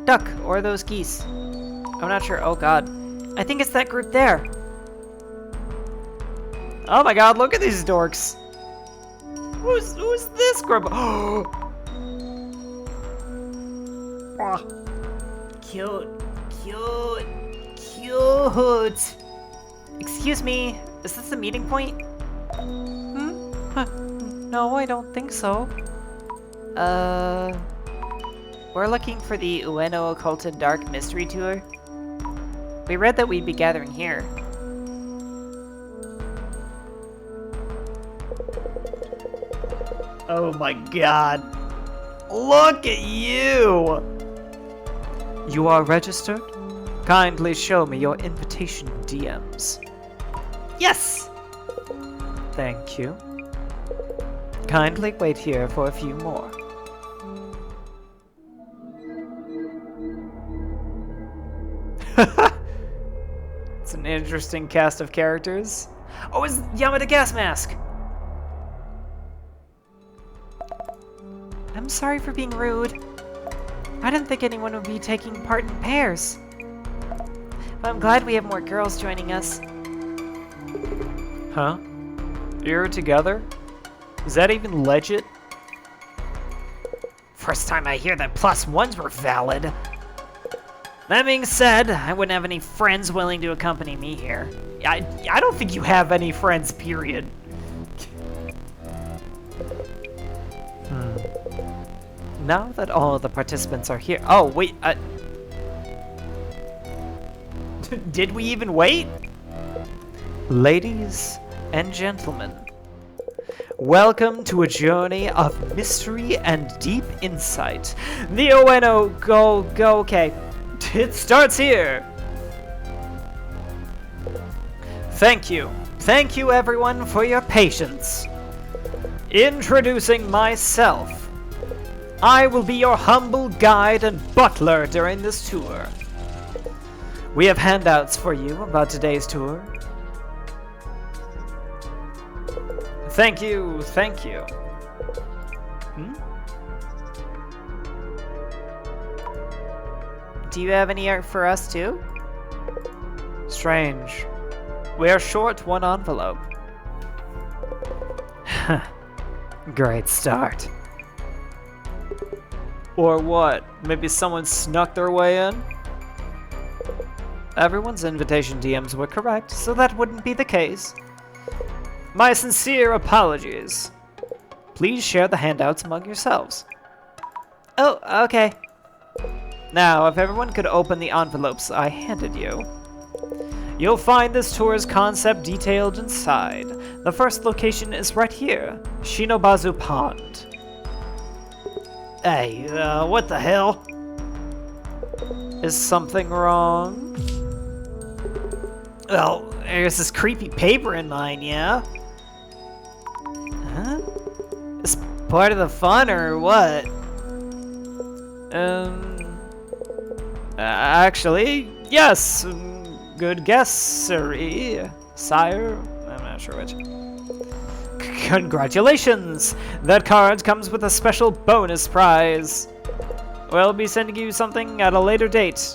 Duck, or those geese. I'm not sure. Oh god. I think it's that group there. Oh my god, look at these dorks. Who's this group? Oh! Cute. Cute. Cute. Excuse me, is this a meeting point? No, I don't think so. We're looking for the Ueno Occult and Dark Mystery Tour. We read that we'd be gathering here. Oh my god. Look at you! You are registered? Kindly show me your invitation DMs. Yes! Thank you. Kindly wait here for a few more. It's an interesting cast of characters. Oh, it's Yamada Gas Mask! I'm sorry for being rude. I didn't think anyone would be taking part in pairs. But I'm glad we have more girls joining us. Huh? You're together? Is that even legit? First time I hear that +1s were valid. That being said, I wouldn't have any friends willing to accompany me here. I don't think you have any friends, period. Now that all of the participants are here... Oh, wait, did we even wait? Ladies and gentlemen, welcome to a journey of mystery and deep insight. The Ueno go, okay. It starts here. Thank you. Thank you, everyone, for your patience. Introducing myself. I will be your humble guide and butler during this tour. We have handouts for you about today's tour. Thank you, thank you. Do you have any art for us too? Strange. We are short one envelope. Great start. Or what? Maybe someone snuck their way in? Everyone's invitation DMs were correct, so that wouldn't be the case. My sincere apologies. Please share the handouts among yourselves. Oh, okay. Now, if everyone could open the envelopes I handed you. You'll find this tour's concept detailed inside. The first location is right here, Shinobazu Pond. Hey, what the hell? Is something wrong? Well, there's this creepy paper in mine, yeah? Huh? Is part of the fun or what? Actually, yes. Good guess, sirree. Sire? I'm not sure which. Congratulations! That card comes with a special bonus prize. We'll be sending you something at a later date.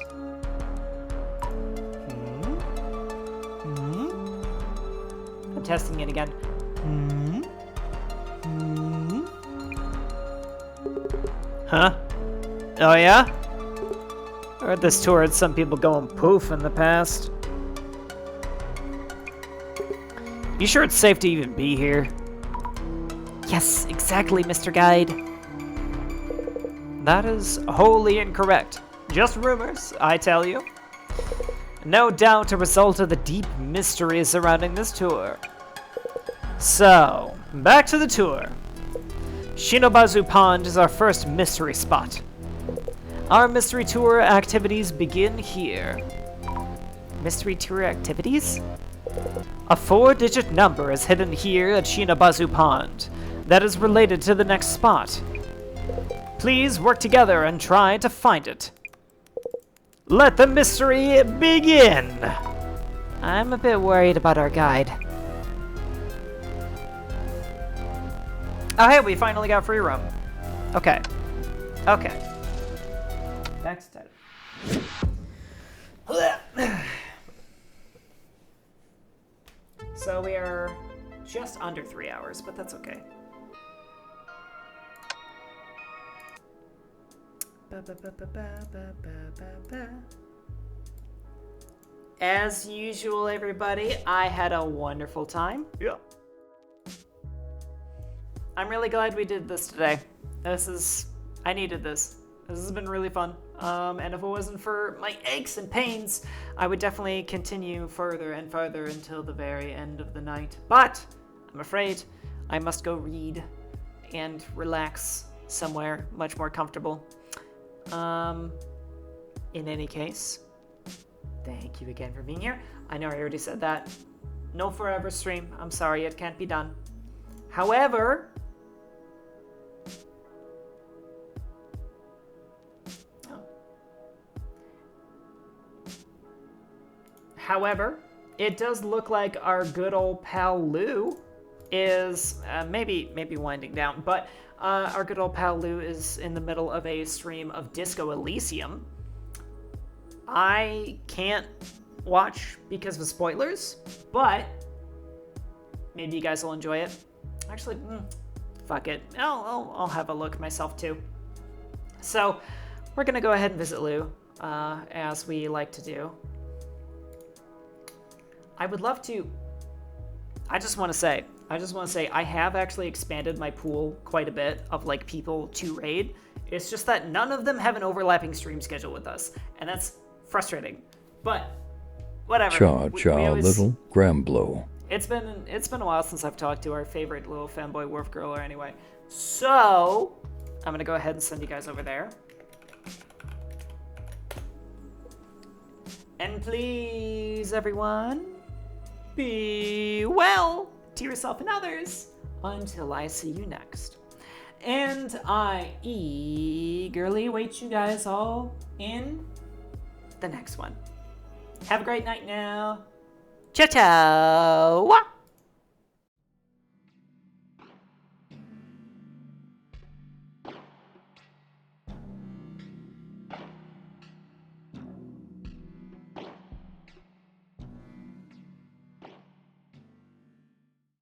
I'm testing it again. Huh? Oh yeah? I heard this tour had some people going poof in the past. You sure it's safe to even be here? Yes, exactly, Mr. Guide. That is wholly incorrect. Just rumors, I tell you. No doubt a result of the deep mystery surrounding this tour. So, back to the tour. Shinobazu Pond is our first mystery spot. Our mystery tour activities begin here. Mystery tour activities? A 4-digit number is hidden here at Shinobazu Pond that is related to the next spot. Please work together and try to find it. Let the mystery begin! I'm a bit worried about our guide. Oh hey, we finally got free roam. Okay. Okay. Back to title. So we are just under 3 hours, but that's okay. As usual, everybody, I had a wonderful time. Yeah. I'm really glad we did this today. I needed this. This has been really fun. And if it wasn't for my aches and pains, I would definitely continue further and further until the very end of the night. But I'm afraid I must go read and relax somewhere much more comfortable. In any case, thank you again for being here. I know I already said that. No forever stream. I'm sorry, it can't be done. However, it does look like our good old pal Lou is maybe winding down, but our good old pal Lou is in the middle of a stream of Disco Elysium. I can't watch because of spoilers, but maybe you guys will enjoy it. Actually, fuck it. I'll have a look myself too. So we're gonna go ahead and visit Lou, as we like to do. I would love to. I just want to say I have actually expanded my pool quite a bit of like people to raid. It's just that none of them have an overlapping stream schedule with us, and that's frustrating. But whatever. Cha, little Gramblo. It's been a while since I've talked to our favorite little fanboy wharf girler anyway. So I'm gonna go ahead and send you guys over there. And please, everyone, be well to yourself and others until I see you next. And I eagerly await you guys all in the next one. Have a great night now. Ciao, ciao.